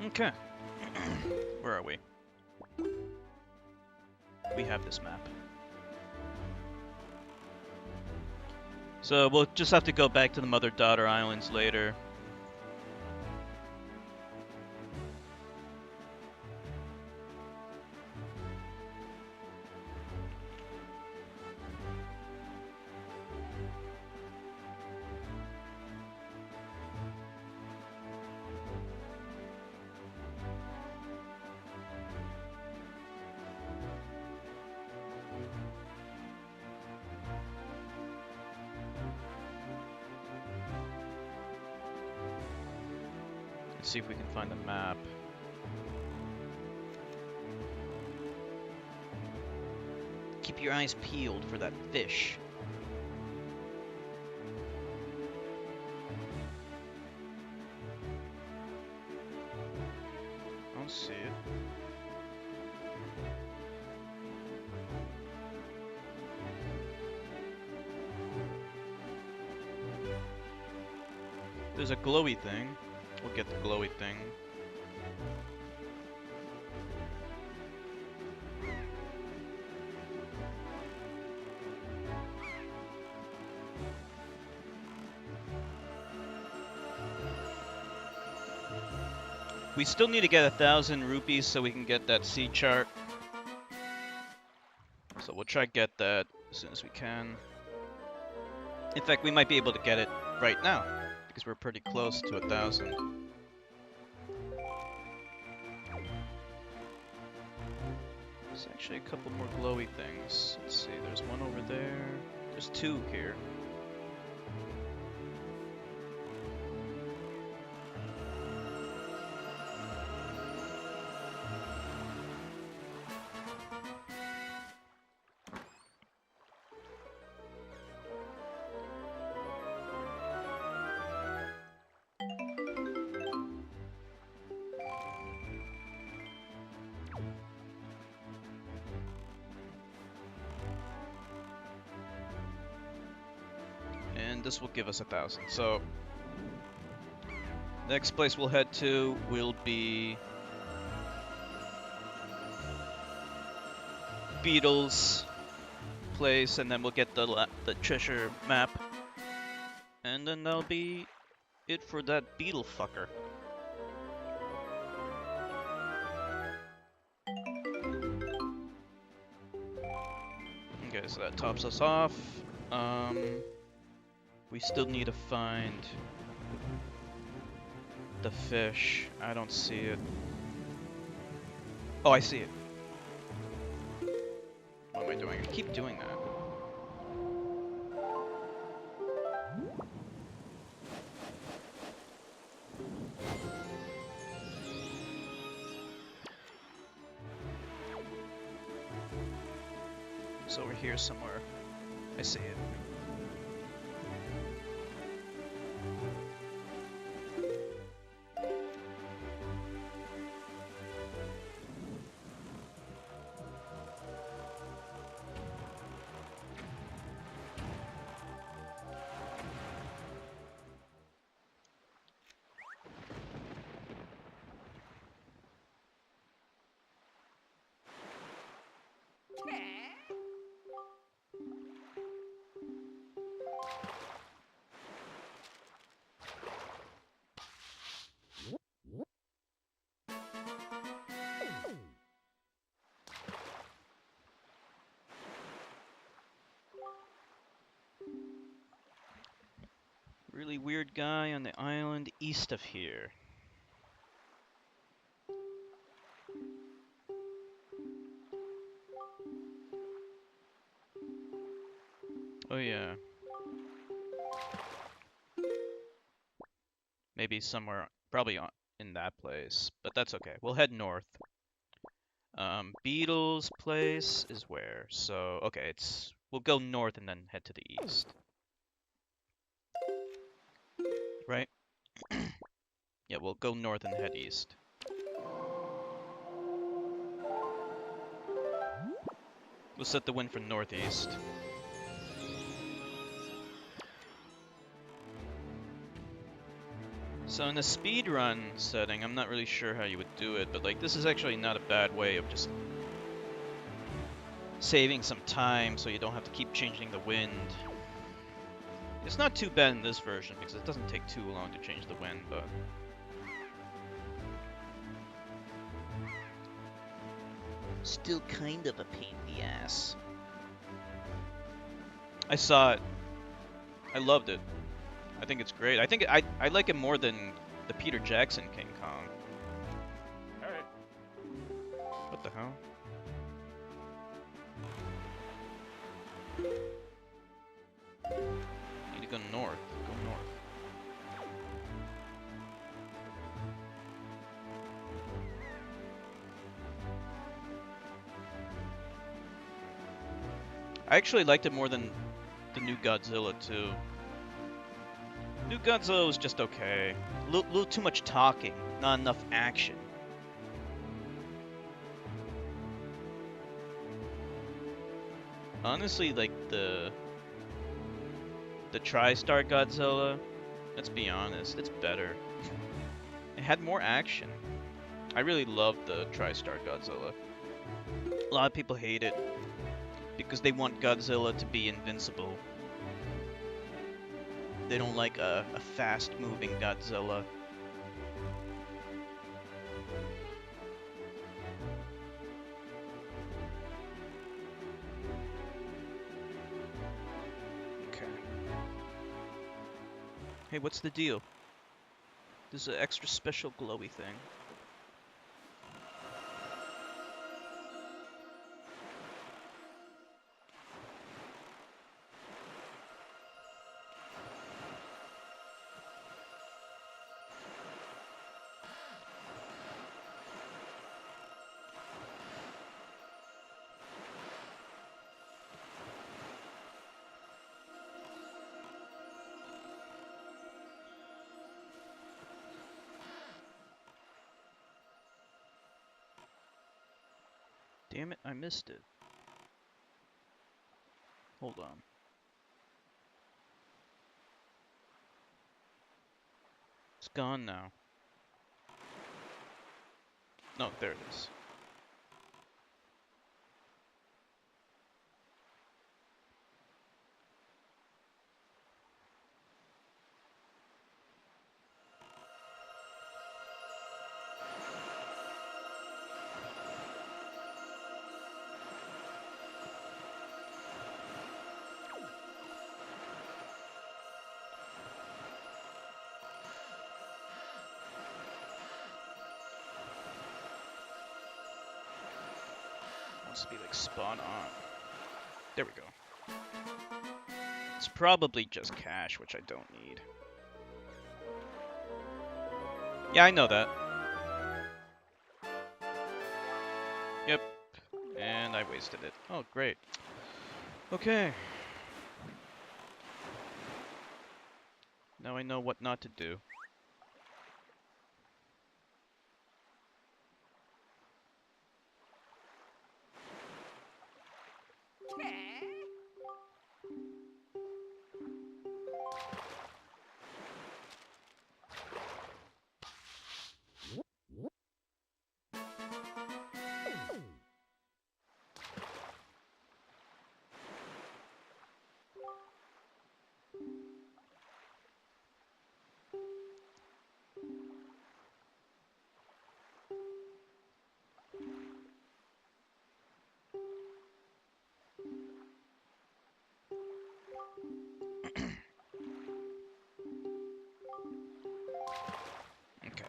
Okay. Where are we? We have this map. So we'll just have to go back to the Mother-Daughter Islands later. Let's see if we can find the map. Keep your eyes peeled for that fish. I don't see it. There's a glowy thing. We'll get the glowy thing. We still need to get 1,000 rupees so we can get that sea chart. So we'll try to get that as soon as we can. In fact, we might be able to get it right now because we're pretty close to 1,000. There's actually a couple more glowy things. Let's see, there's one over there. There's two here. And this will give us 1,000. So next place we'll head to will be Beetle's place, and then we'll get the treasure map, and then that'll be it for that beetle fucker. Okay, so that tops us off. We still need to find the fish. I don't see it. Oh, I see it. What am I doing? I keep doing that. It's over here somewhere. I see it. Really weird guy on the island east of here. Oh yeah. Maybe somewhere, probably in that place, but that's okay. We'll head north. Beetle's place is where? So, okay, we'll go north and then head to the east. Right? Yeah, we'll go north and head east. We'll set the wind for northeast. So in the speedrun setting, I'm not really sure how you would do it, but like this is actually not a bad way of just saving some time so you don't have to keep changing the wind. It's not too bad in this version because it doesn't take too long to change the wind, but still kind of a pain in the ass. I saw it. I loved it. I think it's great. I think I like it more than the Peter Jackson King Kong. Alright. What the hell? Need to go north. Go north. I actually liked it more than the new Godzilla too. New Godzilla was just okay. Little too much talking, not enough action. Honestly, like the TriStar Godzilla, let's be honest, it's better. It had more action. I really loved the TriStar Godzilla. A lot of people hate it because they want Godzilla to be invincible. They don't like a fast-moving Godzilla. Okay. Hey, what's the deal? This is an extra special glowy thing. Damn it, I missed it. Hold on. It's gone now. No, there it is. Wants to be like spot on. There we go. It's probably just cash, which I don't need. Yeah, I know that. Yep. And I wasted it. Oh, great. Okay. Now I know what not to do. Okay.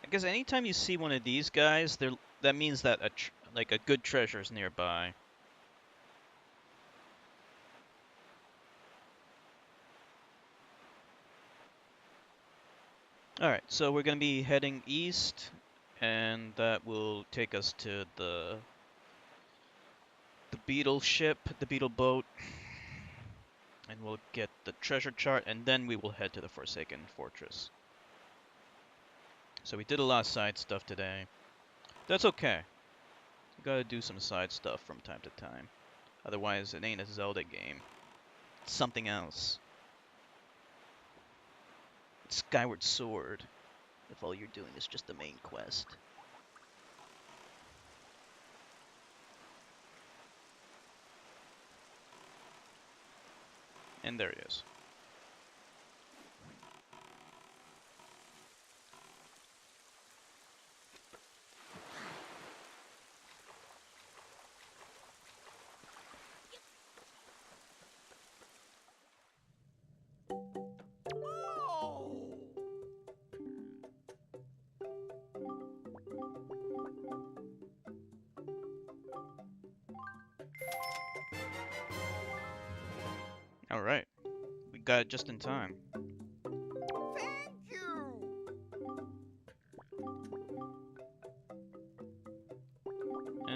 I guess anytime you see one of these guys, that means that like a good treasure is nearby. Alright, so we're gonna be heading east, and that will take us to the beetle ship, the beetle boat, and we'll get the treasure chart, and then we will head to the Forsaken Fortress. So we did a lot of side stuff today. That's okay. You gotta do some side stuff from time to time. Otherwise, it ain't a Zelda game. It's something else. It's Skyward Sword, if all you're doing is just the main quest. And there he is. Alright. We got it just in time. Thank you.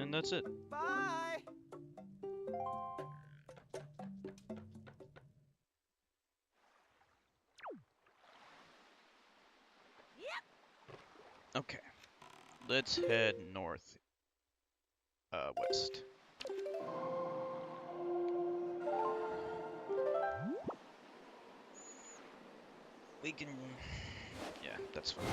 And that's it. Bye! Okay. Let's head north. West. We can... Yeah, that's fine.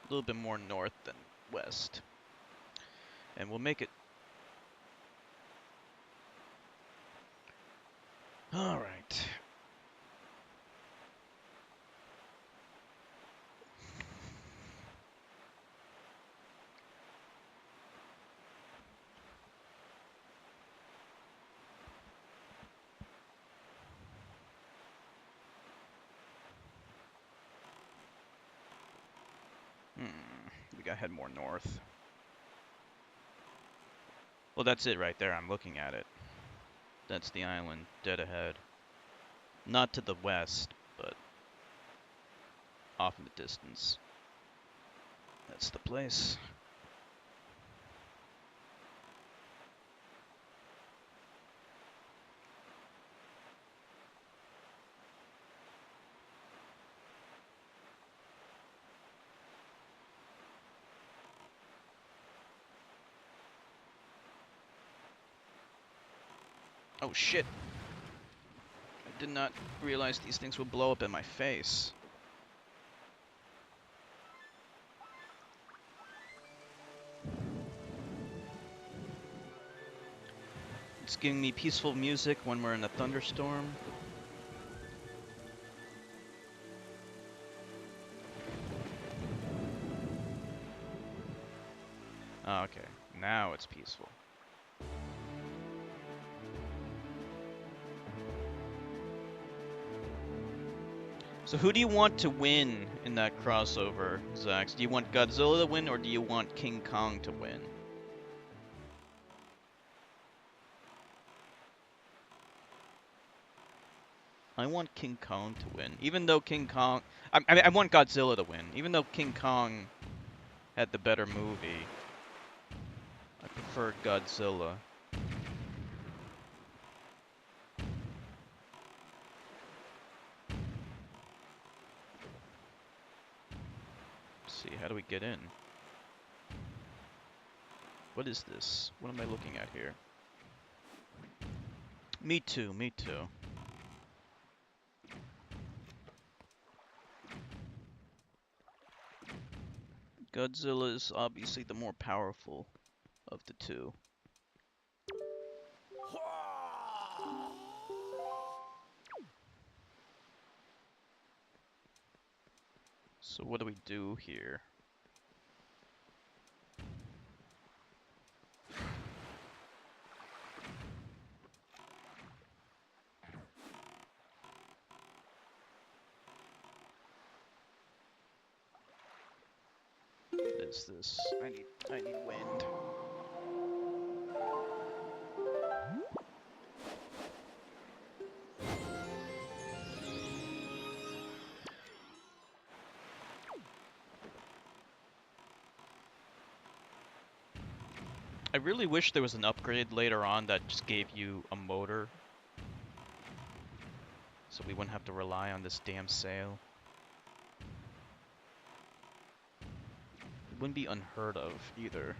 A little bit more north than west. And we'll make it... Alright. We gotta head more north. Well, that's it right there. I'm looking at it. That's the island, dead ahead. Not to the west, but off in the distance. That's the place. Oh shit! I did not realize these things would blow up in my face. It's giving me peaceful music when we're in a thunderstorm. Oh, okay, now it's peaceful. So who do you want to win in that crossover, Zax? Do you want Godzilla to win, or do you want King Kong to win? I want King Kong to win, even though King Kong... I want Godzilla to win, even though King Kong had the better movie. I prefer Godzilla. Let's see, how do we get in? What is this? What am I looking at here? Me too, me too. Godzilla is obviously the more powerful of the two. So what do we do here? What is this? I need wind. I really wish there was an upgrade later on that just gave you a motor, so we wouldn't have to rely on this damn sail. It wouldn't be unheard of either,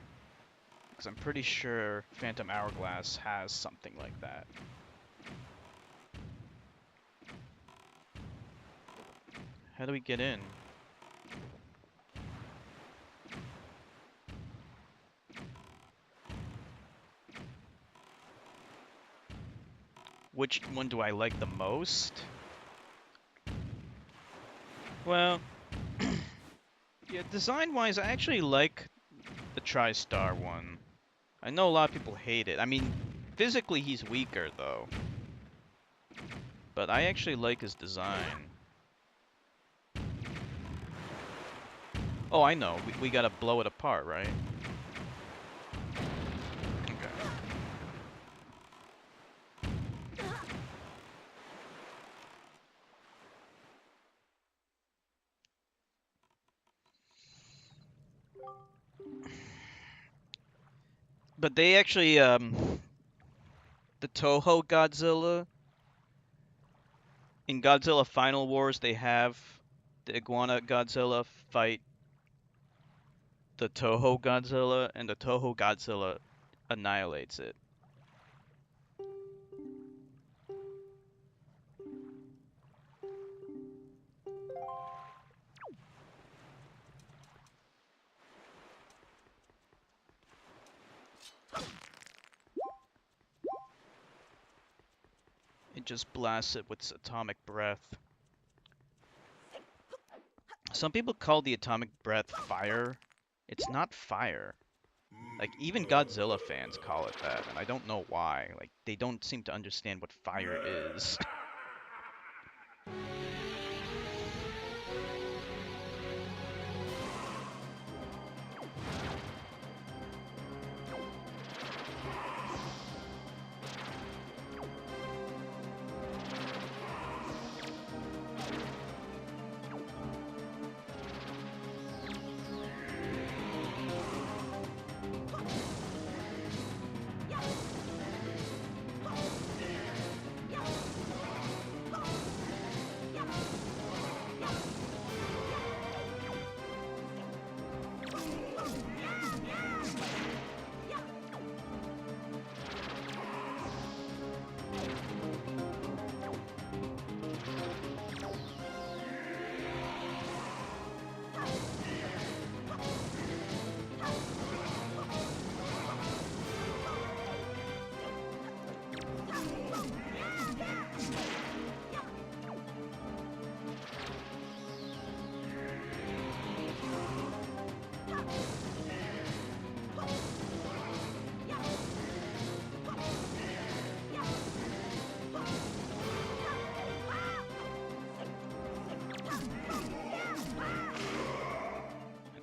because I'm pretty sure Phantom Hourglass has something like that. How do we get in? Which one do I like the most? Well, yeah, design-wise, I actually like the TriStar one. I know a lot of people hate it. I mean, physically he's weaker, though. But I actually like his design. Oh, I know. We gotta blow it apart, right? Okay. But they actually, the Toho Godzilla, in Godzilla Final Wars, they have the Iguana Godzilla fight the Toho Godzilla, and the Toho Godzilla annihilates it. It just blasts it with its atomic breath. Some people call the atomic breath fire. It's not fire. Like, even Godzilla fans call it that, and I don't know why. Like, they don't seem to understand what fire is.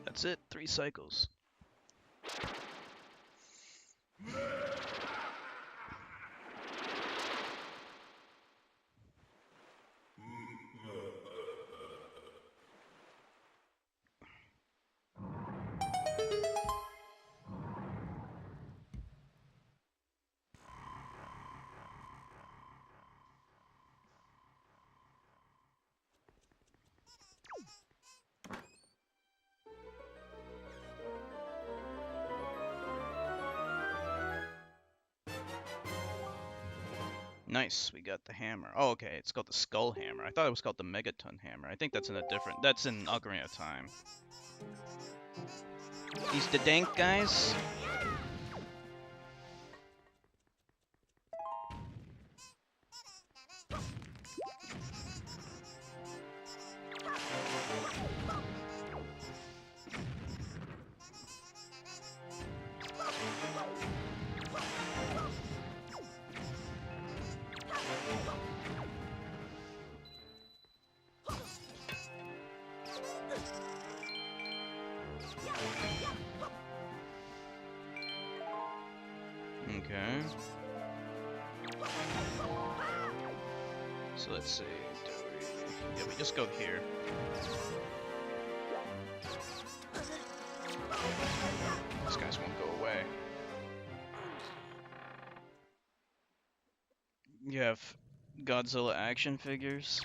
That's it, 3 cycles. Nice, we got the hammer. Oh, okay, it's called the Skull Hammer. I thought it was called the Megaton Hammer. I think that's in a different... That's in Ocarina of Time. These the dank guys? Okay. So let's see. Yeah, we just go here. These guys won't go away. You have Godzilla action figures.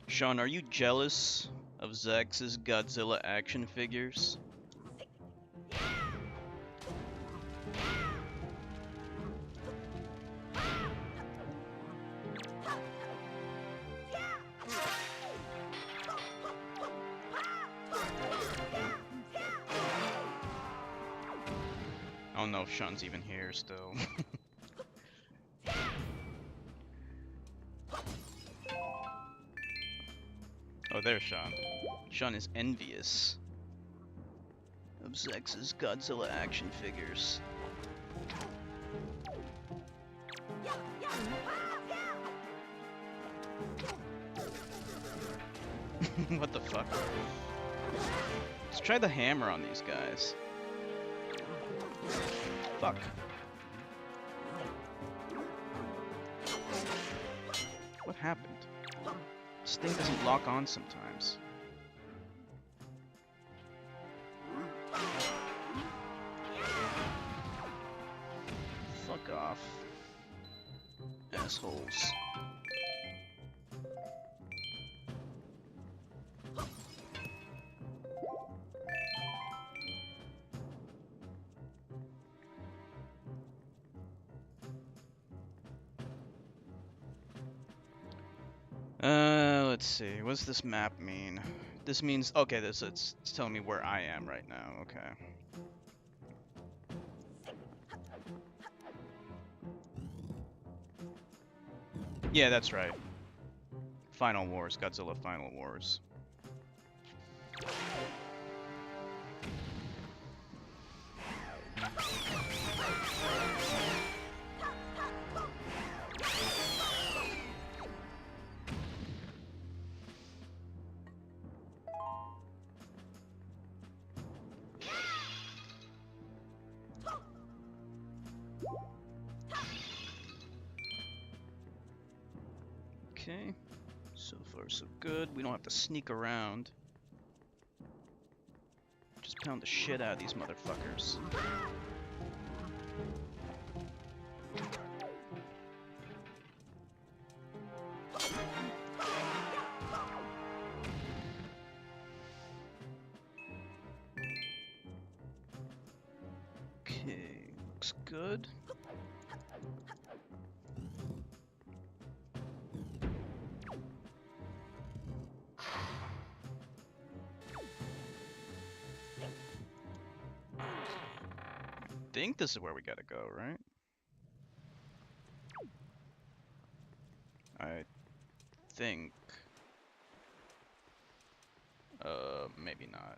Sean, are you jealous of Zex's Godzilla action figures? I don't know if Sean's even here still. Oh, there's Sean. Sean is envious of Zex's Godzilla action figures. What the fuck? Let's try the hammer on these guys. Fuck. What happened? This thing doesn't lock on sometimes. Fuck off. Assholes. Let's see. What does this map mean? This means, okay, it's telling me where I am right now. Okay. Yeah, that's right. Final Wars, Godzilla Final Wars. Okay, so far so good. We don't have to sneak around. Just pound the shit out of these motherfuckers. Okay, looks good. I think this is where we gotta go, right? I think. Maybe not.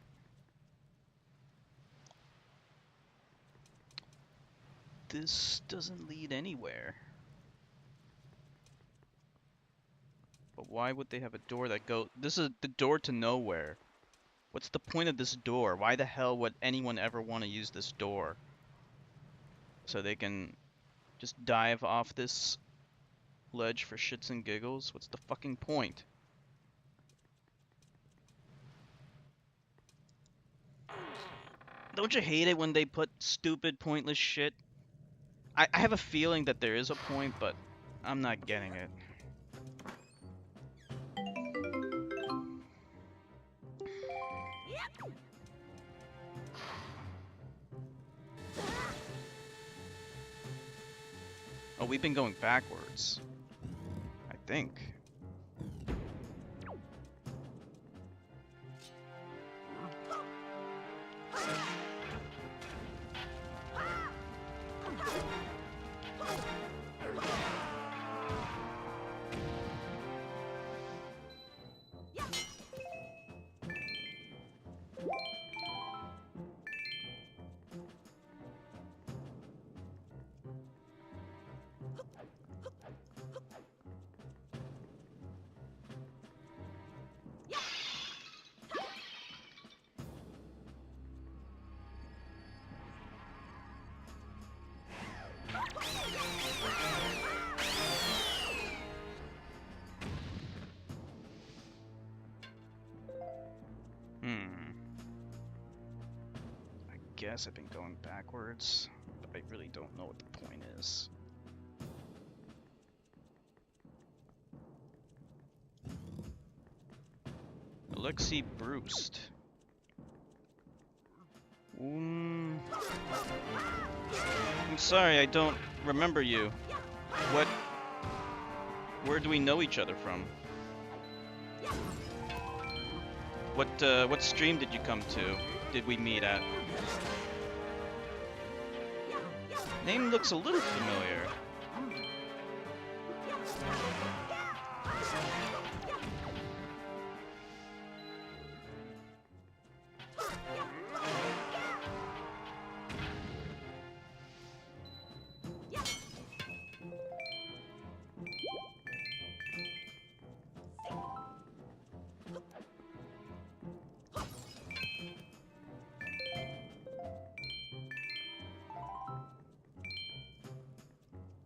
This doesn't lead anywhere. But why would they have a door that go? This is the door to nowhere. What's the point of this door? Why the hell would anyone ever want to use this door? So they can just dive off this ledge for shits and giggles? What's the fucking point? Don't you hate it when they put stupid, pointless shit? I have a feeling that there is a point, but I'm not getting it. Oh, we've been going backwards. I think. I guess I've been going backwards, but I really don't know what the point is. Alexei Brust. I'm sorry, I don't remember you. Where do we know each other from? What stream did you come to? Did we meet at? Name looks a little familiar.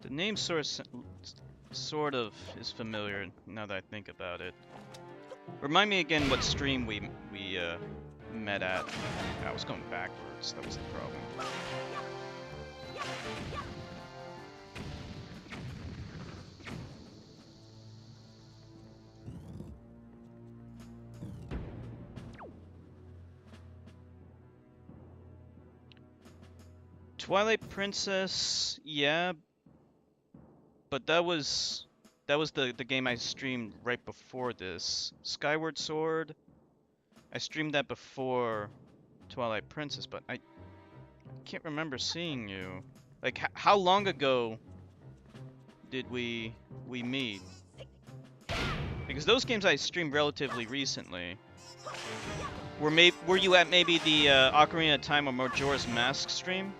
The name sort of is familiar now that I think about it. Remind me again what stream we met at. I was going backwards. That was the problem. Twilight Princess, yeah, but that was the game I streamed right before this. Skyward Sword, I streamed that before Twilight Princess, but I can't remember seeing you. Like, how long ago did we meet? Because those games I streamed relatively recently. Were you at maybe the Ocarina of Time or Majora's Mask stream?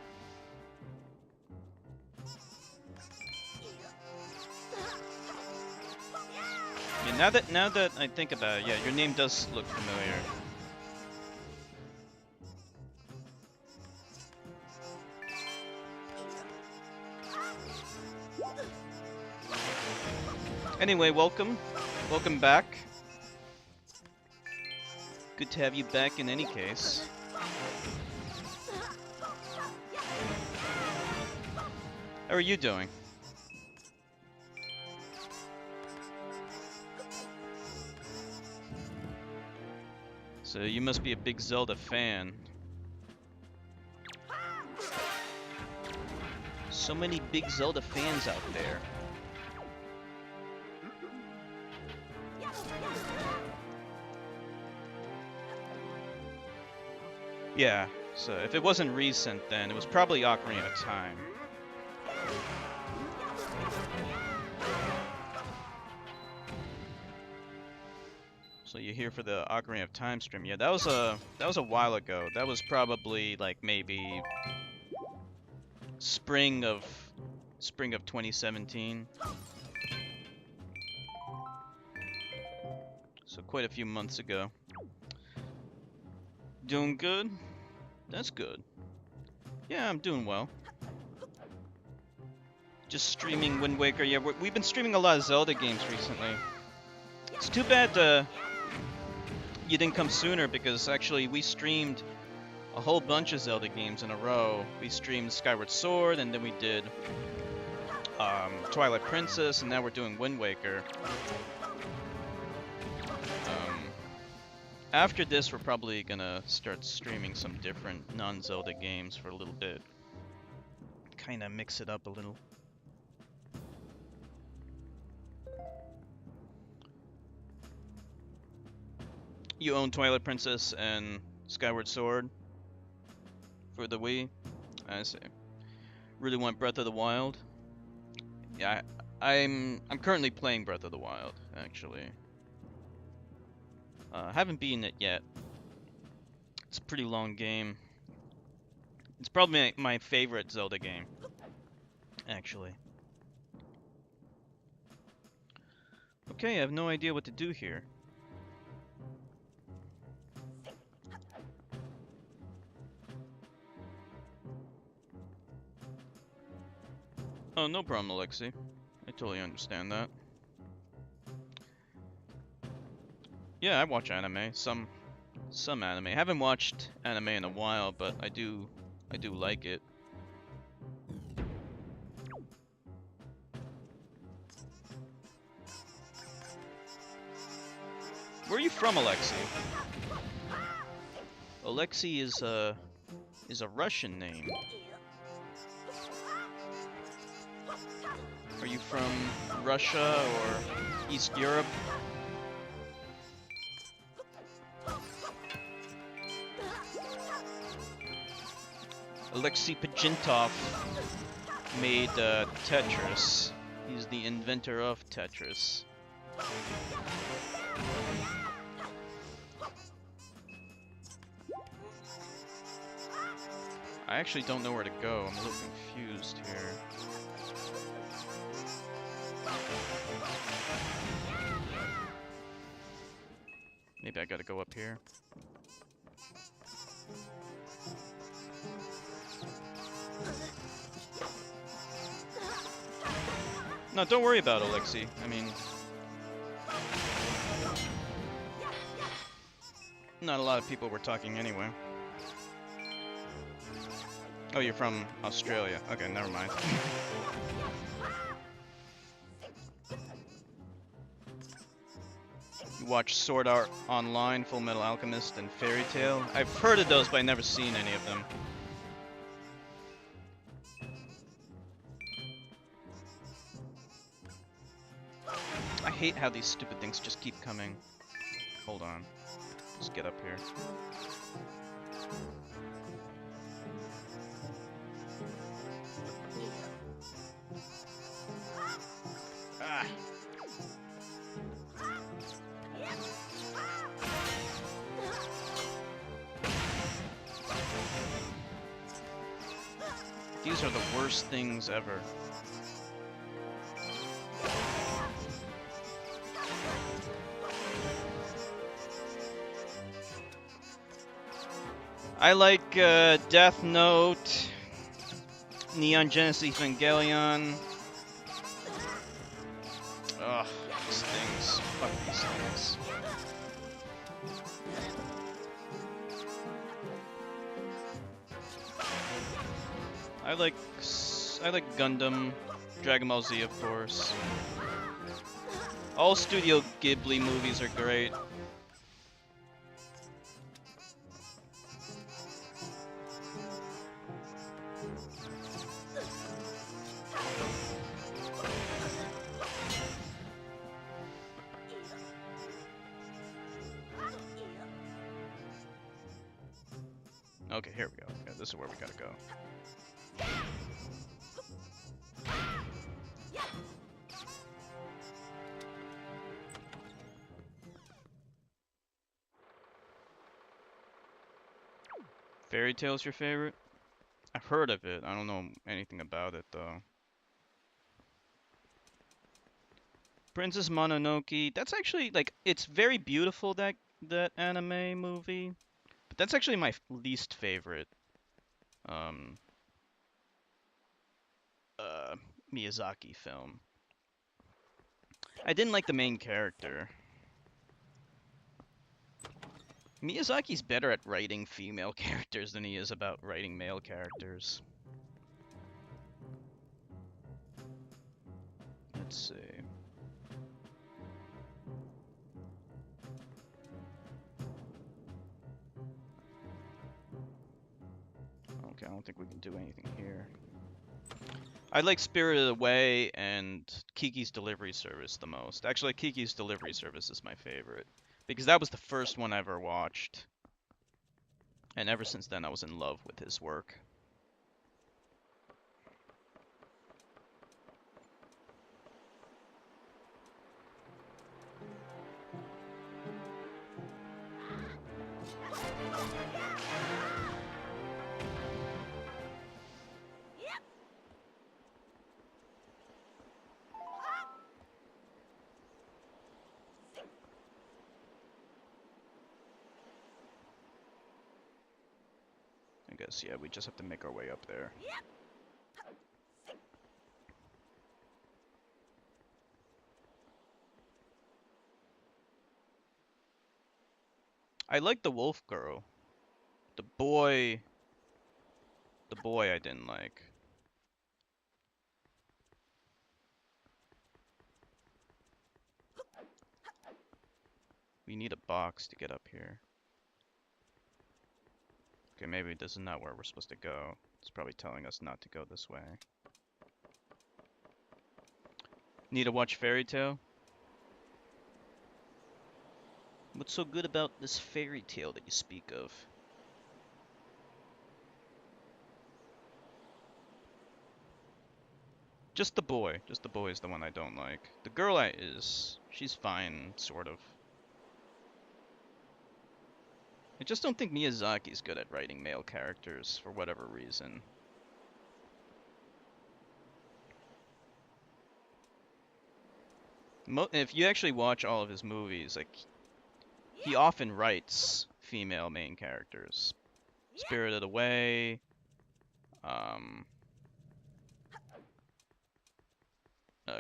Yeah, now that I think about it, yeah, your name does look familiar. Anyway, welcome back. Good to have you back in any case. How are you doing? So you must be a big Zelda fan. So many big Zelda fans out there. Yeah, so if it wasn't recent, then it was probably Ocarina of Time. So you're here for the Ocarina of Time stream. Yeah, that was a while ago. That was probably like maybe spring of 2017. So quite a few months ago. Doing good? That's good. Yeah, I'm doing well. Just streaming Wind Waker. Yeah, we've been streaming a lot of Zelda games recently. It's too bad you didn't come sooner, because actually we streamed a whole bunch of Zelda games in a row. We streamed Skyward Sword, and then we did Twilight Princess, and now we're doing Wind Waker. After this, we're probably gonna start streaming some different non-Zelda games for a little bit. Kinda mix it up a little. You own Twilight Princess and Skyward Sword for the Wii? I see. Really want Breath of the Wild? Yeah, I'm currently playing Breath of the Wild, actually. Haven't beaten it yet. It's a pretty long game. It's probably my favorite Zelda game, actually. Okay, I have no idea what to do here. Oh, no problem, Alexi. I totally understand that. Yeah, I watch anime. Some anime. I haven't watched anime in a while, but I do like it. Where are you from, Alexi? Alexi is a Russian name. Are you from Russia or East Europe? Alexei Pajitnov made Tetris. He's the inventor of Tetris. I actually don't know where to go. I'm a little confused here. Maybe I gotta go up here. No, don't worry about it, Alexi. I mean, not a lot of people were talking anyway. Oh, you're from Australia. Okay, never mind. You watch Sword Art Online, Full Metal Alchemist, and Fairy Tail? I've heard of those, but I've never seen any of them. I hate how these stupid things just keep coming. Hold on. Let's get up here. Ah. These are the worst things ever. I like Death Note, Neon Genesis Evangelion. Ugh, these things. Fuck these things. I like Gundam, Dragon Ball Z, of course. All Studio Ghibli movies are great. Okay, here we go. Yeah, this is where we gotta go. Fairy Tail's your favorite? I've heard of it. I don't know anything about it though. Princess Mononoke. That's actually like it's very beautiful that anime movie, but that's actually my least favorite um uh Miyazaki film. I didn't like the main character. Miyazaki's better at writing female characters than he is about writing male characters. Let's see. Okay, I don't think we can do anything here. I like Spirited Away and Kiki's Delivery Service the most. Actually, Kiki's Delivery Service is my favorite because that was the first one I ever watched. And ever since then, I was in love with his work. I guess, yeah, we just have to make our way up there. I like the wolf girl. The boy I didn't like. We need a box to get up here. Okay, maybe this is not where we're supposed to go. It's probably telling us not to go this way. Need to watch Fairy Tail? What's so good about this fairy tale that you speak of? Just the boy. Just the boy is the one I don't like. The girl she's fine, sort of. I just don't think Miyazaki's good at writing male characters for whatever reason. If you actually watch all of his movies, like, he often writes female main characters. Spirited Away,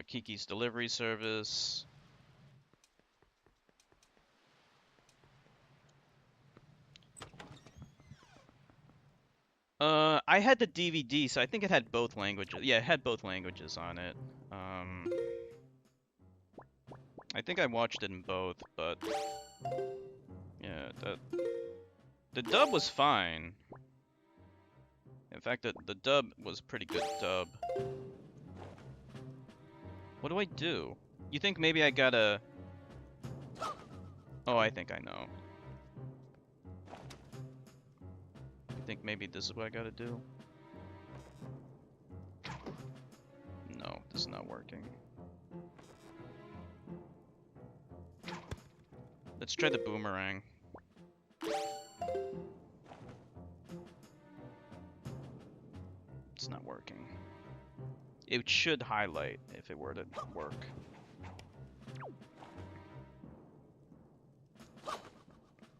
Kiki's delivery service. I had the DVD, so I think it had both languages. Yeah, it had both languages on it. I think I watched it in both, but yeah, the dub was fine. In fact, the dub was pretty good dub. What do I do? You think maybe I gotta... Oh, I think I know. You think maybe this is what I gotta do? No, this is not working. Let's try the boomerang. It's not working. It should highlight if it were to work.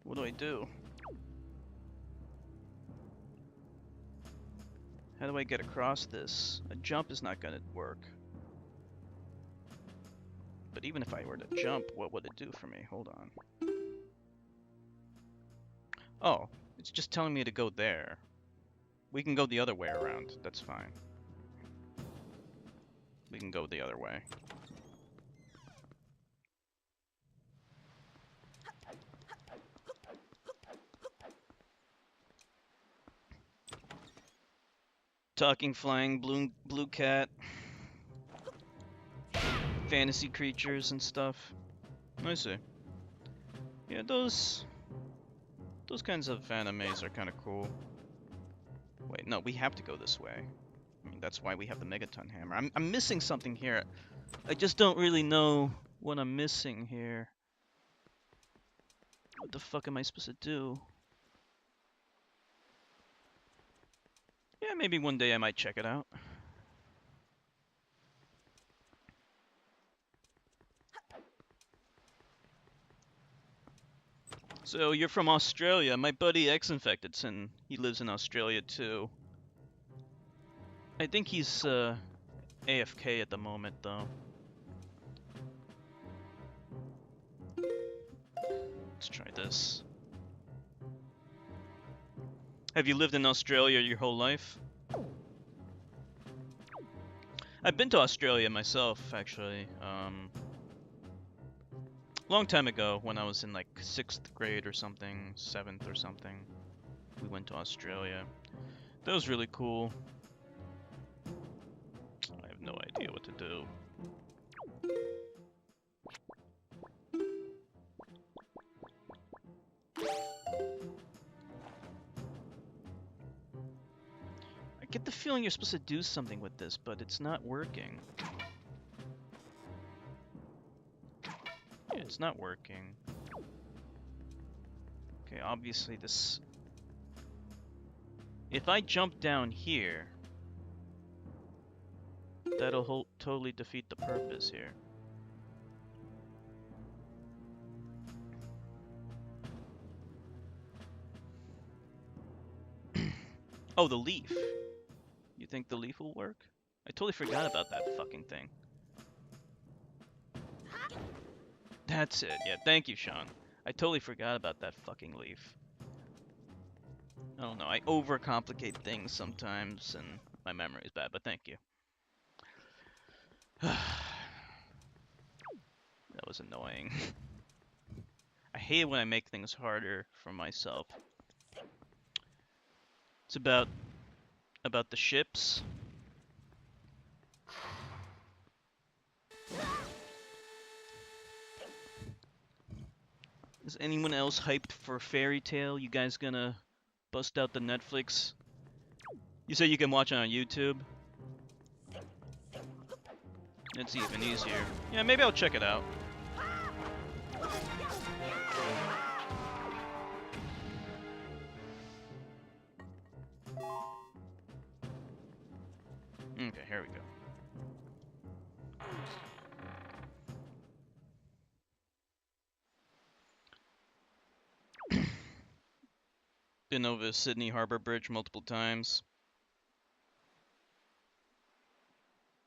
What do I do? How do I get across this? A jump is not gonna work. But even if I were to jump, what would it do for me? Hold on. Oh, it's just telling me to go there. We can go the other way around. That's fine. We can go the other way. Talking, flying, blue cat. Fantasy creatures and stuff. I see. Yeah, those kinds of animes are kind of cool. Wait, no, we have to go this way. I mean, that's why we have the Megaton Hammer. I'm missing something here. I just don't really know what I'm missing here. What the fuck am I supposed to do? Yeah, maybe one day I might check it out. So, you're from Australia. My buddy X-Infectedson, he lives in Australia too. I think he's AFK at the moment, though. Let's try this. Have you lived in Australia your whole life? I've been to Australia myself, actually. Long time ago, when I was in like 6th grade or something, 7th or something, we went to Australia. That was really cool. I have no idea what to do. I get the feeling you're supposed to do something with this, but it's not working. Yeah, it's not working. Okay, obviously this... If I jump down here, that'll totally defeat the purpose here. Oh, the leaf. You think the leaf will work? I totally forgot about that fucking thing. That's it. Yeah, thank you, Sean. I totally forgot about that fucking leaf. I don't know, I overcomplicate things sometimes, and my memory is bad, but thank you. That was annoying. I hate it when I make things harder for myself. It's about the ships. Is anyone else hyped for Fairy Tail? You guys gonna bust out the Netflix? You say you can watch it on YouTube? It's even easier. Yeah, maybe I'll check it out. Okay, here we go. Been over Sydney Harbor Bridge multiple times.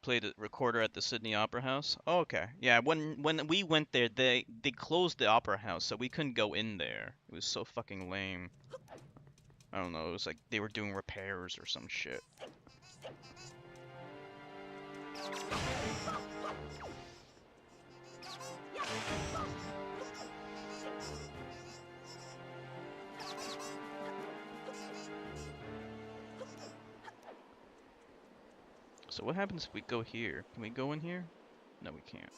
Played a recorder at the Sydney Opera House. Oh, okay. Yeah, when we went there, they closed the Opera House, so we couldn't go in there. It was so fucking lame. I don't know. It was like they were doing repairs or some shit. So what happens if we go here? Can we go in here? No, we can't.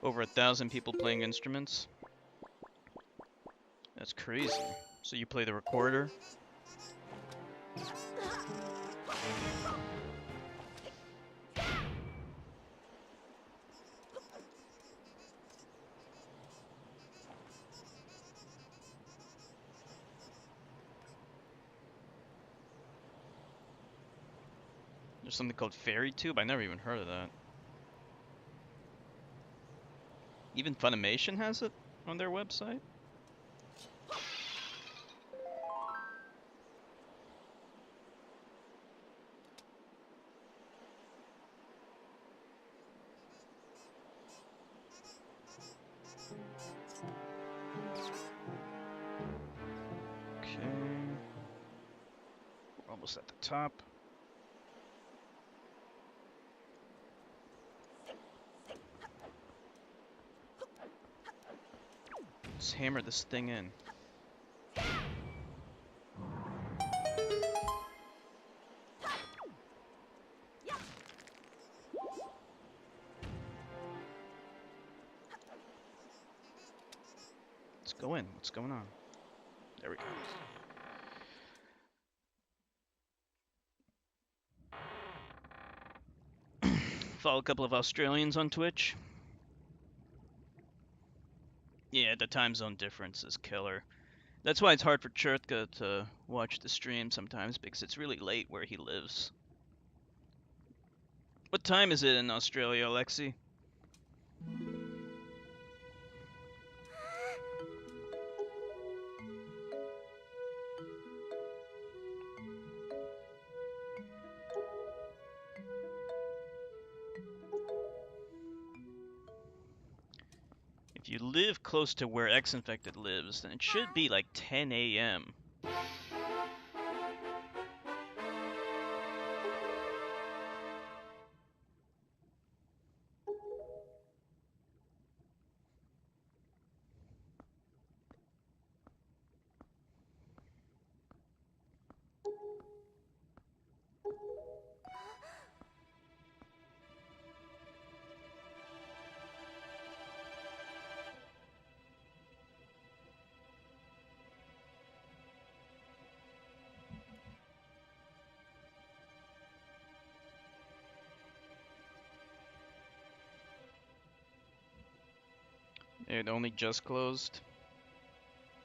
Over 1,000 people playing instruments. That's crazy. So you play the recorder? There's something called FairyTube? I never even heard of that. Even Funimation has it on their website? Okay. We're almost at the top. Let's hammer this thing in. Let's go in. What's going on? There we go. Follow a couple of Australians on Twitch. Yeah, the time zone difference is killer. That's why it's hard for Chertka to watch the stream sometimes, because it's really late where he lives. What time is it in Australia, Alexi? If you live close to where X-Infected lives, then it should be like 10 a.m. It only just closed.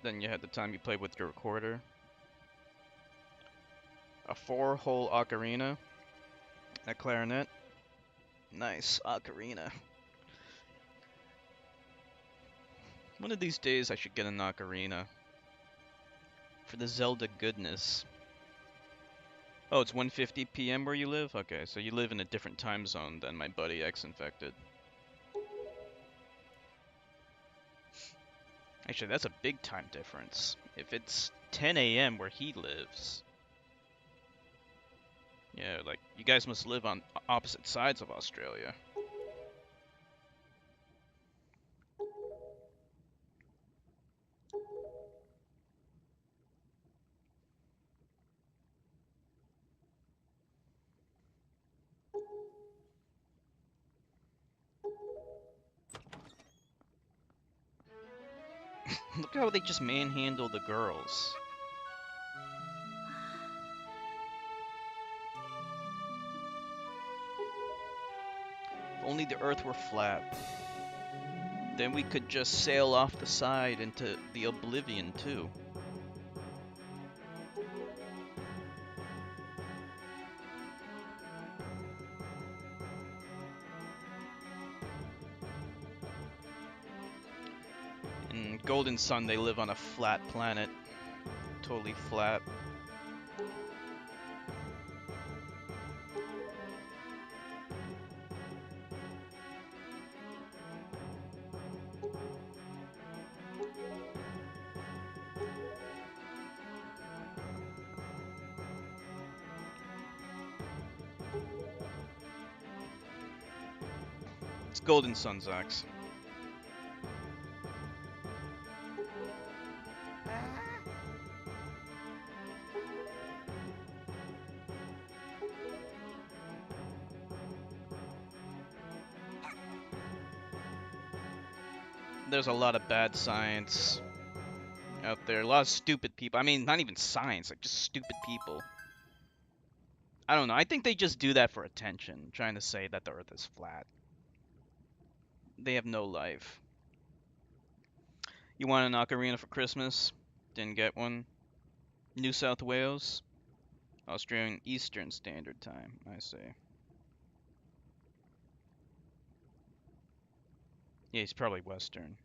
Then you had the time you played with your recorder. A 4-hole ocarina. A clarinet. Nice ocarina. One of these days I should get an ocarina. For the Zelda goodness. Oh, it's 1:50 p.m. where you live? Okay, so you live in a different time zone than my buddy X-Infected. Actually, that's a big time difference. If it's 10 a.m. where he lives. Yeah, like, you guys must live on opposite sides of Australia. Look how they just manhandle the girls. If only the earth were flat. Then we could just sail off the side into the oblivion, too. Golden Sun, they live on a flat planet. Totally flat. It's Golden Sun, Zax. There's a lot of bad science out there. A lot of stupid people. I mean, not even science, like just stupid people. I don't know. I think they just do that for attention, trying to say that the Earth is flat. They have no life. You want an ocarina for Christmas? Didn't get one. New South Wales? Australian Eastern Standard Time, I say. Yeah, he's probably Western.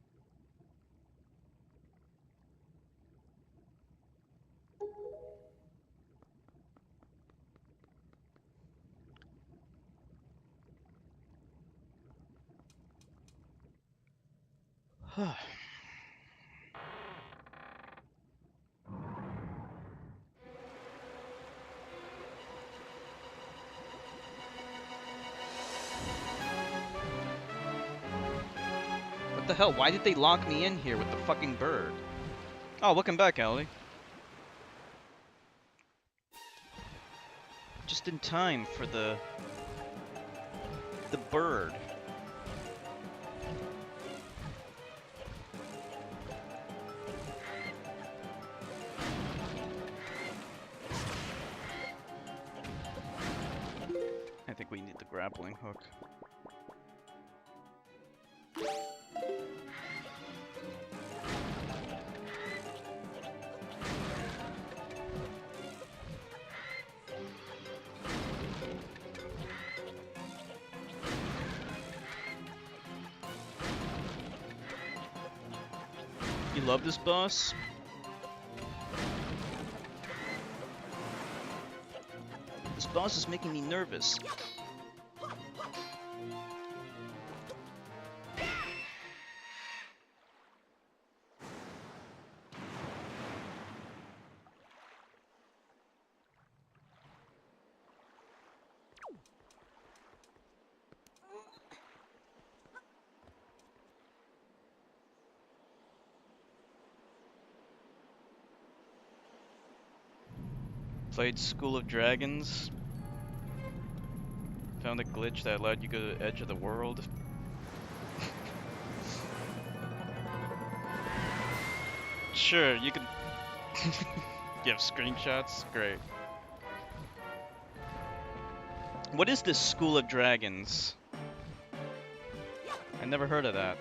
What the hell? Why did they lock me in here with the fucking bird? Oh, welcome back, Ellie. Just in time for the bird. I think we need the grappling hook. You love this boss? This boss is making me nervous. Played School of Dragons. Found a glitch that allowed you to go to the edge of the world. Sure, you can. You have screenshots? Great. What is this School of Dragons? I never heard of that.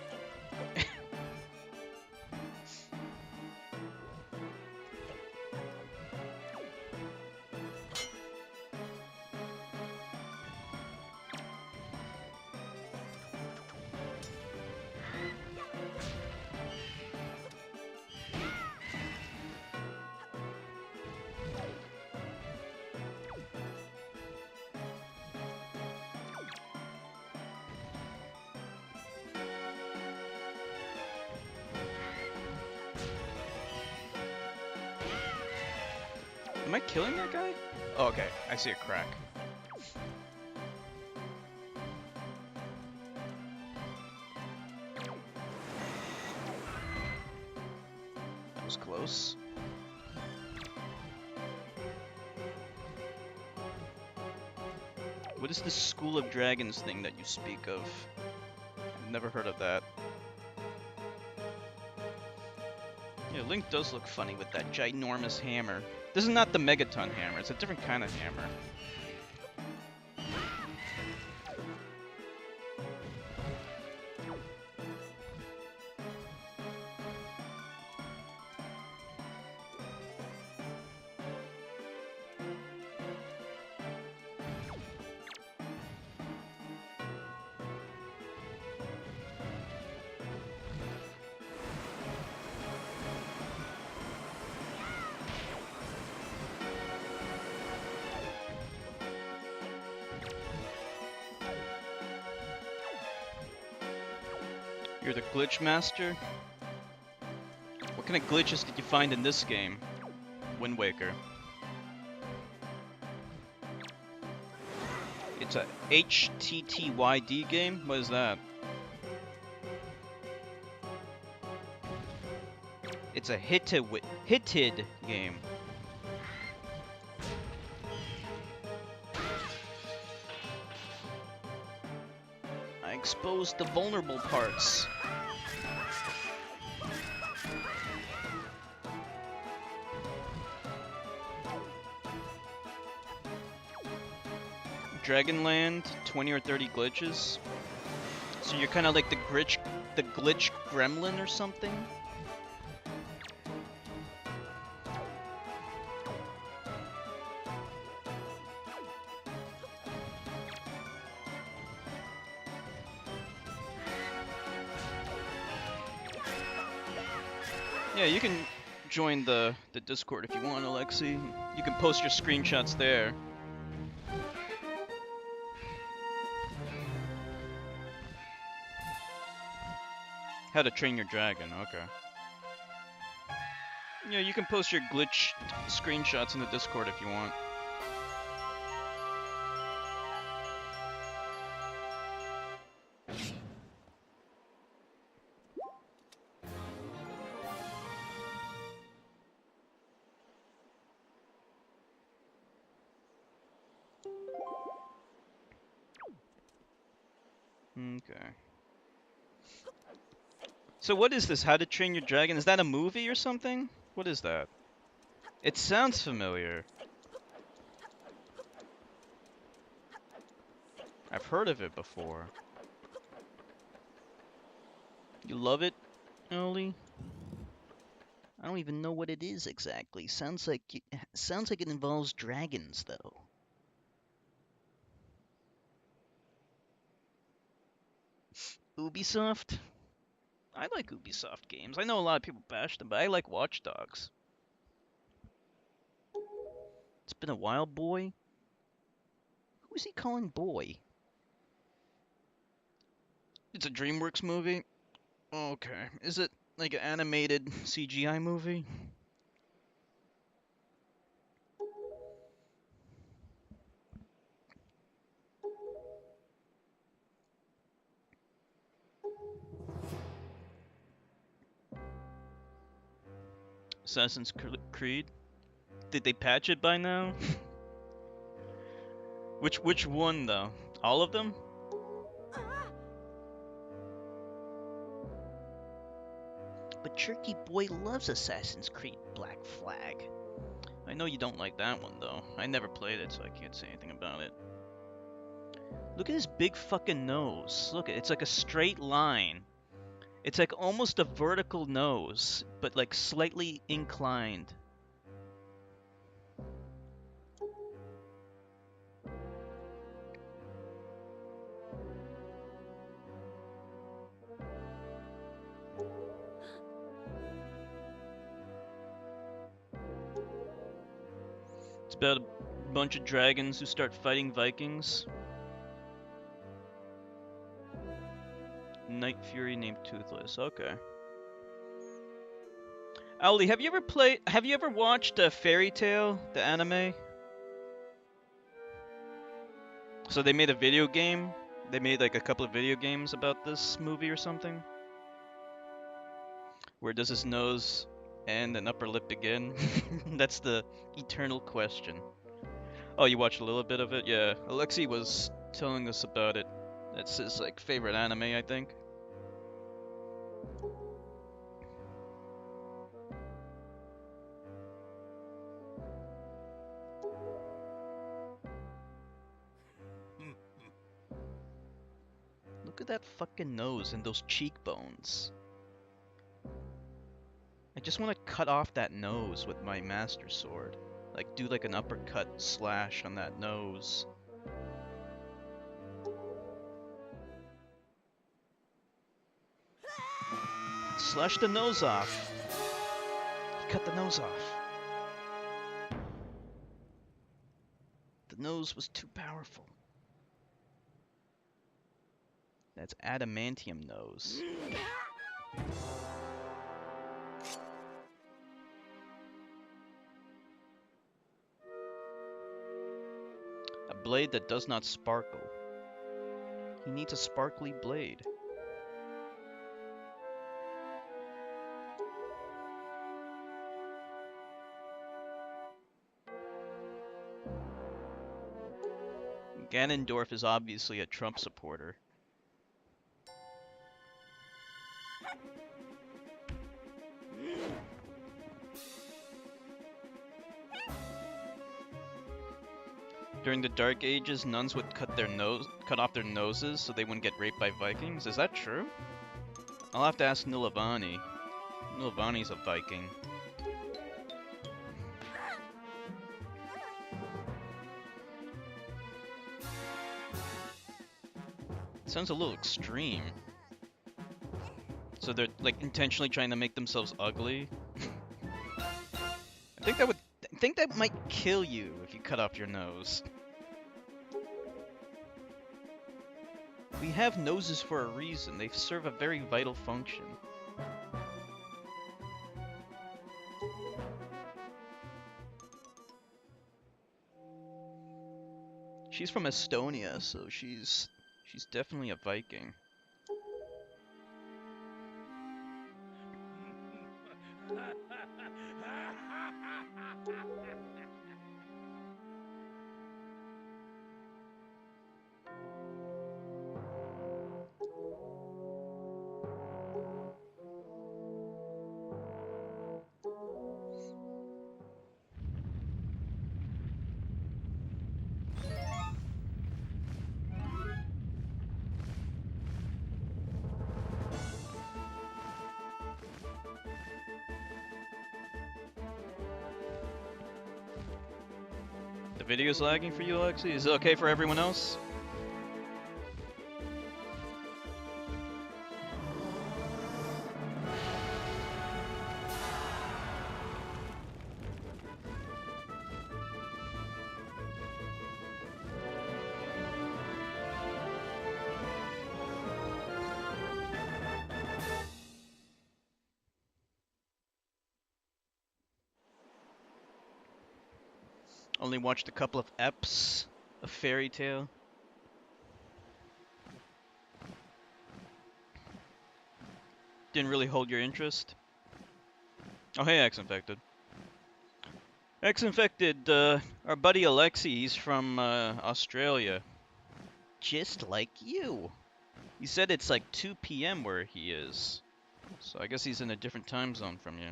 Am I killing that guy? Oh, okay. I see a crack. That was close. What is this School of Dragons thing that you speak of? I've never heard of that. Yeah, Link does look funny with that ginormous hammer. This is not the Megaton hammer, it's a different kind of hammer. You're the glitch master? What kind of glitches did you find in this game? Wind Waker. It's a HTTYD game? What is that? It's a hitted game. I exposed the vulnerable parts. Dragonland, 20 or 30 glitches. So you're kind of like the glitch gremlin or something? Yeah, you can join the Discord if you want, Alexi. You can post your screenshots there. How to Train Your Dragon, okay. Yeah, you can post your glitch screenshots in the Discord if you want. Okay. So what is this? How to Train Your Dragon? Is that a movie or something? What is that? It sounds familiar. I've heard of it before. You love it, Oli? I don't even know what it is exactly. Sounds like it involves dragons, though. Ubisoft? I like Ubisoft games. I know a lot of people bash them, but I like Watch Dogs. It's been a while, boy. Who is he calling boy? It's a DreamWorks movie? Okay. Is it like an animated CGI movie? Assassin's Creed? Did they patch it by now? Which one though? All of them? But Jerky Boy loves Assassin's Creed Black Flag. I know you don't like that one though. I never played it, so I can't say anything about it. Look at his big fucking nose. Look, it's like a straight line. It's like almost a vertical nose, but like slightly inclined. It's about a bunch of dragons who start fighting Vikings. Night Fury named Toothless. Okay. Auli, have you ever watched Fairy Tail, the anime? So they made a video game? They made like a couple of video games about this movie or something? Where does his nose and an upper lip begin? That's the eternal question. Oh, you watched a little bit of it? Yeah. Alexi was telling us about it. That's his like favorite anime, I think. Look at that fucking nose and those cheekbones. I just want to cut off that nose with my master sword. Like, do like an uppercut slash on that nose. Slash the nose off. He cut the nose off. The nose was too powerful. That's adamantium nose. A blade that does not sparkle. He needs a sparkly blade. Ganondorf is obviously a Trump supporter. During the Dark Ages, nuns would cut off their noses so they wouldn't get raped by Vikings. Is that true? I'll have to ask Nilavani. Nilavani's a Viking. Sounds a little extreme. So they're like intentionally trying to make themselves ugly. I think that might kill you if you cut off your nose. We have noses for a reason. They serve a very vital function. She's from Estonia, so she's definitely a Viking. The video's lagging for you, Alexi? Is it okay for everyone else? Only watched a couple of eps of Fairy Tale. Didn't really hold your interest. Oh, hey, X-Infected. X-Infected, our buddy Alexi, he's from Australia. Just like you. He said it's like 2 p.m. where he is. So I guess he's in a different time zone from you.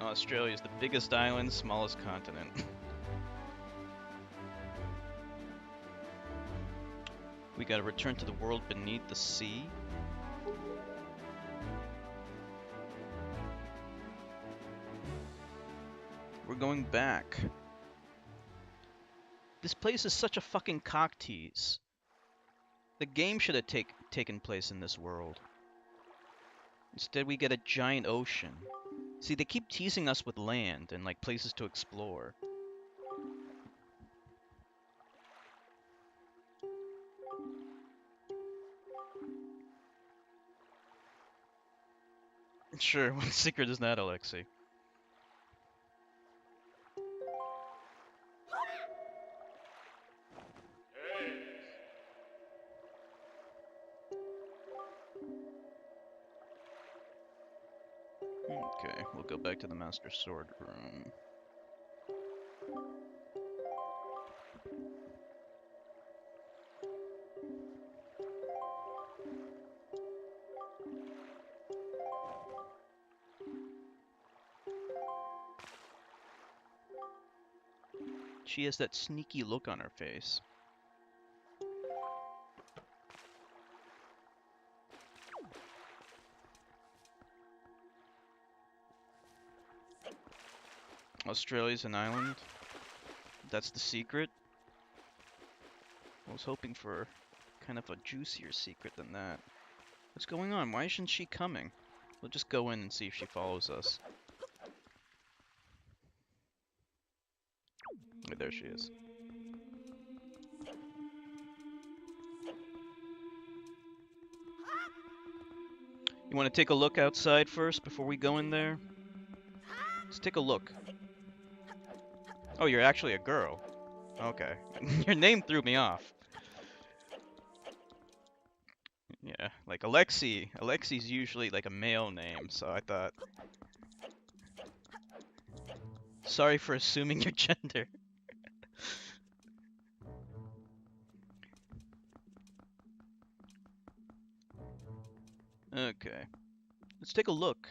Australia is the biggest island, smallest continent. We gotta return to the world beneath the sea. We're going back. This place is such a fucking cock tease. The game should have taken place in this world. Instead, we get a giant ocean. See, they keep teasing us with land and like places to explore. Sure, what secret is that, Alexi? Okay, we'll go back to the Master Sword room. She has that sneaky look on her face. Australia's an island. That's the secret. I was hoping for kind of a juicier secret than that. What's going on? Why isn't she coming? We'll just go in and see if she follows us. Oh, there she is. You want to take a look outside first before we go in there? Let's take a look. Oh, you're actually a girl. Okay. Your name threw me off. Yeah, like Alexi. Alexi's usually like a male name, so I thought... Sorry for assuming your gender. Okay. Let's take a look.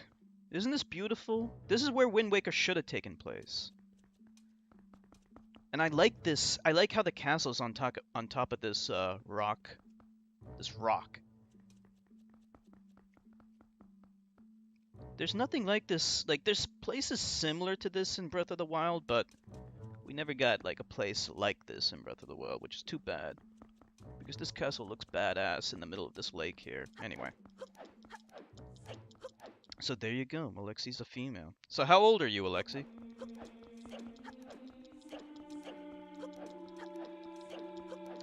Isn't this beautiful? This is where Wind Waker should have taken place. And I like this. I like how the castle's on top of this rock. This rock. There's nothing like this. Like, there's places similar to this in Breath of the Wild, but we never got like a place like this in Breath of the Wild, which is too bad. Because this castle looks badass in the middle of this lake here. Anyway. So there you go. Alexi's a female. So how old are you, Alexi?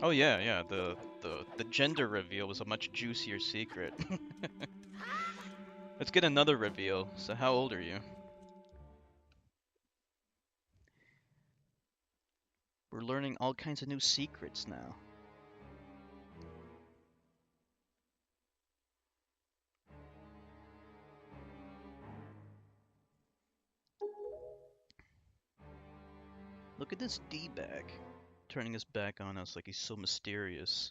Oh yeah. The gender reveal was a much juicier secret. Let's get another reveal. So how old are you? We're learning all kinds of new secrets now. Look at this D-bag, turning his back on us like he's so mysterious.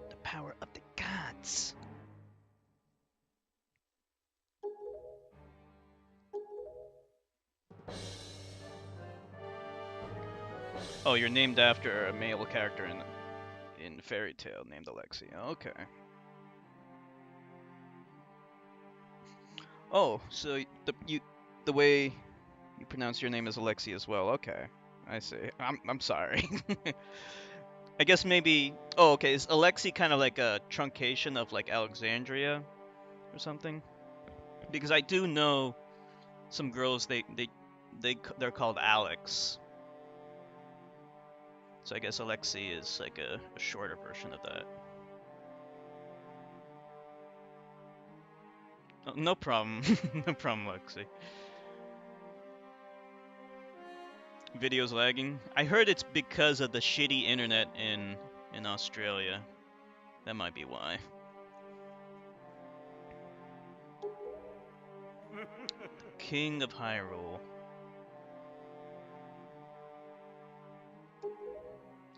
The power of the gods. Oh, you're named after a male character in Fairy Tale named Alexi. Okay. Oh, so the way you pronounce your name is Alexi as well. Okay, I see. I'm sorry. I guess maybe. Oh, okay. Is Alexi kind of like a truncation of like Alexandria or something? Because I do know some girls they're called Alex. So I guess Alexi is like a shorter version of that. Oh, no problem. No problem, Alexi. Video's lagging. I heard it's because of the shitty internet in Australia. That might be why. King of Hyrule.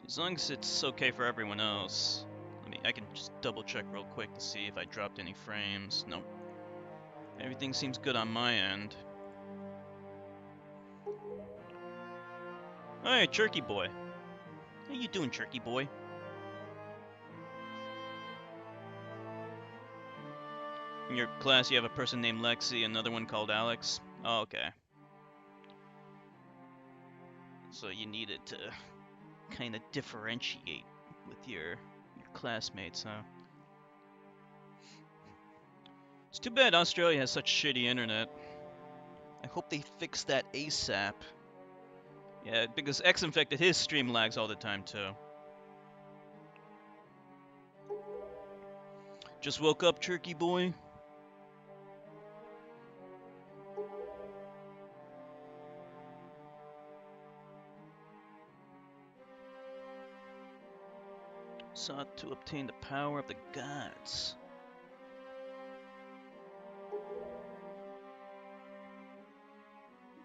As long as it's okay for everyone else. I can just double check real quick to see if I dropped any frames. Nope. Everything seems good on my end. Hey, Jerky Boy. How you doing, Jerky Boy? In your class, you have a person named Lexi, another one called Alex. Oh, okay. So you needed to kind of differentiate with your classmates, huh? It's too bad Australia has such shitty internet. I hope they fix that ASAP. Yeah, because X-Infected, his stream lags all the time, too. Just woke up, Jerky Boy. Sought to obtain the power of the gods.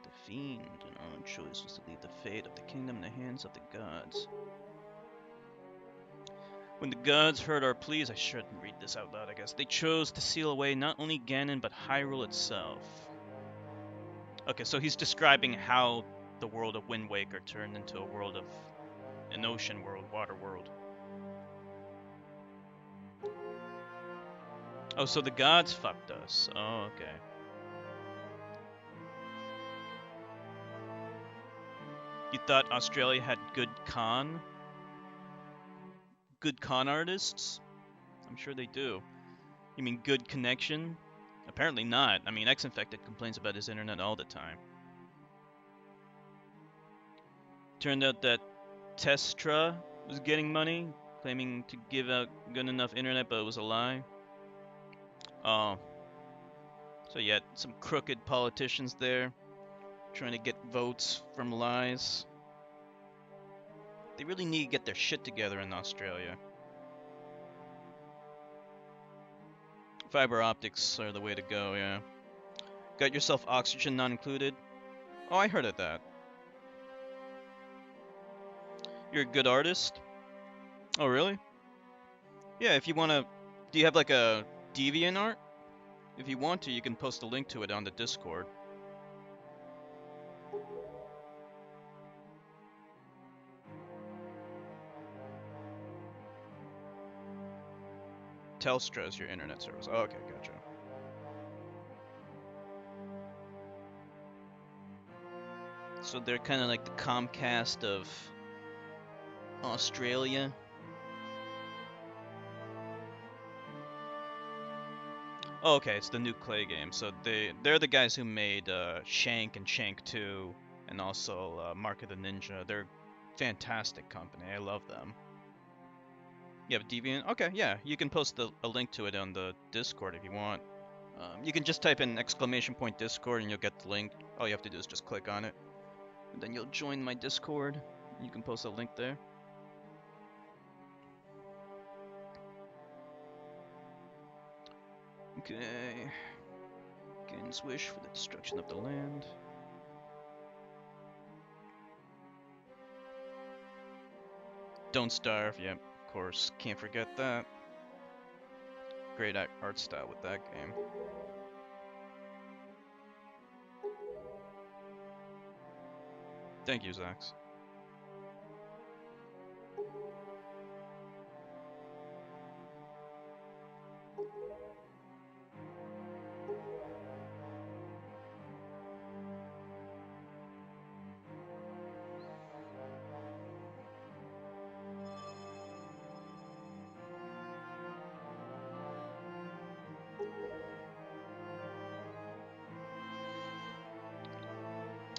The fiend, an odd choice was to leave the fate of the kingdom in the hands of the gods. When the gods heard our pleas, I shouldn't read this out loud, I guess. They chose to seal away not only Ganon, but Hyrule itself. Okay, so he's describing how the world of Wind Waker turned into a world of an ocean world, water world. Oh, so the gods fucked us. Oh, okay. You thought Australia had good con artists? I'm sure they do. You mean good connection? Apparently not. I mean, X-Infected complains about his internet all the time. Turned out that Testra was getting money, claiming to give out good enough internet, but it was a lie. Oh. So you had some crooked politicians there, trying to get votes from lies. They really need to get their shit together in Australia. Fiber optics are the way to go, yeah. Got yourself oxygen not included? Oh, I heard of that. You're a good artist? Oh, really? Yeah, if you wanna... Do you have like a DeviantArt? If you want to, you can post a link to it on the Discord. Telstra is your internet service. Oh, okay, gotcha. So they're kind of like the Comcast of Australia. Oh, okay, it's the new Clay game. So they're the guys who made Shank and Shank 2, and also Mark of the Ninja. They're a fantastic company. I love them. You have Deviant? Okay, yeah. You can post a link to it on the Discord if you want. You can just type in !Discord and you'll get the link. All you have to do is just click on it. And then you'll join my Discord. You can post a link there. Okay. Gain's wish for the destruction of the land. Don't starve, yep, of course. Can't forget that. Great art style with that game. Thank you, Zax.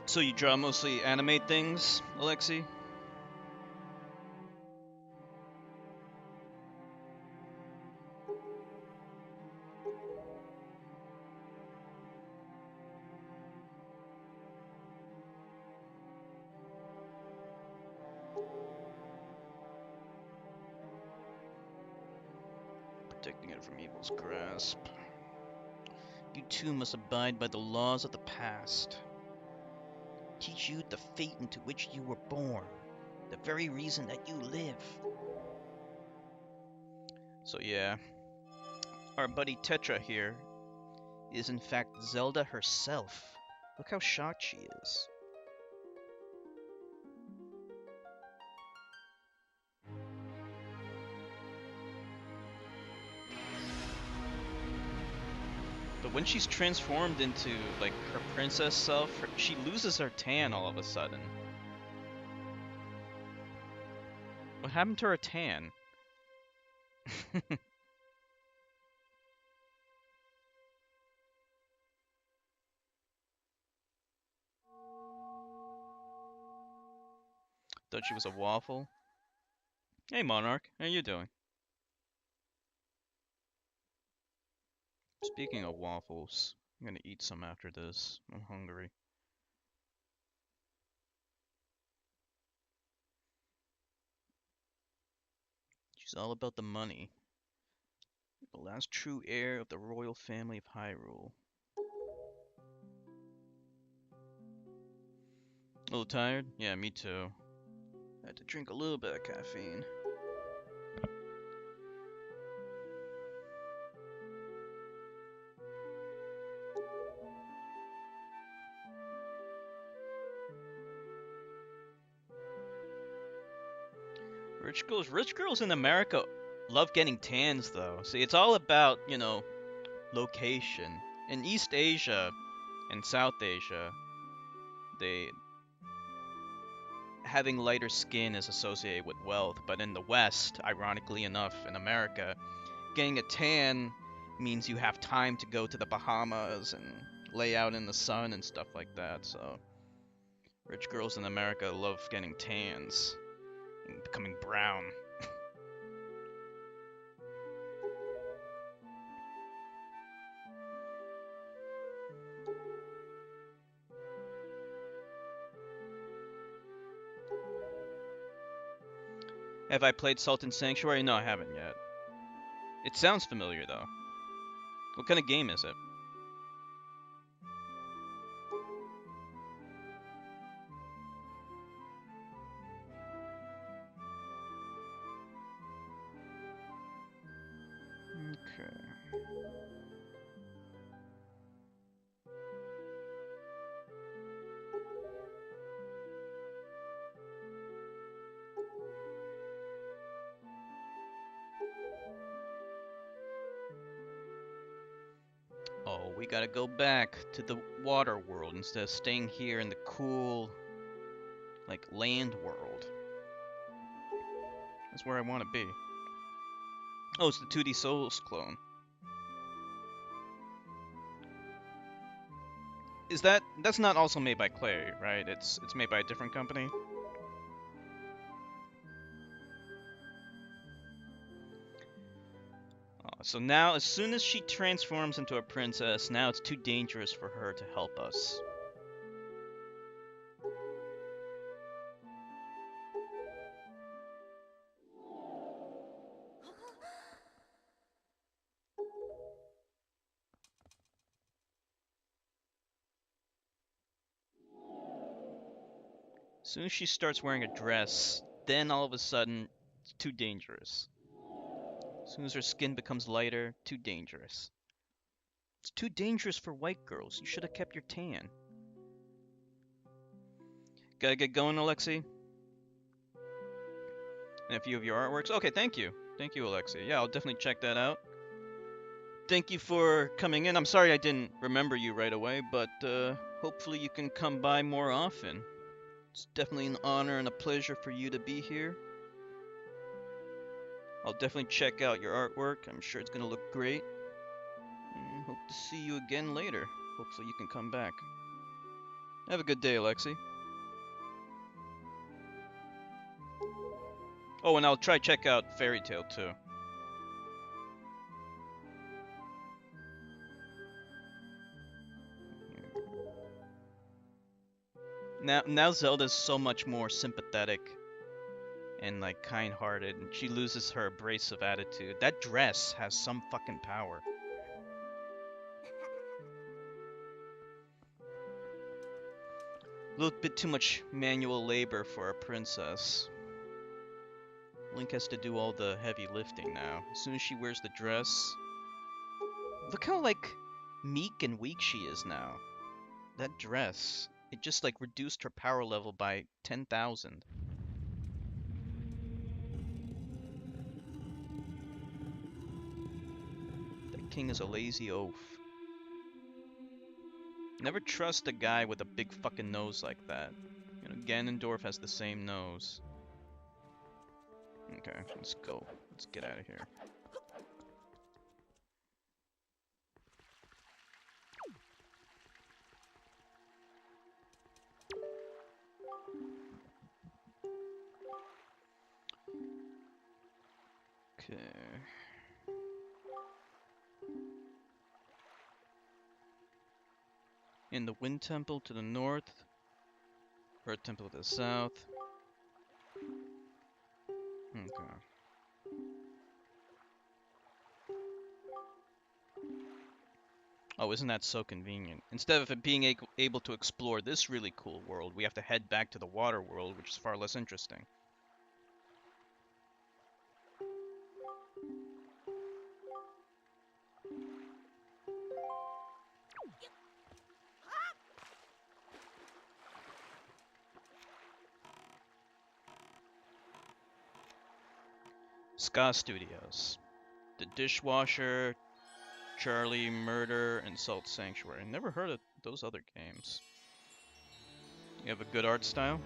So you draw mostly animate things, Alexi? Protecting it from evil's grasp. You too must abide by the laws of the past. Teach you the fate into which you were born, the very reason that you live. So yeah, our buddy Tetra here is in fact Zelda herself. Look how shocked she is. But when she's transformed into, like, her princess self, she loses her tan all of a sudden. What happened to her tan? Thought she was a waffle. Hey, Monarch, how you doing? Speaking of waffles, I'm gonna eat some after this. I'm hungry. She's all about the money. The last true heir of the royal family of Hyrule. A little tired? Yeah, me too. I had to drink a little bit of caffeine. Rich girls in America love getting tans, though. See, it's all about, location. In East Asia and South Asia, they having lighter skin is associated with wealth, but in the West, ironically enough, in America, getting a tan means you have time to go to the Bahamas and lay out in the sun and stuff like that. So, rich girls in America love getting tans and becoming brown. Have I played Sultan Sanctuary? No, I haven't yet. It sounds familiar, though. What kind of game is it? Okay. Oh, we gotta go back to the water world instead of staying here in the cool, like, land world. That's where I want to be. Oh, it's the 2D Souls clone. That's not also made by Clay, right? It's made by a different company. So now, as soon as she transforms into a princess, now it's too dangerous for her to help us. As soon as she starts wearing a dress, then all of a sudden, it's too dangerous. As soon as her skin becomes lighter, too dangerous. It's too dangerous for white girls. You should have kept your tan. Gotta get going, Alexi. And a few of your artworks. Okay, thank you. Thank you, Alexi. Yeah, I'll definitely check that out. Thank you for coming in. I'm sorry I didn't remember you right away, but hopefully you can come by more often. It's definitely an honor and a pleasure for you to be here. I'll definitely check out your artwork. I'm sure it's going to look great. And hope to see you again later. Hopefully you can come back. Have a good day, Alexi. Oh, and I'll try check out Fairy Tale too. Now Zelda's so much more sympathetic and like kind-hearted, and she loses her abrasive attitude. That dress has some fucking power. A little bit too much manual labor for a princess. Link has to do all the heavy lifting now. As soon as she wears the dress, look how like meek and weak she is now. That dress, it just like reduced her power level by 10,000. That king is a lazy oaf. Never trust a guy with a big fucking nose like that. You know, Ganondorf has the same nose. Okay, let's go. Let's get out of here. Okay. In the Wind Temple to the north. Earth Temple to the south. Okay. Oh, isn't that so convenient? Instead of it being able to explore this really cool world, we have to head back to the water world, which is far less interesting. Ska Studios. The Dishwasher, Charlie Murder, and Salt Sanctuary. Never heard of those other games. You have a good art style?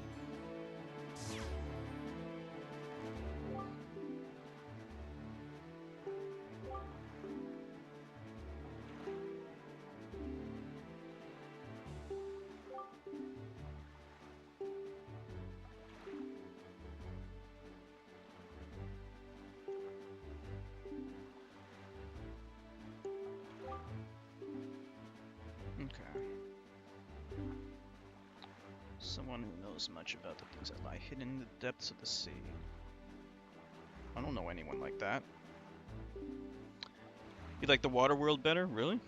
Okay. Someone who knows much about the things that lie hidden in the depths of the sea. I don't know anyone like that. You like the water world better? Really?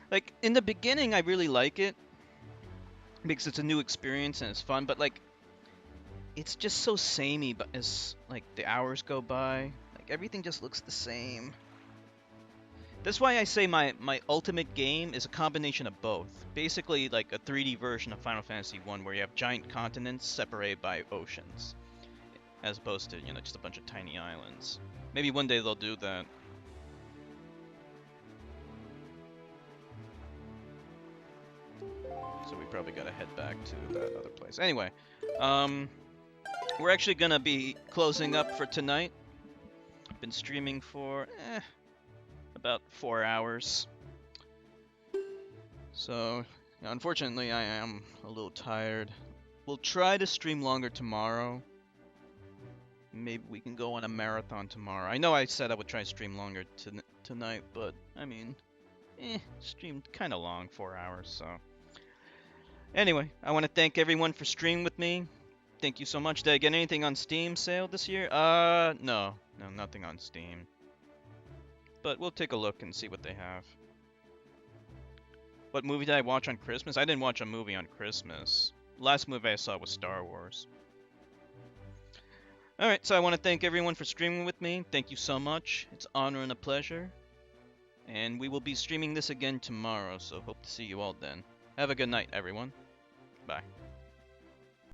Like, in the beginning, I really like it. Because it's a new experience and it's fun, but, like, it's just so samey, but as, like, the hours go by, like, everything just looks the same. That's why I say my ultimate game is a combination of both. Basically, like a 3D version of Final Fantasy 1 where you have giant continents separated by oceans. As opposed to, you know, just a bunch of tiny islands. Maybe one day they'll do that. So we probably gotta head back to that other place. Anyway, we're actually gonna be closing up for tonight. I've been streaming for, about 4 hours. So, unfortunately, I am a little tired. We'll try to stream longer tomorrow. Maybe we can go on a marathon tomorrow. I know I said I would try to stream longer tonight, but, I mean, streamed kind of long, 4 hours, so. Anyway, I want to thank everyone for streaming with me. Thank you so much. Did I get anything on Steam sale this year? No, nothing on Steam. But we'll take a look and see what they have. What movie did I watch on Christmas? I didn't watch a movie on Christmas. Last movie I saw was Star Wars. Alright, so I want to thank everyone for streaming with me. Thank you so much. It's an honor and a pleasure. And we will be streaming this again tomorrow, so hope to see you all then. Have a good night, everyone. Bye.